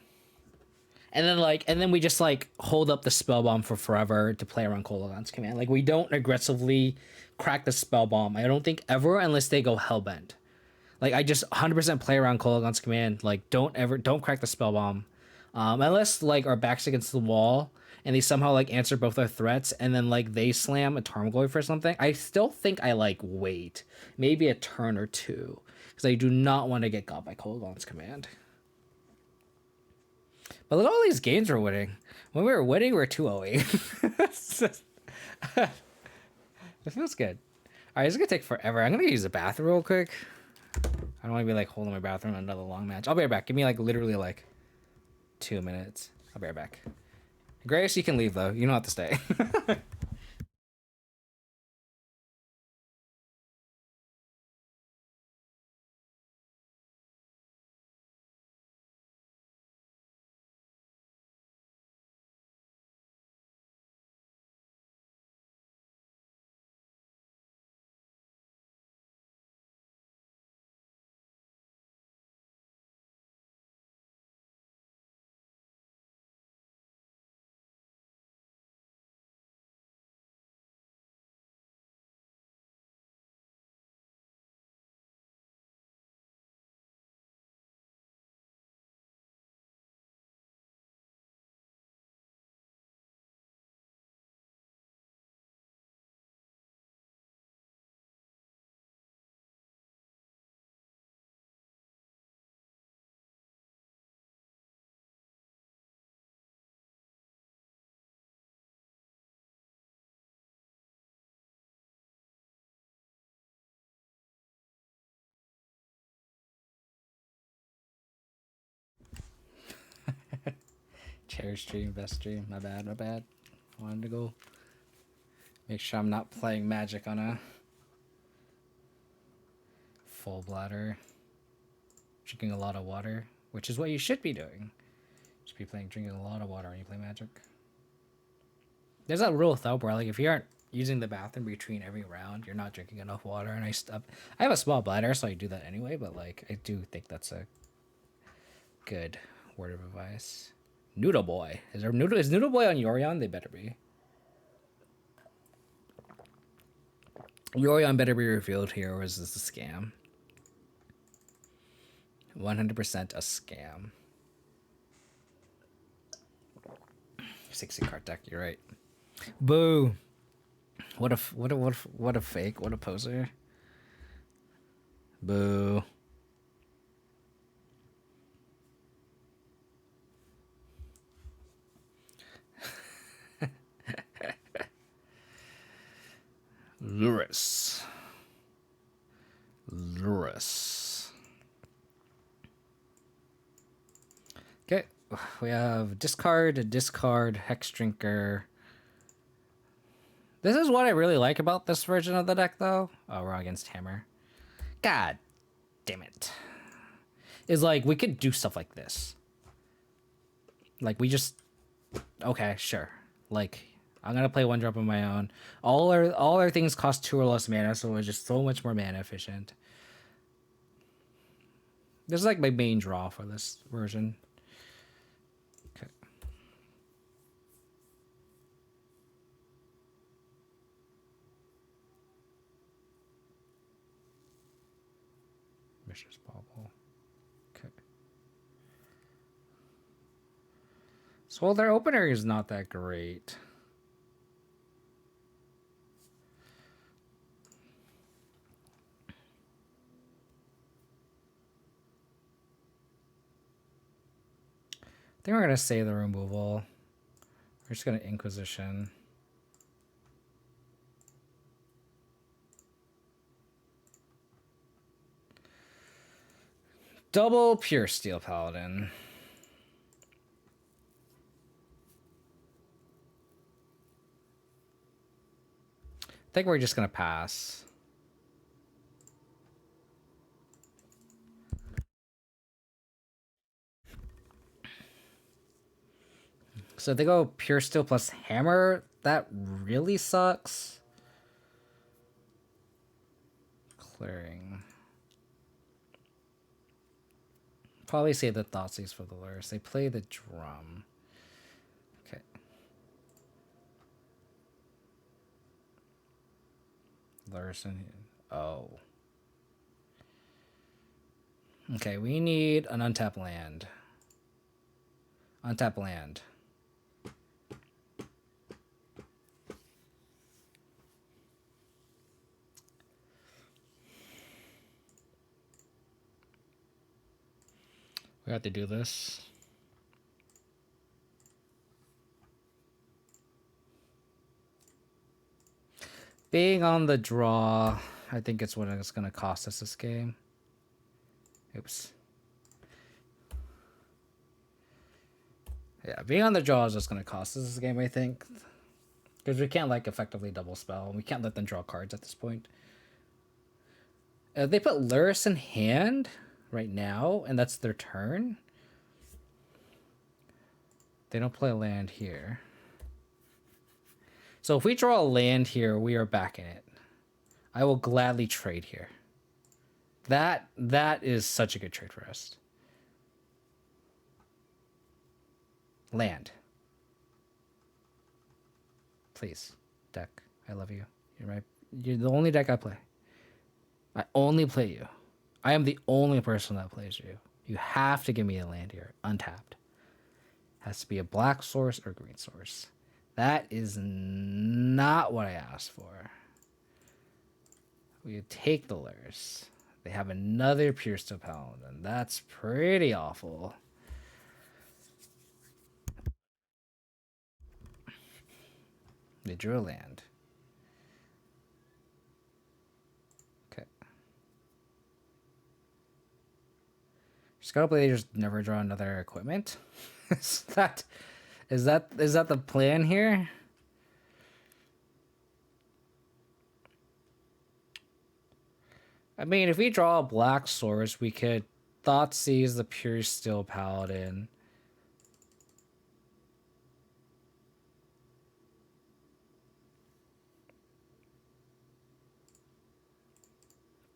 and then we just like hold up the spell bomb for forever to play around Kolaghan's command. Like we don't aggressively crack the spell bomb. I don't think ever unless they go hellbent. Like I just 100% play around Kolaghan's command. Like don't crack the spell bomb, unless like our backs against the wall and they somehow like answer both our threats and then like they slam a Tarmogoyf for something. I still think I like wait maybe a turn or two because I do not want to get got by Kolaghan's command. But look at all these games we're winning. When we were winning, we were 2-0. It feels good. All right, it's gonna take forever. I'm gonna use the bathroom real quick. I don't want to be like holding my bathroom another long match. I'll be right back. Give me like literally like 2 minutes. I'll be right back. Grace, you can leave though. You don't have to stay. Chair stream, best stream. My bad, my bad. Wanted to go make sure I'm not playing Magic on a full bladder. Drinking a lot of water, which is what you should be doing. You should be drinking a lot of water when you play Magic. There's that rule of thumb where like if you aren't using the bathroom between every round, you're not drinking enough water. And I have a small bladder, so I do that anyway. But like I do think that's a good word of advice. Noodle Boy. Is Noodle Boy on Yorion? They better be. Yorion better be revealed here, or is this a scam? 100% a scam. 60 card deck, you're right. Boo. What a fake, what a poser. Boo. Lurrus. Okay, we have discard, Hexdrinker. This is what I really like about this version of the deck, though. Oh, we're against Hammer. God damn it. Is like, we could do stuff like this. Like, we just... Okay, sure. Like... I'm gonna play one drop on my own. All our things cost 2 or less mana, so it's just so much more mana efficient. This is like my main draw for this version. Okay. Vicious Bauble. Okay. So, well, their opener is not that great. I think we're going to save the removal. We're just going to Inquisition. Double Pure Steel Paladin. I think we're just going to pass. So if they go Pure Steel plus Hammer, that really sucks. Clearing. Probably save the Thoughtseize for the Lurrus. They play the drum. Okay. Lurrus in here. Oh. Okay, we need an untap land. Untap land. We have to do this. Being on the draw, I think it's what it's going to cost us this game. Oops. Yeah, being on the draw is just going to cost us this game, I think. Because we can't, like, effectively double spell. And we can't let them draw cards at this point. They put Lurrus in hand right now, and that's their turn. They don't play a land here. So if we draw a land here, we are back in it. I will gladly trade here. That is such a good trade for us. Land. Please, deck. I love you. You're the only deck I play. I only play you. I am the only person that plays you. You have to give me a land here, untapped. Has to be a black source or green source. That is not what I asked for. We take the Lurrus. They have another Pure Steel Paladin. That's pretty awful. They drew a land. Okay. Stoneblade just never draw another equipment. is that the plan here? I mean, if we draw a black source, we could Thoughtseize the Pure Steel Paladin.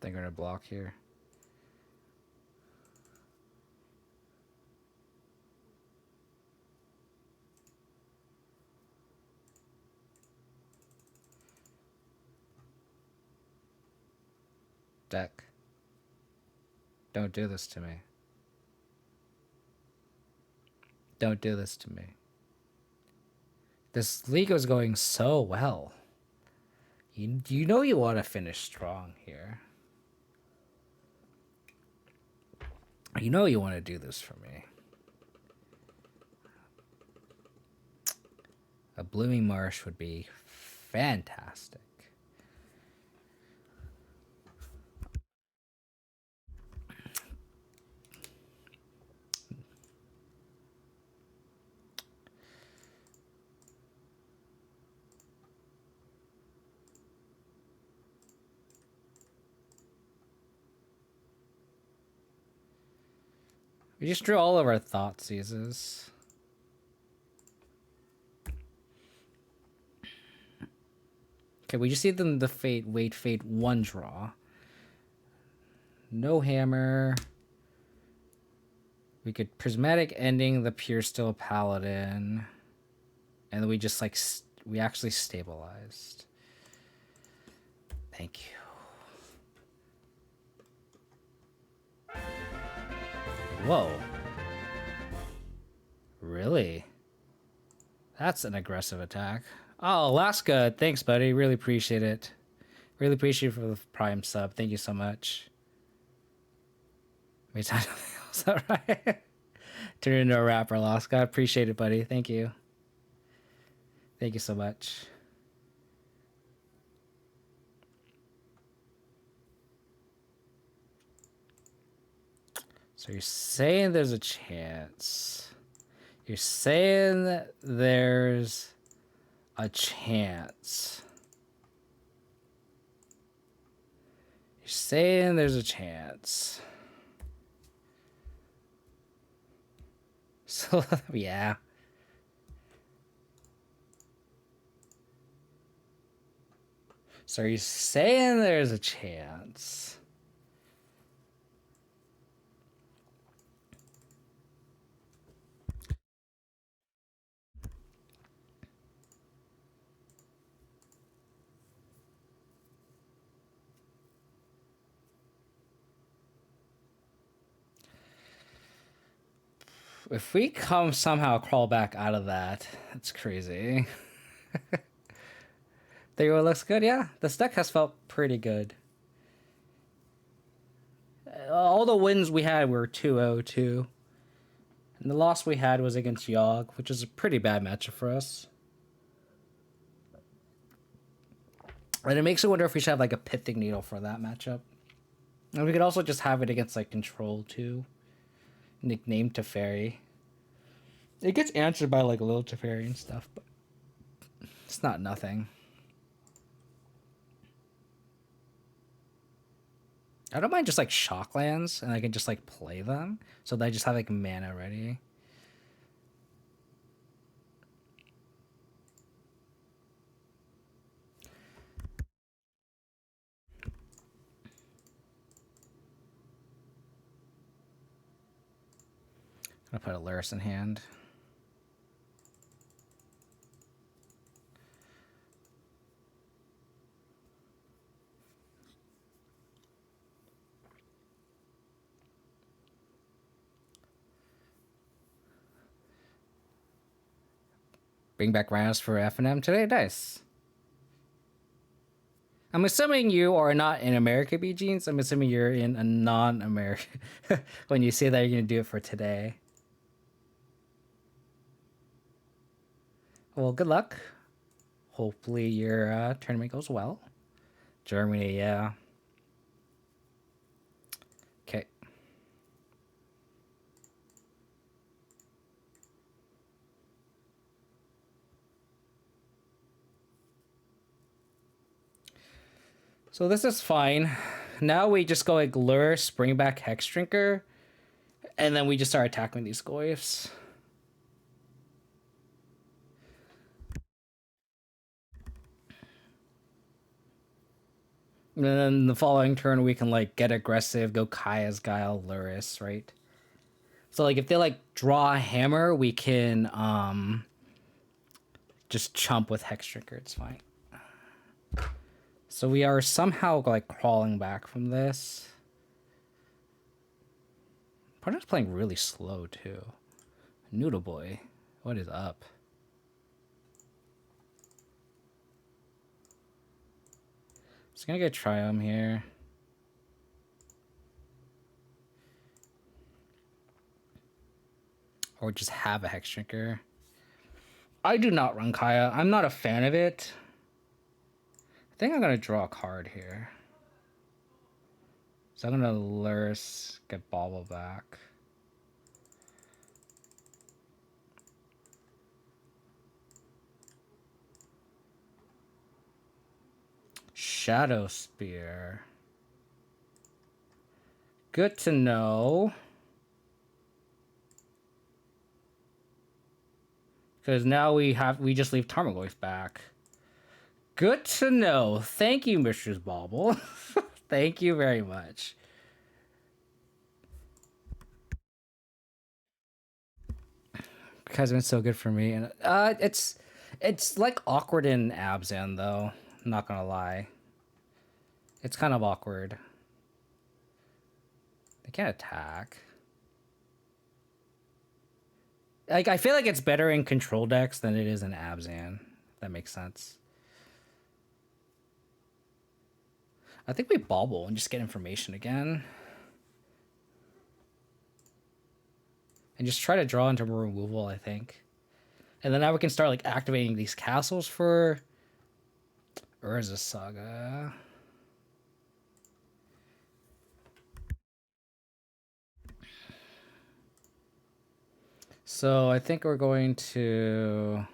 I think we're gonna block here. Deck. Don't do this to me. Don't do this to me. This league is going so well. You know you want to finish strong here. You know you want to do this for me. A Blooming Marsh would be fantastic. We just drew all of our Thoughtseizes. Okay, we just need them to fate one draw. No hammer. We could Prismatic Ending the Pure Steel Paladin. And then we just like, we actually stabilized. Thank you. Whoa. Really? That's an aggressive attack. Oh, Alaska, thanks, buddy. Really appreciate it. Really appreciate it for the Prime sub. Thank you so much. Wait, is that right? Turn into a rapper, Alaska. I appreciate it, buddy. Thank you. Thank you so much. So you're saying there's a chance. You're saying that there's a chance. You're saying there's a chance. So, yeah. So you're saying there's a chance. If we come somehow crawl back out of that, that's crazy. Think it looks good? Yeah, this deck has felt pretty good. All the wins we had were 2-0-2. And the loss we had was against Yawg, which is a pretty bad matchup for us. And it makes me wonder if we should have like a Pithing Needle for that matchup. And we could also just have it against like Control too. Nicknamed Teferi. It gets answered by like a little Teferi and stuff, but it's not nothing. I don't mind just like shock lands and I can just like play them. So that I just have like mana ready. I'm gonna put a Lurrus in hand. Bring back Rhinos for F&M today? Nice. I'm assuming you are not in America, B Jeans. I'm assuming you're in a non-American when you say that you're gonna do it for today. Well, good luck. Hopefully your tournament goes well. Germany, yeah. Okay. So this is fine. Now we just go like Lurrus, bring back Hexdrinker, and then we just start attacking these Goyfs. And then the following turn we can like get aggressive, go Kaya's Guile, Lurrus, right? So like if they like draw a hammer, we can just chump with Hexdrinker, it's fine. So we are somehow like crawling back from this. Partner's playing really slow too. Noodle boy, what is up? Just gonna get Triumph here. Or just have a Hexdrinker. I do not run Kaya. I'm not a fan of it. I think I'm gonna draw a card here. So I'm gonna Lurrus, get Bauble back. Shadow Spear. Good to know. Because now we just leave Tarmogoyf back. Good to know. Thank you, Mr. Bauble. Thank you very much. Because it's been so good for me. And it's like awkward in Abzan though. I'm not gonna lie. It's kind of awkward. They can't attack. Like, I feel like it's better in control decks than it is in Abzan. That makes sense. I think we bobble and just get information again. And just try to draw into more removal, I think. And then now we can start like activating these castles for Urza Saga. So I think we're going to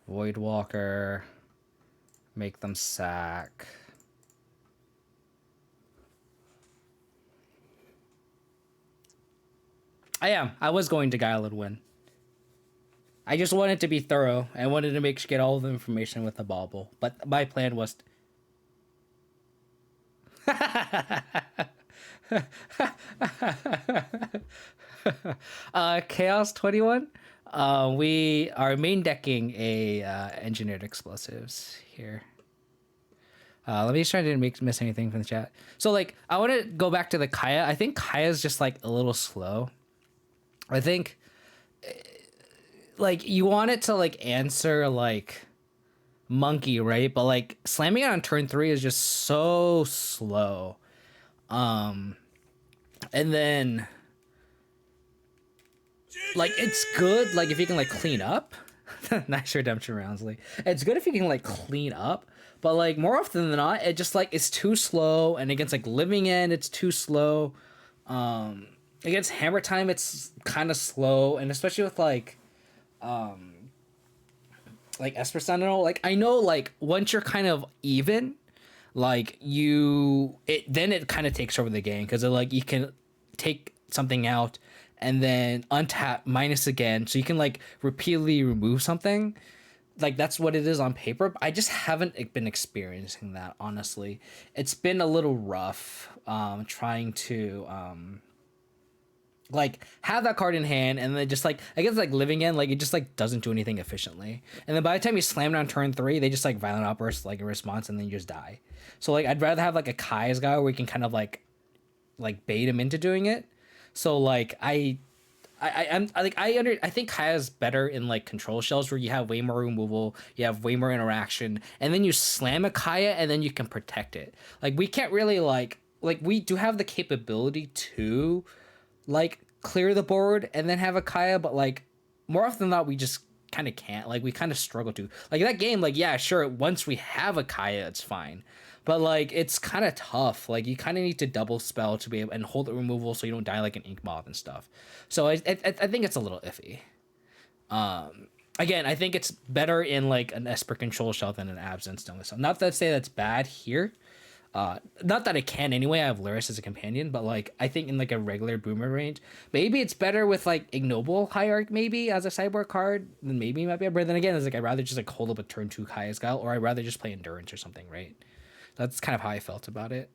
Voidwalker, make them sack. I was going to Guile and win. I just wanted to be thorough. I wanted to get all the information with the bauble. But my plan was... Chaos 21. We are main decking a engineered explosives here. Let me just try to miss anything from the chat. So like, I want to go back to the Kaya. I think Kaya's just like a little slow. I think like you want it to like answer like monkey, right? But like slamming it on turn 3 is just so slow. And then like it's good like if you can like clean up. Nice redemption rounds, Lee. It's good if you can like clean up, but like more often than not, it just like it's too slow. And against like Living End, it's too slow. Against Hammer Time, it's kind of slow, and especially with like Esper Sentinel, like I know like once you're kind of even, like then it kind of takes over the game because like you can take something out and then untap minus again, so you can like repeatedly remove something. Like that's what it is on paper. I just haven't been experiencing that, honestly. It's been a little rough trying to like have that card in hand, and then just like I guess like Living End, like it just like doesn't do anything efficiently. And then by the time you slam it on turn 3, they just like violent outburst like a response, and then you just die. So like I'd rather have like a Kai's guy where we can kind of like bait him into doing it. So like I think Kaya's better in like control shells where you have way more removal, you have way more interaction, and then you slam a Kaya and then you can protect it. Like we can't really like we do have the capability to like clear the board and then have a Kaya, but like more often than not we just kind of can't. Like we kind of struggle to. Like that game, like yeah, sure, once we have a Kaya, it's fine. But like it's kind of tough. Like you kind of need to double spell to be able and hold the removal so you don't die like an Yawgmoth and stuff. So I think it's a little iffy. Again, I think it's better in like an Esper control shell than an Abzan Stoneblade. Not that I say that's bad here. Not that I can anyway. I have Lurrus as a companion, but like I think in like a regular boomer range, maybe it's better with like Ignoble Hierarch maybe as a sideboard card. Then maybe it might be. But then again, it's like I'd rather just like hold up a turn 2 Kaya's Guile, or I'd rather just play Endurance or something, right? That's kind of how I felt about it.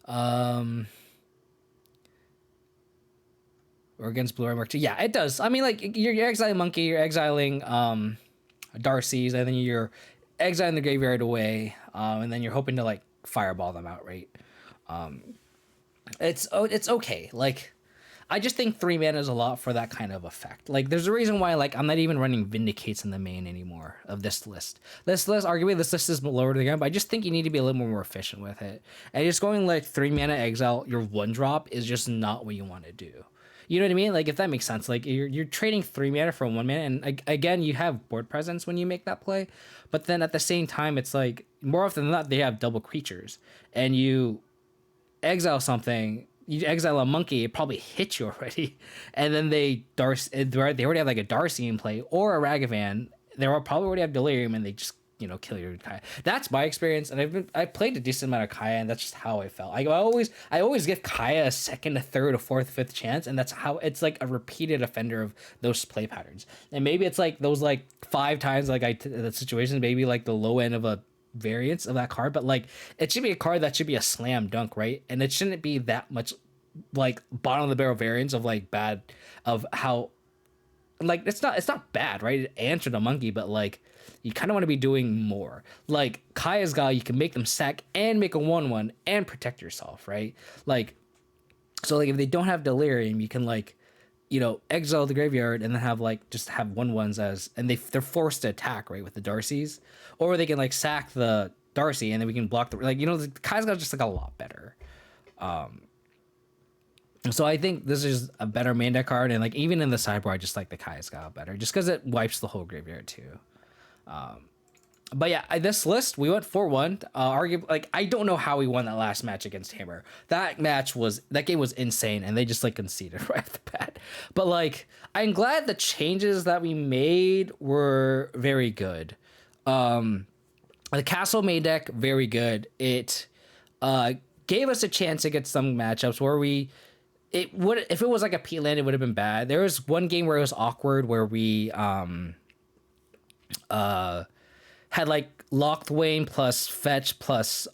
Or against Blue Armor 2. Yeah, it does. I mean, like, you're exiling Monkey, you're exiling Darcy's, and then you're exiling the graveyard away, and then you're hoping to, like, fireball them out, right? It's okay. Like, I just think 3 mana is a lot for that kind of effect. Like, there's a reason why, like, I'm not even running Vindicates in the main anymore of this list. Arguably, this list is lower to the game, but I just think you need to be a little more efficient with it. And just going, like, 3 mana exile your 1-drop is just not what you want to do. You know what I mean? Like, if that makes sense. Like, you're trading 3 mana for 1 mana, and again, you have board presence when you make that play. But then at the same time, it's like, more often than not, they have double creatures. And you exile something... You exile a monkey, it probably hit you already, and then they already have like a Darcy in play or a Ragavan. They probably already have Delirium, and they just kill your Kaya. That's my experience, and I played a decent amount of Kaya, and that's just how I felt. I always give Kaya a second, a third, a fourth, fifth chance, and that's how it's like a repeated offender of those play patterns. And maybe it's like those like 5 times the situations, maybe like the low end of a variance of that card, but like it should be a card that should be a slam dunk, right? And it shouldn't be that much like bottom of the barrel variance of like bad of how like it's not bad, right? It answered a monkey, but like you kind of want to be doing more. Like Kaya's guy, you can make them sack and make a 1/1 and protect yourself, right? Like so like if they don't have delirium, you can like exile the graveyard and then have like just have 1/1s as and they're forced to attack, right, with the Darcys, or they can like sack the Darcy and then we can block the the Kaya's guy just like a lot better. So I think this is a better main deck card, and like even in the sideboard, I just like the Kaya's Guile better, just because it wipes the whole graveyard too. But yeah, this list we went 4-1. Arguably, like I don't know how we won that last match against Hammer. That game was insane, and they just like conceded right off the bat. But like I'm glad the changes that we made were very good. The Castle main deck very good. It gave us a chance to get some matchups where it would, if it was like a Pete land, it would have been bad. There was one game where it was awkward where we had like Locked Wayne plus Fetch plus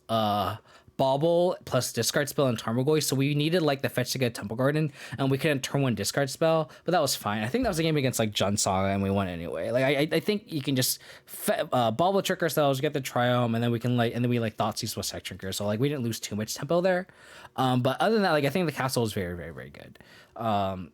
Bauble plus discard spell and Tarmogoyf, so we needed like the Fetch to get Temple Garden, and we couldn't turn one discard spell, but that was fine. I think that was a game against like Jund Saga, and we won anyway. Like I think you can just Bauble trick ourselves, get the Triumph, and then we can we Thoughtseize with Hexdrinkers, so like we didn't lose too much tempo there. But other than that, like I think the castle was very, very, very good.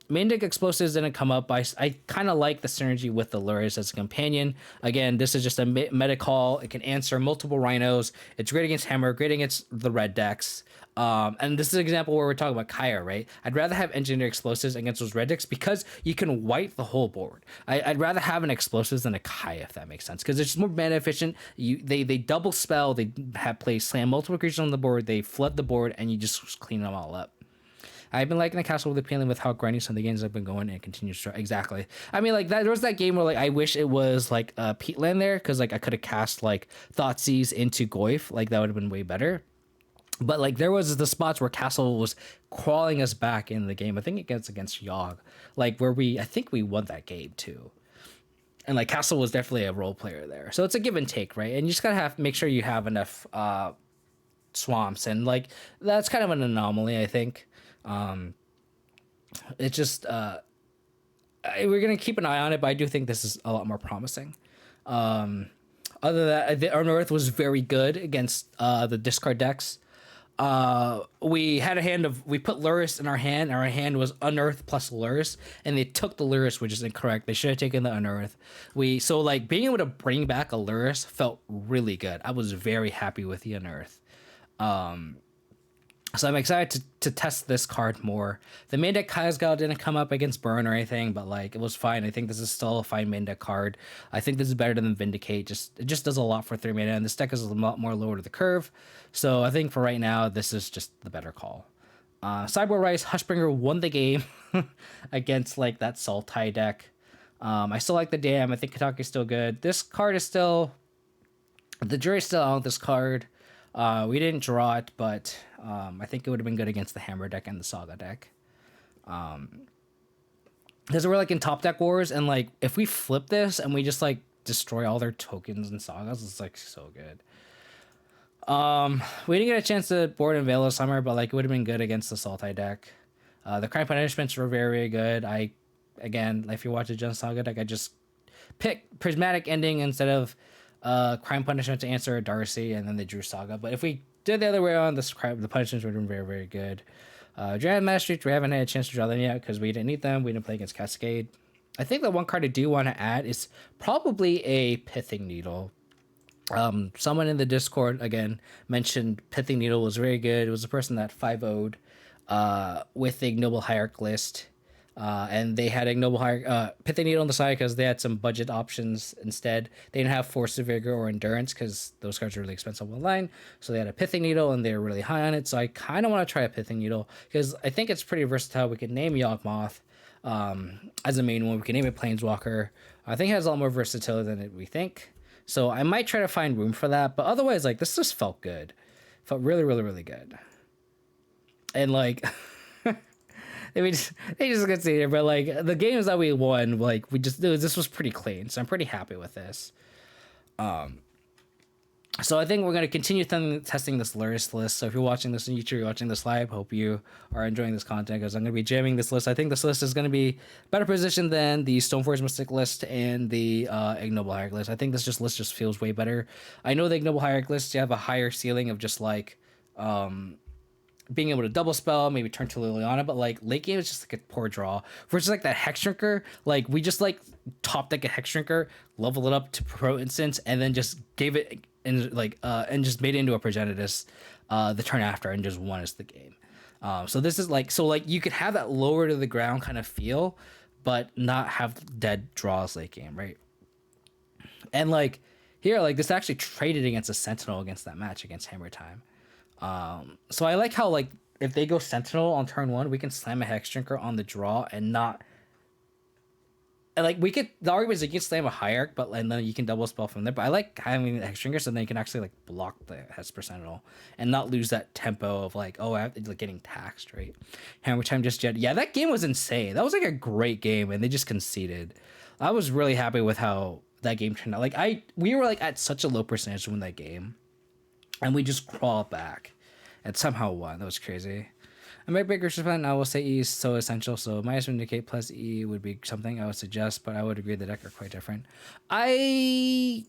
Main deck explosives didn't come up. I kind of like the synergy with the Lurrus as a companion. Again, this is just a meta call. It can answer multiple rhinos. It's great against Hammer, great against the red decks. And this is an example where we're talking about Kaya, right? I'd rather have engineered explosives against those red decks because you can wipe the whole board. I'd rather have an explosives than a Kaya, if that makes sense, because it's more mana efficient. They double spell, they slam multiple creatures on the board, they flood the board, and you just clean them all up. I've been liking the castle with appealing with how grindy some of the games have been going, and it continues to exactly. I mean, like that. There was that game where like I wish it was like a Pete land there, because like I could have cast like Thoughtseize into Goyf, like that would have been way better. But like there was the spots where Castle was crawling us back in the game. I think it gets against Yawg, like where I think we won that game too. And like Castle was definitely a role player there. So it's a give and take, right? And you just gotta make sure you have enough swamps, and like that's kind of an anomaly, I think. It's just we're gonna keep an eye on it, but I do think this is a lot more promising. Other than that, our North was very good against the discard decks. We had we put Lurrus in our hand, and our hand was Unearth plus Lurrus, and they took the Lurrus, which is incorrect. They should have taken the Unearth. So like being able to bring back a Lurrus felt really good. I was very happy with the Unearth. So I'm excited to test this card more. The main deck Kaya's Guile didn't come up against Burn or anything, but like it was fine. I think this is still a fine main deck card. I think this is better than Vindicate. It just does a lot for 3 mana, and this deck is a lot more lower to the curve. So I think for right now, this is just the better call. Sideboard Rice, Hushbringer won the game against like that Sultai deck. I still like the Dam. I think Kataki's still good. This card is still... The jury's still out with this card. We didn't draw it, but I think it would have been good against the Hammer deck and the Saga deck. Because we're like in top deck wars, and like if we flip this and we just like destroy all their tokens and sagas, it's like so good. We didn't get a chance to board in Veil of Summer, but like it would have been good against the Sultai deck. The Crime Punishments were very, very good. Again, if you watch the Jund Saga deck, I just pick Prismatic Ending instead of Crime Punishment to answer a Darcy, and then they drew Saga. But if we did the other way around, the punishments would have been very, very good. Dryad Mastery, we haven't had a chance to draw them yet because we didn't need them. We didn't play against Cascade. I think the one card I do want to add is probably a Pithing Needle. Someone in the Discord, again, mentioned Pithing Needle was very good. It was a person that 5-0'd with the Ignoble Hierarch list. And they had Ignoble Hierarch, Pithing Needle on the side because they had some budget options instead. They didn't have Force of Vigor or Endurance because those cards are really expensive online. So they had a Pithing Needle and they were really high on it. So I kind of want to try a Pithing Needle because I think it's pretty versatile. We could name Yawgmoth as a main one. We can name it Planeswalker. I think it has a lot more versatility than we think. So I might try to find room for that. But otherwise, like, this just felt good. Felt really, really, really good. And like... they just get to here, but like the games that we won, like this was pretty clean, so I'm pretty happy with this. So I think we're going to continue testing this Lurrus list. So if you're watching this on YouTube, you're watching this live, hope you are enjoying this content because I'm going to be jamming this list. I think this list is going to be better positioned than the Stoneforge Mystic list and the Ignoble Hierarch list. I think this list just feels way better. I know the Ignoble Hierarch list, you have a higher ceiling of just like being able to double spell, maybe turn to Liliana, but like late game is just like a poor draw. Versus like that Hexdrinker, like we just like top deck a Hexdrinker, level it up to Pro Instance, and then just gave it and like and just made it into a Progenitus the turn after and just won us the game. So this is like you could have that lower to the ground kind of feel, but not have dead draws late game, right? And like here, like this actually traded against a Sentinel against that match against Hammer Time. So I like how like if they go Sentinel on turn 1, we can slam a Hexdrinker on the draw and not. And like the argument is you can slam a Hierarch, but and then you can double spell from there. But I like having the Hexdrinker so then you can actually like block the Hesper Sentinel and not lose that tempo of like, oh, I have to, like getting taxed, right? Hammer Time just jet. Yeah, that game was insane. That was like a great game, and they just conceded. I was really happy with how that game turned out. Like we were like at such a low percentage to win that game, and we just crawled back and somehow won. That was crazy. I might break Grist, I will say E is so essential, so minus Vindicate plus E would be something I would suggest, but I would agree the deck are quite different. I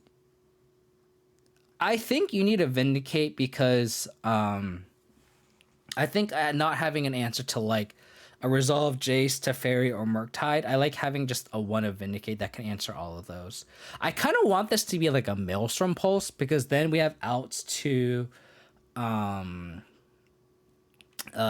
think you need a Vindicate because I think not having an answer to like a Resolve, Jace, Teferi, or Murktide, I like having just a one of Vindicate that can answer all of those. I kind of want this to be like a Maelstrom Pulse because then we have outs to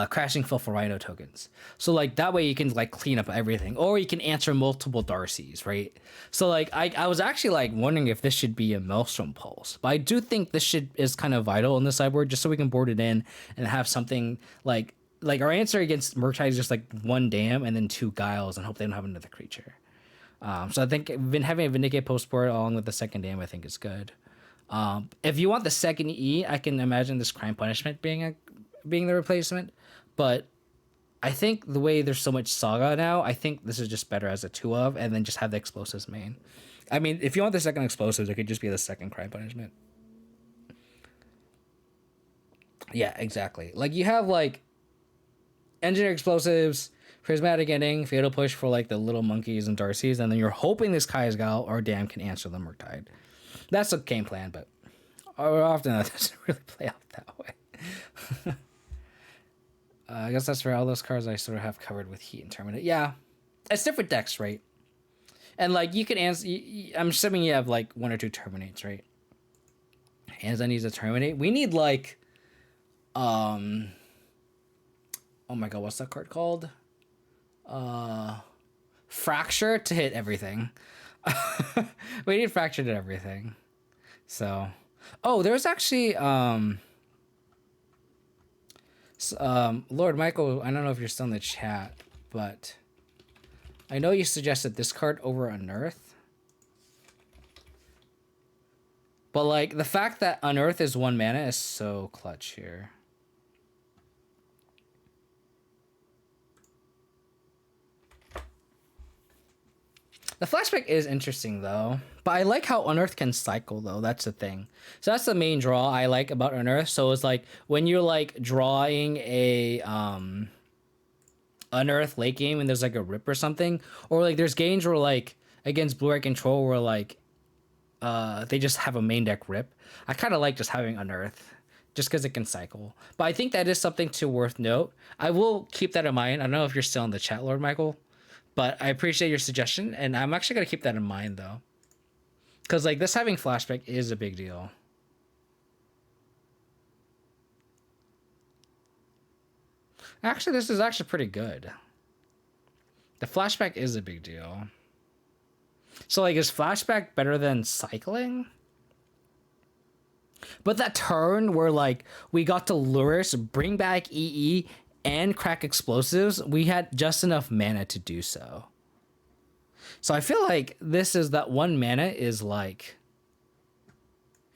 Crashing Filth for Rhino tokens. So like that way you can like clean up everything, or you can answer multiple Darcys, right? So like I was actually like wondering if this should be a Maelstrom Pulse, but I do think this is kind of vital in the sideboard just so we can board it in and have something like our answer against Murktide is just like 1 Dam and then 2 Guiles and hope they don't have another creature. So I think having a Vindicate post board along with the second Dam I think is good. If you want the second E, I can imagine this Crime Punishment being the replacement, but I think the way there's so much Saga now, I think this is just better as a 2 of, and then just have the explosives main. I mean, if you want the second explosives, it could just be the second Crime Punishment. Yeah, exactly. Like you have like Engineer Explosives, Prismatic Ending, Fatal Push for like the little monkeys and Darcys, and then you're hoping this Kai's Gal or Dam can answer the Murktide. That's the game plan, but often that doesn't really play out that way. I guess that's for all those cards I sort of have covered with Heat and Terminate. Yeah, it's different decks, right? And like you can answer. I'm assuming you have like 1 or 2 Terminates, right? Hands on needs a Terminate. We need like, oh my god, what's that card called? Fracture to hit everything. We need Fracture to everything. So, oh, there's actually Lord Michael, I don't know if you're still in the chat, but I know you suggested this card over Unearth. But like the fact that Unearth is 1 mana is so clutch here. The flashback is interesting though, but I like how Unearth can cycle though. That's the thing. So that's the main draw I like about Unearth. So it's like when you're like drawing a Unearth late game and there's like a rip or something, or like there's games where like against Blue-Eye Control where like they just have a main deck rip. I kind of like just having Unearth just because it can cycle. But I think that is something to worth note. I will keep that in mind. I don't know if you're still in the chat, Lord Michael. But I appreciate your suggestion, and I'm actually going to keep that in mind, though. Because, like, this having flashback is a big deal. Actually, this is actually pretty good. The flashback is a big deal. So, like, is flashback better than cycling? But that turn where, like, we got to Lurrus, bring back EE, and crack explosives, we had just enough mana to do so. So I feel like this is that 1 mana is like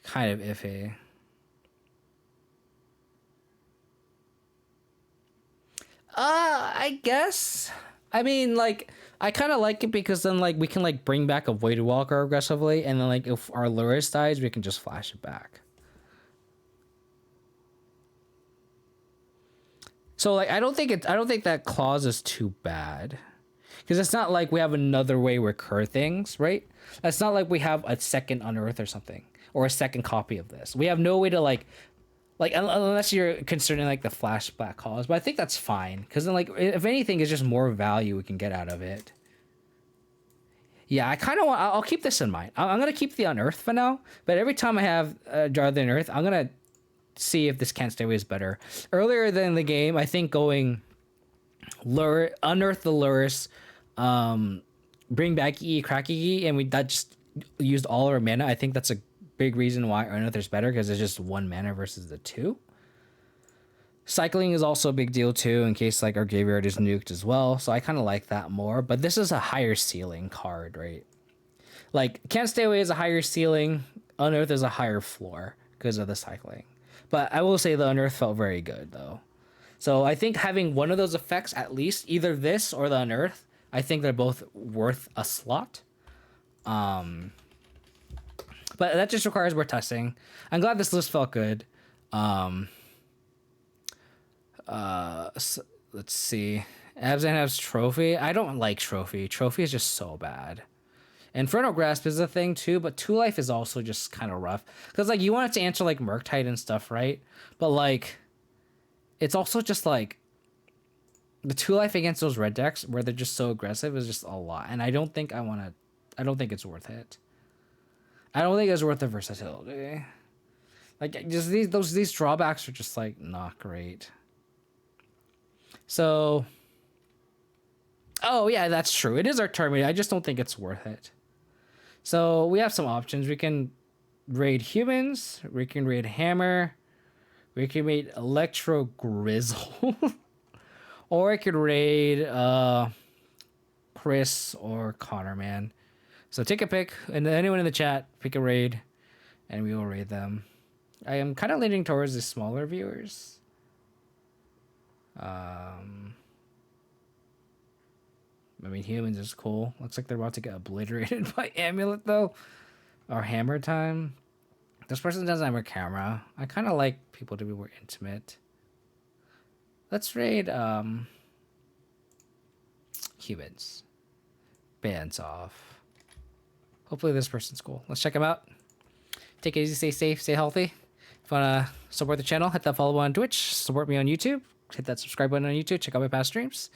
kind of iffy. I guess. I mean, like, I kind of like it because then like we can like bring back a Void Walker aggressively, and then like if our Lurrus dies, we can just flash it back. So like I don't think that clause is too bad. Because it's not like we have another way we recur things, right? It's not like we have a second Unearth or something, or a second copy of this. We have no way to like unless you're considering like the flashback clause, but I think that's fine because then like if anything, it's just more value we can get out of it. Yeah, I kind of want. I'll keep this in mind. I'm gonna keep the Unearth for now, but every time I have Jar of the Unearth, I'm gonna see if this Can't Stay Away is better. Earlier in the game, I think going Unearth the Lurrus, bring back Cracky, and that just used all our mana. I think that's a big reason why Unearth is better because it's just 1 mana versus the 2. Cycling is also a big deal too in case like our graveyard is nuked as well. So I kind of like that more, but this is a higher ceiling card, right? Like Can't Stay Away is a higher ceiling, Unearth is a higher floor because of the cycling. But I will say the Unearth felt very good though. So I think having one of those effects at least, either this or the Unearth, I think they're both worth a slot. But that just requires more testing. I'm glad this list felt good. So, let's see. Abzan has Trophy. I don't like Trophy. Trophy is just so bad. Infernal Grasp is a thing too, but 2 life is also just kind of rough. Because like you want it to answer like Murktide and stuff, right? But like it's also just like the 2 life against those red decks where they're just so aggressive is just a lot. And I don't think it's worth it. I don't think it's worth the versatility. Like just these drawbacks are just like not great. So, oh yeah, that's true. It is our turn. I just don't think it's worth it. So we have some options. We can raid humans. We can raid hammer. We can raid Electro Grizzle. Or I could raid Chris or Connor, man. So take a pick, and anyone in the chat, pick a raid, and we will raid them. I am kind of leaning towards the smaller viewers. I mean, humans is cool. Looks like they're about to get obliterated by Amulet, though. Or Hammer Time. This person doesn't have a camera. I kind of like people to be more intimate. Let's raid humans. Bands off. Hopefully this person's cool. Let's check them out. Take it easy, stay safe, stay healthy. If you want to support the channel, hit that follow button on Twitch. Support me on YouTube. Hit that subscribe button on YouTube. Check out my past streams.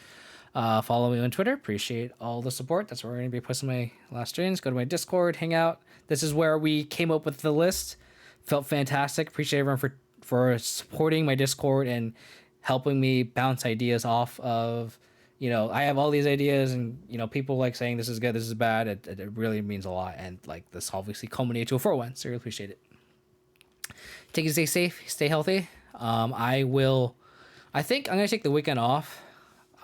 Follow me on Twitter. Appreciate all the support. That's where we're going to be posting my last streams. Go to my Discord, hang out. This is where we came up with the list. Felt fantastic. Appreciate everyone for supporting my Discord and helping me bounce ideas off of, you know, I have all these ideas and, you know, people like saying this is good, this is bad. It really means a lot. And like this obviously culminated to a 4-1. So I really appreciate it. Take it, stay safe, stay healthy. I think I'm going to take the weekend off.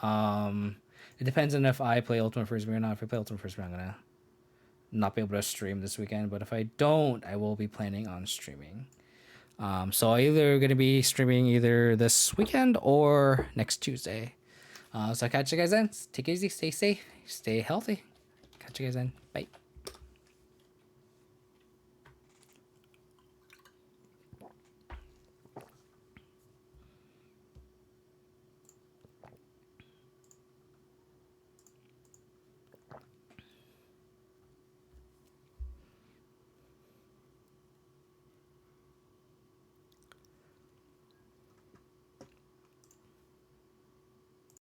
It depends on if I play Ultimate Frisbee or not. If I play Ultimate Frisbee, I'm going to not be able to stream this weekend. But if I don't, I will be planning on streaming. So I'm either going to be streaming either this weekend or next Tuesday. So I'll catch you guys then. Take it easy, stay safe, stay healthy. Catch you guys then. Bye.